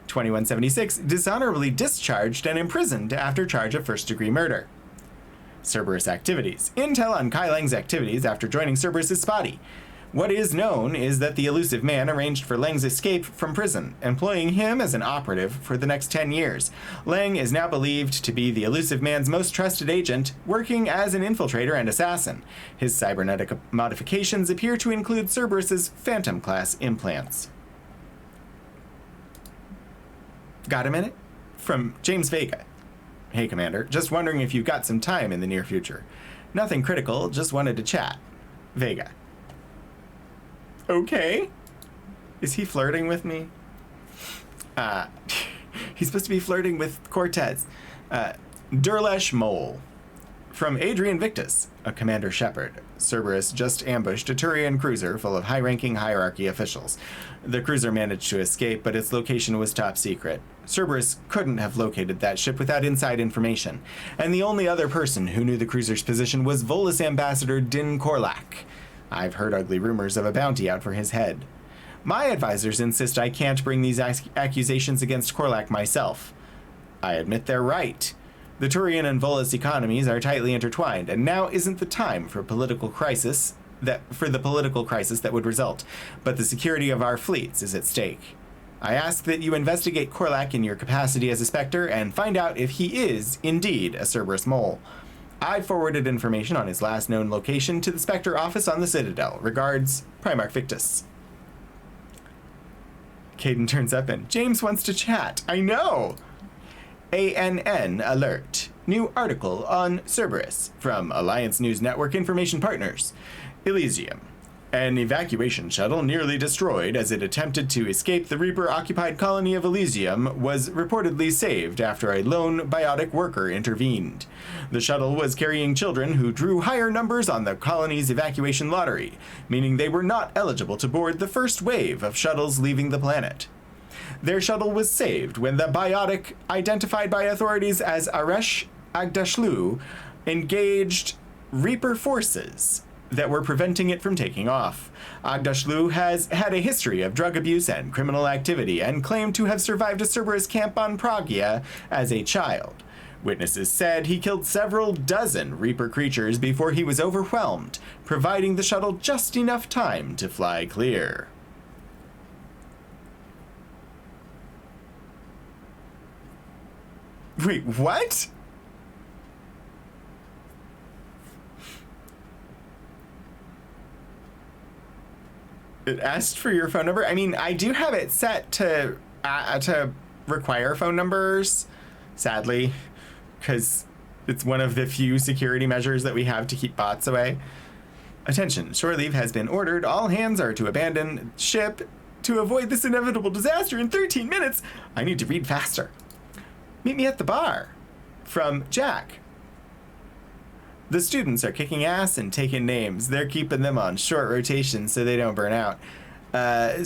2176 dishonorably discharged and imprisoned after charge of first-degree murder. Cerberus activities. Intel on Kai Lang's activities after joining Cerberus is spotty. What is known is that the elusive man arranged for Lang's escape from prison, employing him as an operative for the next 10 years. Lang is now believed to be the elusive man's most trusted agent, working as an infiltrator and assassin. His cybernetic modifications appear to include Cerberus's Phantom-class implants. Got a minute? From James Vega. Hey, Commander. Just wondering if you've got some time in the near future. Nothing critical, just wanted to chat. Vega. Okay. Is he flirting with me? He's supposed to be flirting with Cortez. Durlesh Mole. From Adrian Victus, a Commander Shepard. Cerberus just ambushed a Turian cruiser full of high-ranking hierarchy officials. The cruiser managed to escape, but its location was top secret. Cerberus couldn't have located that ship without inside information, and the only other person who knew the cruiser's position was Volus Ambassador Din Korlak. I've heard ugly rumors of a bounty out for his head. My advisors insist I can't bring these accusations against Korlak myself. I admit they're right. The Turian and Volus economies are tightly intertwined, and now isn't the time for the political crisis that would result, but the security of our fleets is at stake. I ask that you investigate Korlak in your capacity as a Spectre and find out if he is indeed a Cerberus mole. I forwarded information on his last known location to the Spectre office on the Citadel. Regards, Primarch Victus. Kaidan turns up and James wants to chat. I know! ANN alert. New article on Cerberus from Alliance News Network Information Partners. Elysium. An evacuation shuttle nearly destroyed as it attempted to escape the Reaper-occupied colony of Elysium was reportedly saved after a lone biotic worker intervened. The shuttle was carrying children who drew higher numbers on the colony's evacuation lottery, meaning they were not eligible to board the first wave of shuttles leaving the planet. Their shuttle was saved when the biotic, identified by authorities as Aresh Agdashlu, engaged Reaper forces that were preventing it from taking off. Agdashlu has had a history of drug abuse and criminal activity and claimed to have survived a Cerberus camp on Pragia as a child. Witnesses said he killed several dozen Reaper creatures before he was overwhelmed, providing the shuttle just enough time to fly clear. Wait, what? It asked for your phone number. I mean, I do have it set to require phone numbers, sadly, because it's one of the few security measures that we have to keep bots away. Attention, shore leave has been ordered. All hands are to abandon ship to avoid this inevitable disaster in 13 minutes. I need to read faster. Meet me at the bar. From Jack. The students are kicking ass and taking names. They're keeping them on short rotation so they don't burn out.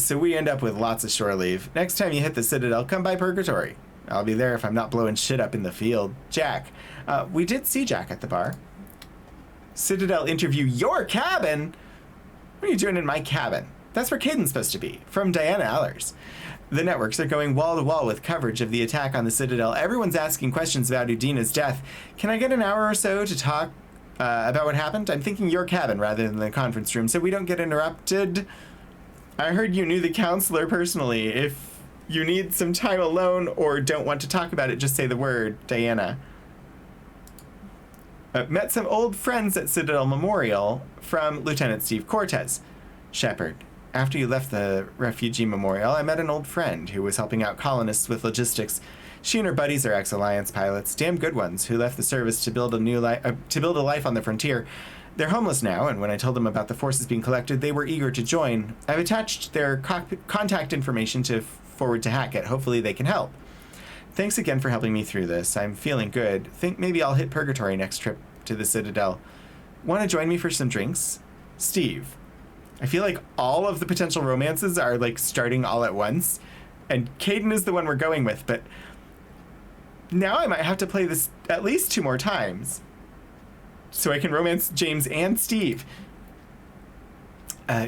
So we end up with lots of shore leave. Next time you hit the Citadel, come by Purgatory. I'll be there if I'm not blowing shit up in the field. Jack. We did see Jack at the bar. Citadel interview your cabin? What are you doing in my cabin? That's where Caden's supposed to be. From Diana Allers. The networks are going wall to wall with coverage of the attack on the Citadel. Everyone's asking questions about Udina's death. Can I get an hour or so to talk about what happened? I'm thinking your cabin rather than the conference room so we don't get interrupted. I heard you knew the counselor personally. If you need some time alone or don't want to talk about it, just say the word, Diana. Met some old friends at Citadel Memorial from Lieutenant Steve Cortez. Shepard. After you left the refugee memorial, I met an old friend who was helping out colonists with logistics. She and her buddies are ex-Alliance pilots, damn good ones, who left the service to build a life on the frontier. They're homeless now, and when I told them about the forces being collected, they were eager to join. I've attached their contact information to forward to Hackett. Hopefully they can help. Thanks again for helping me through this. I'm feeling good. Think maybe I'll hit Purgatory next trip to the Citadel. Want to join me for some drinks? Steve. I feel like all of the potential romances are like starting all at once, and Caden is the one we're going with, but now I might have to play this at least 2 more times so I can romance James and Steve.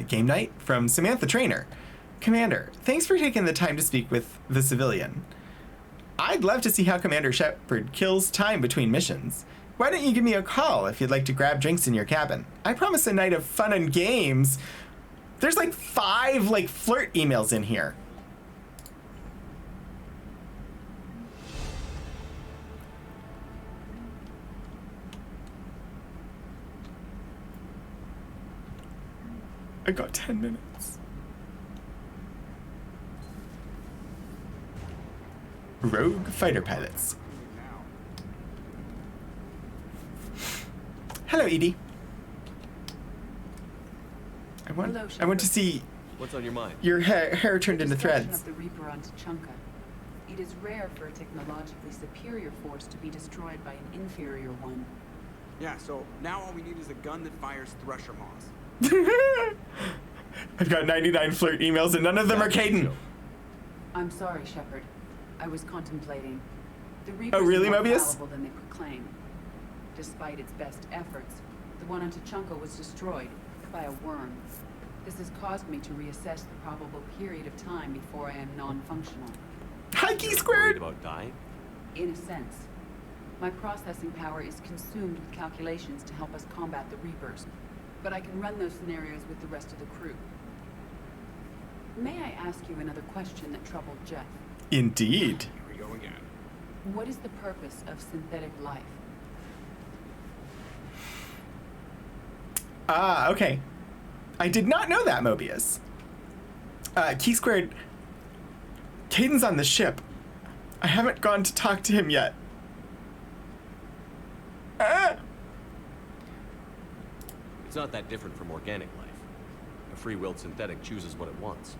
Game night from Samantha Trainer. Commander, thanks for taking the time to speak with the civilian. I'd love to see how Commander Shepard kills time between missions. Why don't you give me a call if you'd like to grab drinks in your cabin? I promise a night of fun and games. There's like 5 like flirt emails in here. I got 10 minutes. Rogue fighter pilots. Hello, Edie. I want to see. What's on your mind? Your hair turned into Destruction threads. Of the Reaper on Tuchanka. It is rare for a technologically superior force to be destroyed by an inferior one. Yeah, so now all we need is a gun that fires Thresher Moths. I've got 99 flirt emails and none of them are Caden. I'm sorry, Shepard. I was contemplating. The Reapers Oh, really, are more Mobius? fallible than they proclaim. Despite its best efforts, the one on Tuchanka was destroyed by a worm. This has caused me to reassess the probable period of time before I am non-functional. Hikey squared! About dying? In a sense. My processing power is consumed with calculations to help us combat the Reapers, but I can run those scenarios with the rest of the crew. May I ask you another question that troubled Jeff? Indeed. Here we go again. What is the purpose of synthetic life? Ah, okay. I did not know that, Mobius. Key squared. Caden's on the ship. I haven't gone to talk to him yet. It's not that different from organic life. A free-willed synthetic chooses what it wants.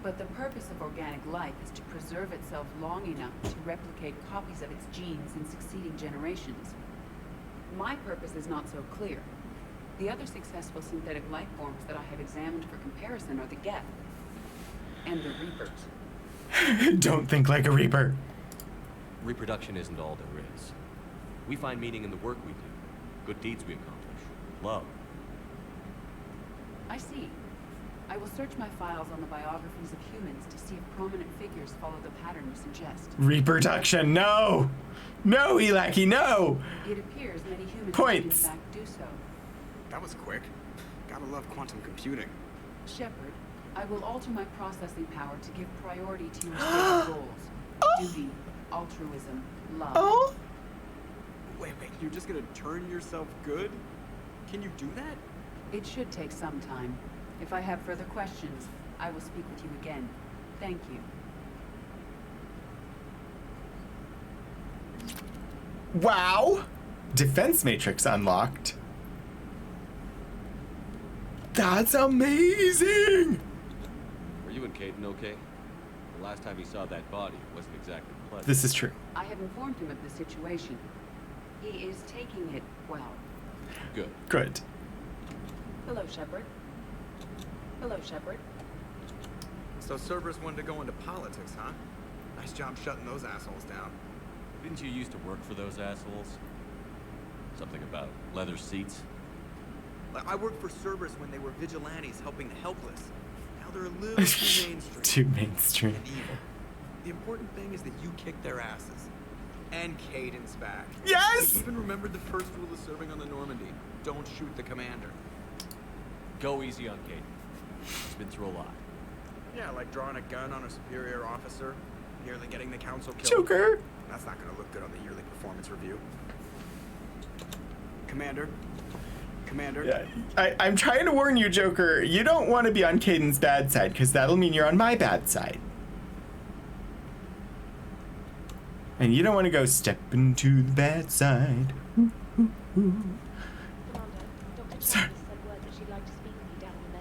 But the purpose of organic life is to preserve itself long enough to replicate copies of its genes in succeeding generations. My purpose is not so clear. The other successful synthetic life forms that I have examined for comparison are the Geth and the Reapers. Don't think like a Reaper. Reproduction isn't all there is. We find meaning in the work we do, good deeds we accomplish, love. I see. I will search my files on the biographies of humans to see if prominent figures follow the pattern you suggest. Reproduction, no! No, Elaki, no! It appears many humans Points. in fact do so. That was quick. Gotta love quantum computing. Shepard, I will alter my processing power to give priority to your stated goals. Duty, altruism, love. Oh? Wait, you're just gonna turn yourself good? Can you do that? It should take some time. If I have further questions, I will speak with you again. Thank you. Wow! Defense matrix unlocked. That's amazing! Were you and Caden okay? The last time he saw that body, it wasn't exactly pleasant. This is true. I have informed him of the situation. He is taking it well. Good. Good. Hello, Shepard. Hello, Shepard. So Cerberus wanted to go into politics, huh? Nice job shutting those assholes down. Didn't you used to work for those assholes? Something about leather seats? I worked for Cerberus when they were vigilantes helping the helpless. Now they're a little too mainstream. Too mainstream. And evil. The important thing is that you kicked their asses. And Caden's back. Yes! I even remembered the first rule of serving on the Normandy. Don't shoot the commander. Go easy on Caden. He's been through a lot. Yeah, like drawing a gun on a superior officer, nearly getting the council killed. Joker! That's not gonna look good on the yearly performance review. Commander? Yeah, I'm trying to warn you, Joker. You don't want to be on Caden's bad side, because that'll mean you're on my bad side. And you don't want to go step into the bad side. Sorry.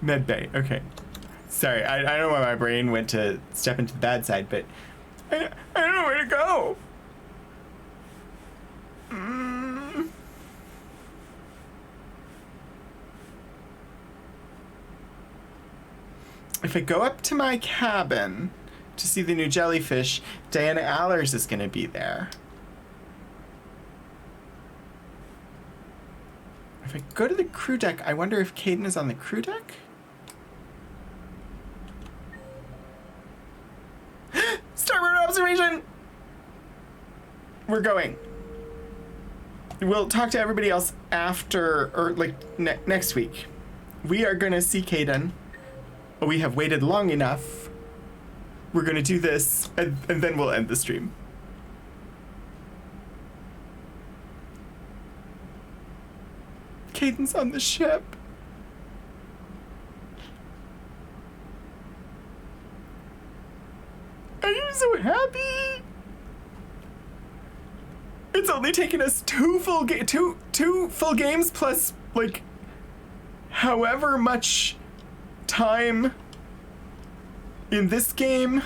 Medbay, okay. Sorry, I don't know why my brain went to step into the bad side, but I don't know where to go. If I go up to my cabin to see the new jellyfish, Diana Allers is going to be there. If I go to the crew deck, I wonder if Caden is on the crew deck? Starboard observation! We're going. We'll talk to everybody else after, or like next week. We are going to see Caden. We have waited long enough. We're going to do this, and then we'll end the stream. Caden's on the ship. I am so happy. It's only taken us two full games plus like however much time in this game.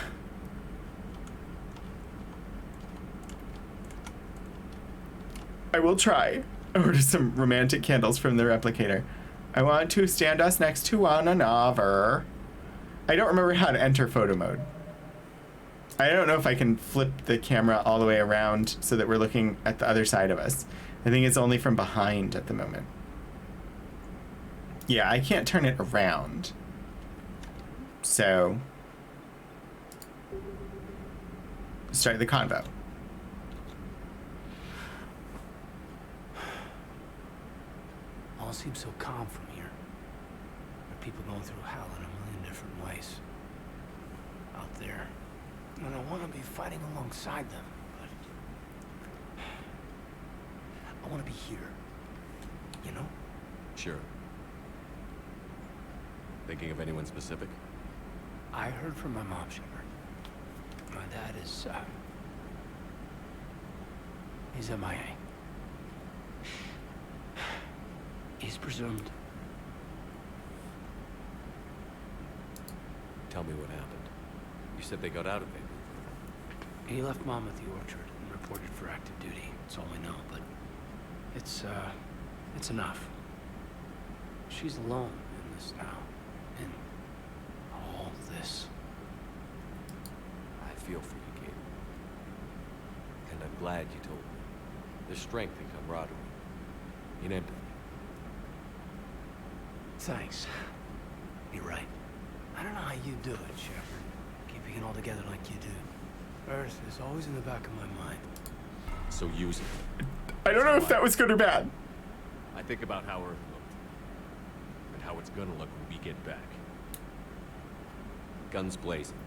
I will try. Order some romantic candles from the replicator. I want to stand us next to one another. I don't remember how to enter photo mode. I don't know if I can flip the camera all the way around so that we're looking at the other side of us. I think it's only from behind at the moment. Yeah, I can't turn it around. So, start the convo. All seems so calm from here. There are people going through hell in a million different ways. Out there. And I want to be fighting alongside them, but I want to be here. You know? Sure. Thinking of anyone specific? I heard from my mom, Shepard. My dad is, he's MIA. He's presumed. Tell me what happened. You said they got out of it. He left Mom at the orchard and reported for active duty. That's all we know, but it's enough. She's alone in this now. In all this. I feel for you, Gabe. And I'm glad you told me. There's strength and camaraderie. In empathy. Thanks. You're right. I don't know how you do it, Shepard. Keeping it all together like you do. Earth is always in the back of my mind. So use it. I don't know if that was good or bad. I think about how Earth looked. And how it's gonna look when we get back. Guns blazing.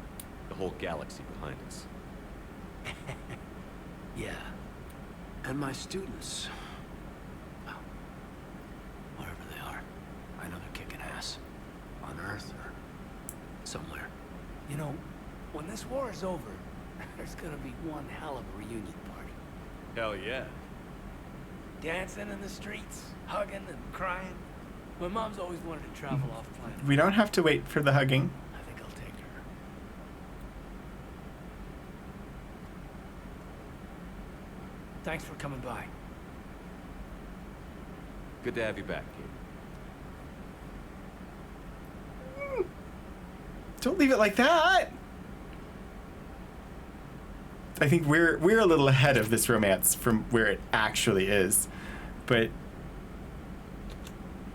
The whole galaxy behind us. Yeah. And my students. Well, wherever they are. I know they're kicking ass. On Earth or somewhere. You know, when this war is over, there's gonna be one hell of a reunion party. Hell yeah. Dancing in the streets, hugging and crying. My mom's always wanted to travel off planet. We don't have to wait for the hugging. I think I'll take her. Thanks for coming by. Good to have you back, kid. Don't leave it like that. I think we're a little ahead of this romance from where it actually is, but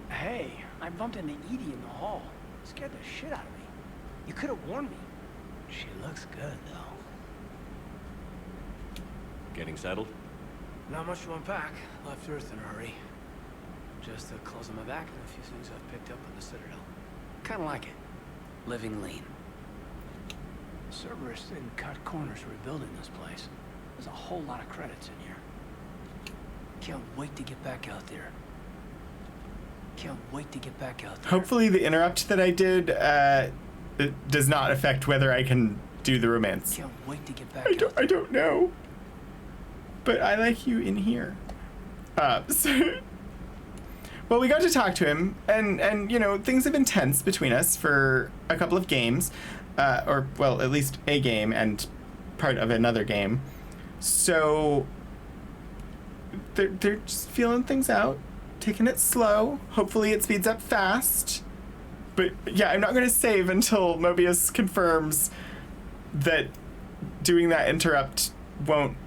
Hey, I bumped into Edie in the hall. Scared the shit out of me. You could have warned me. She looks good, though. Getting settled? Not much to unpack. Left Earth in a hurry. Just the clothes on my back and a few things I've picked up at the Citadel. Kind of like it. Living lean. Cerberus didn't cut corners rebuilding this place. There's a whole lot of credits in here. Can't wait to get back out there. Can't wait to get back out there. hopefully the interrupt that I did it does not affect whether I can do the romance. Can't wait to get back I don't know. But I like you in here. Well, we got to talk to him, and you know, things have been tense between us for a couple of games. Or, well, at least a game and part of another game. So they're just feeling things out, taking it slow. Hopefully it speeds up fast. But yeah, I'm not going to save until Mobius confirms that doing that interrupt won't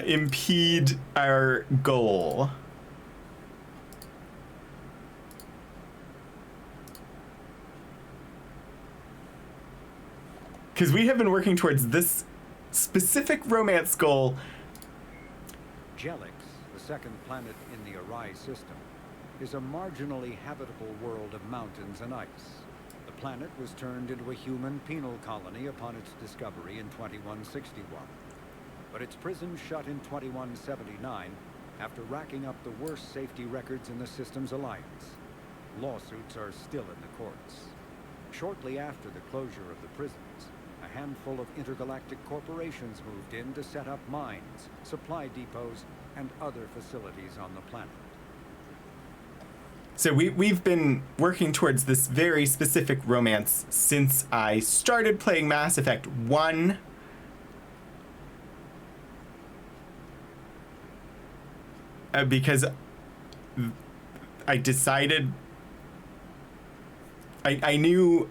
impede our goal. Because we have been working towards this specific romance goal. Jelix, the second planet in the Arai system, is a marginally habitable world of mountains and ice. The planet was turned into a human penal colony upon its discovery in 2161. But its prison shut in 2179 after racking up the worst safety records in the system's alliance. Lawsuits are still in the courts. Shortly after the closure of the prisons, a handful of intergalactic corporations moved in to set up mines, supply depots, and other facilities on the planet. So we've been working towards this very specific romance since I started playing Mass Effect 1. Because I decided... I knew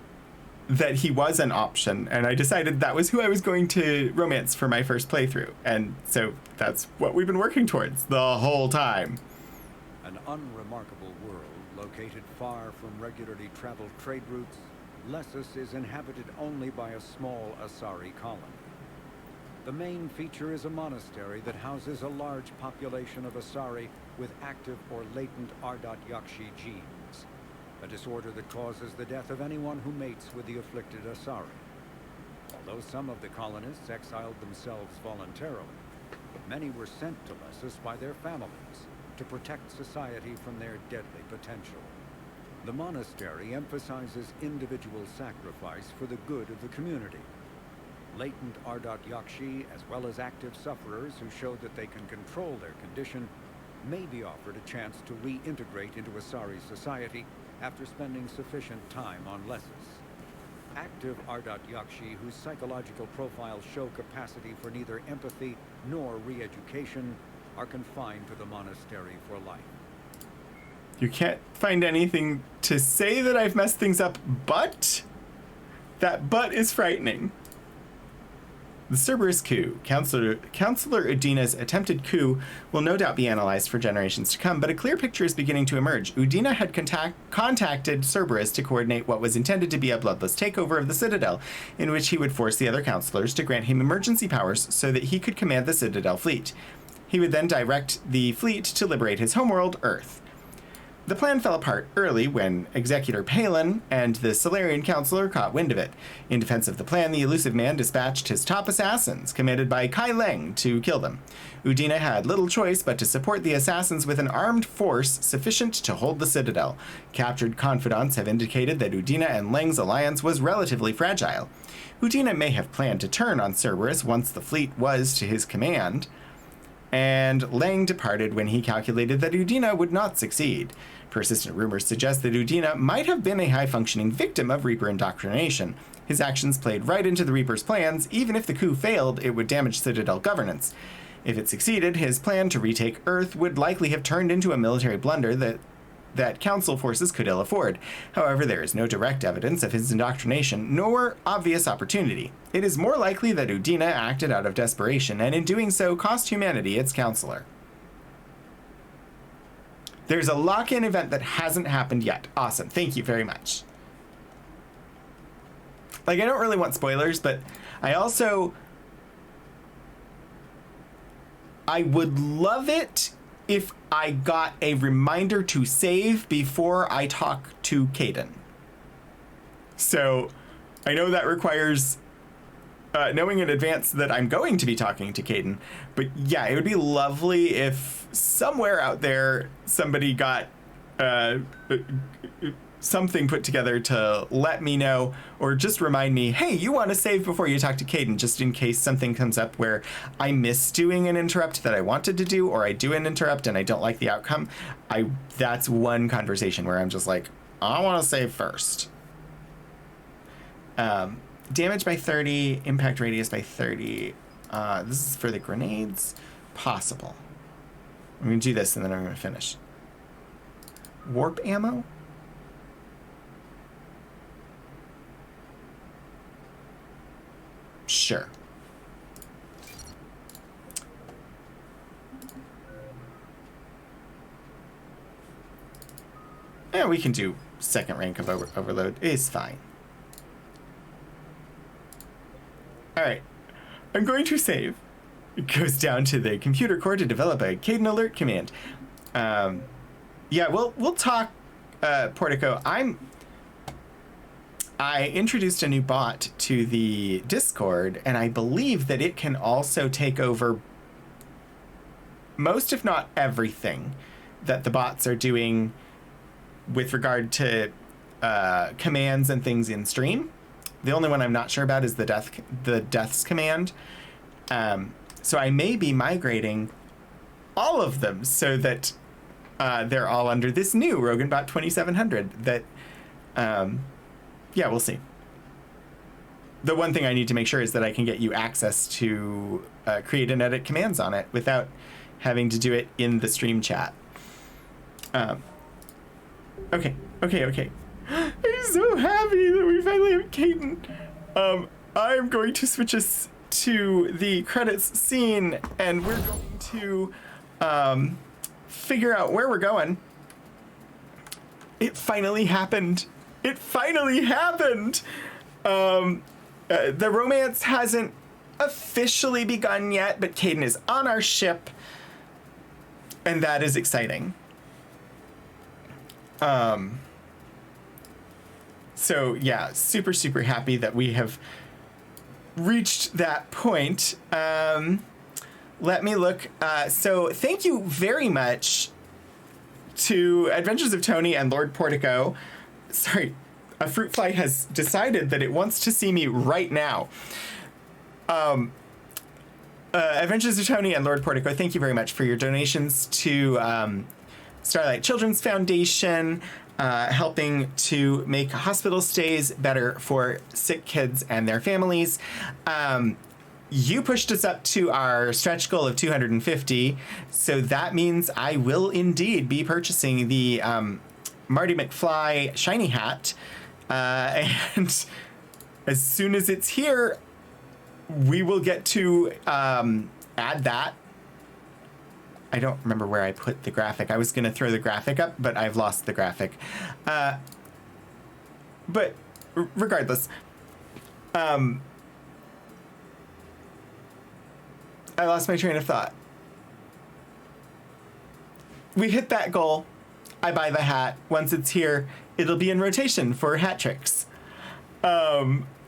that he was an option, and I decided that was who I was going to romance for my first playthrough. And so that's what we've been working towards the whole time. An unremarkable world located far from regularly traveled trade routes, Lessus is inhabited only by a small Asari colony. The main feature is a monastery that houses a large population of Asari with active or latent Ardat Yakshi genes, a disorder that causes the death of anyone who mates with the afflicted Asari. Although some of the colonists exiled themselves voluntarily, many were sent to Lessus by their families to protect society from their deadly potential. The monastery emphasizes individual sacrifice for the good of the community. Latent Ardat Yakshi, as well as active sufferers who show that they can control their condition, may be offered a chance to reintegrate into Asari society after spending sufficient time on Lessus. Active Ardat Yakshi whose psychological profiles show capacity for neither empathy nor re-education are confined to the monastery for life. You can't find anything to say that I've messed things up, but that but is frightening. The Cerberus coup. Counselor Udina's attempted coup will no doubt be analyzed for generations to come, but a clear picture is beginning to emerge. Udina had contacted Cerberus to coordinate what was intended to be a bloodless takeover of the Citadel, in which he would force the other counselors to grant him emergency powers so that he could command the Citadel fleet. He would then direct the fleet to liberate his homeworld, Earth. The plan fell apart early when Executor Palin and the Salarian Councilor caught wind of it. In defense of the plan, the elusive man dispatched his top assassins, commanded by Kai Leng, to kill them. Udina had little choice but to support the assassins with an armed force sufficient to hold the Citadel. Captured confidants have indicated that Udina and Leng's alliance was relatively fragile. Udina may have planned to turn on Cerberus once the fleet was to his command, and Leng departed when he calculated that Udina would not succeed. Persistent rumors suggest that Udina might have been a high-functioning victim of Reaper indoctrination. His actions played right into the Reaper's plans. Even if the coup failed, it would damage Citadel governance. If it succeeded, his plan to retake Earth would likely have turned into a military blunder that Council forces could ill afford. However, there is no direct evidence of his indoctrination, nor obvious opportunity. It is more likely that Udina acted out of desperation, and in doing so cost humanity its counselor. There's a lock-in event that hasn't happened yet. Awesome. Thank you very much. Like, I don't really want spoilers, but I would love it if I got a reminder to save before I talk to Kaidan. So I know that requires knowing in advance that I'm going to be talking to Kaidan, but yeah, it would be lovely if somewhere out there somebody got something put together to let me know, or just remind me, hey, you want to save before you talk to Kaidan, just in case something comes up where I miss doing an interrupt that I wanted to do, or I do an interrupt and I don't like the outcome. That's one conversation where I'm just like, I want to save first. Damage by 30, impact radius by 30. This is for the grenades. Possible. I'm going to do this and then I'm going to finish. Warp ammo? Sure. Yeah, we can do second rank of overload. It's fine. Alright. I'm going to save. It goes down to the computer core to develop a Kaidan alert command. Yeah, we'll talk, Portico. I introduced a new bot to the Discord, and I believe that it can also take over most, if not everything, that the bots are doing with regard to commands and things in stream. The only one I'm not sure about is the deaths command. So I may be migrating all of them so that they're all under this new RoganBot 2700 that... yeah, we'll see. The one thing I need to make sure is that I can get you access to create and edit commands on it without having to do it in the stream chat. Okay. I'm so happy that we finally have Kaidan. I'm going to switch us to the credits scene, and we're going to figure out where we're going. It finally happened. It finally happened! The romance hasn't officially begun yet, but Kaidan is on our ship, and that is exciting. So yeah, super, super happy that we have reached that point. Let me look. So thank you very much to Adventures of Tony and Lord Portico. Sorry, a fruit fly has decided that it wants to see me right now. Adventures of Tony and Lord Portico, thank you very much for your donations to Starlight Children's Foundation, helping to make hospital stays better for sick kids and their families. You pushed us up to our stretch goal of 250, so that means I will indeed be purchasing the Marty McFly shiny hat, and as soon as it's here, we will get to add that. I don't remember where I put the graphic. I was going to throw the graphic up, but I've lost the graphic. But regardless, I lost my train of thought. We hit that goal. I buy the hat. Once it's here, it'll be in rotation for hat tricks.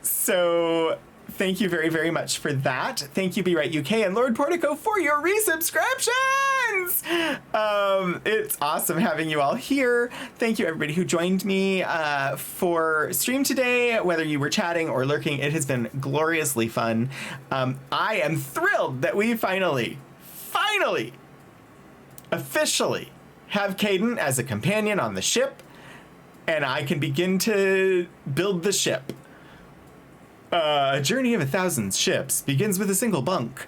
So thank you very, very much for that. Thank you, Be Right UK and Lord Portico, for your resubscriptions. It's awesome having you all here. Thank you, everybody who joined me for stream today, whether you were chatting or lurking. It has been gloriously fun. I am thrilled that we finally, officially have Kaidan as a companion on the ship, and I can begin to build the ship. A journey of 1,000 ships begins with a single bunk.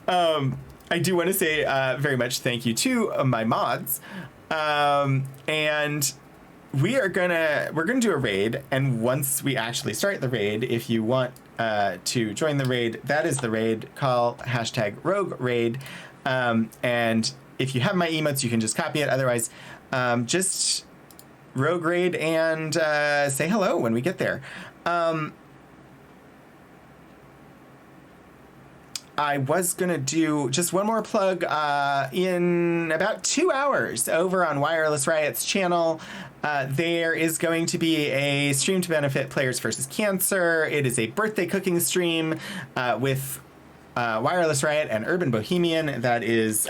I do want to say very much thank you to my mods, and we're gonna do a raid. And once we actually start the raid, if you want to join the raid, that is the raid call #RogueRaid, and if you have my emotes, you can just copy it. Otherwise, just Rogue Raid and say hello when we get there. I was going to do just one more plug in about 2 hours over on Wireless Riot's channel. There is going to be a stream to benefit Players vs. Cancer. It is a birthday cooking stream with Wireless Riot and Urban Bohemian. That is...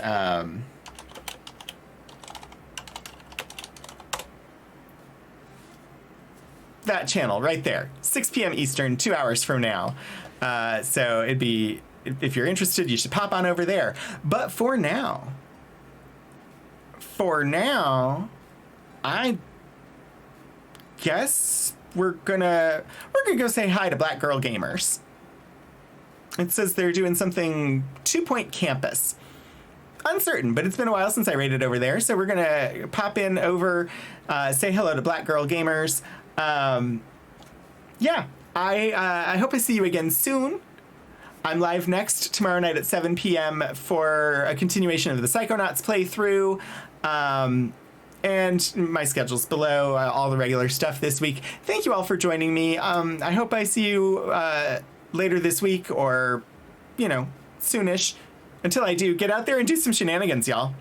that channel right there, 6 p.m. Eastern, 2 hours from now. So it'd be... if you're interested, you should pop on over there. But for now, I guess we're gonna go say hi to Black Girl Gamers. It says they're doing something 2 Point Campus. Uncertain, but it's been a while since I raided over there, so we're gonna pop in over, say hello to Black Girl Gamers. Yeah, I hope I see you again soon. I'm live next tomorrow night at 7 p.m. for a continuation of the Psychonauts playthrough. And my schedule's below, all the regular stuff this week. Thank you all for joining me. I hope I see you later this week or, soonish. Until I do, get out there and do some shenanigans, y'all.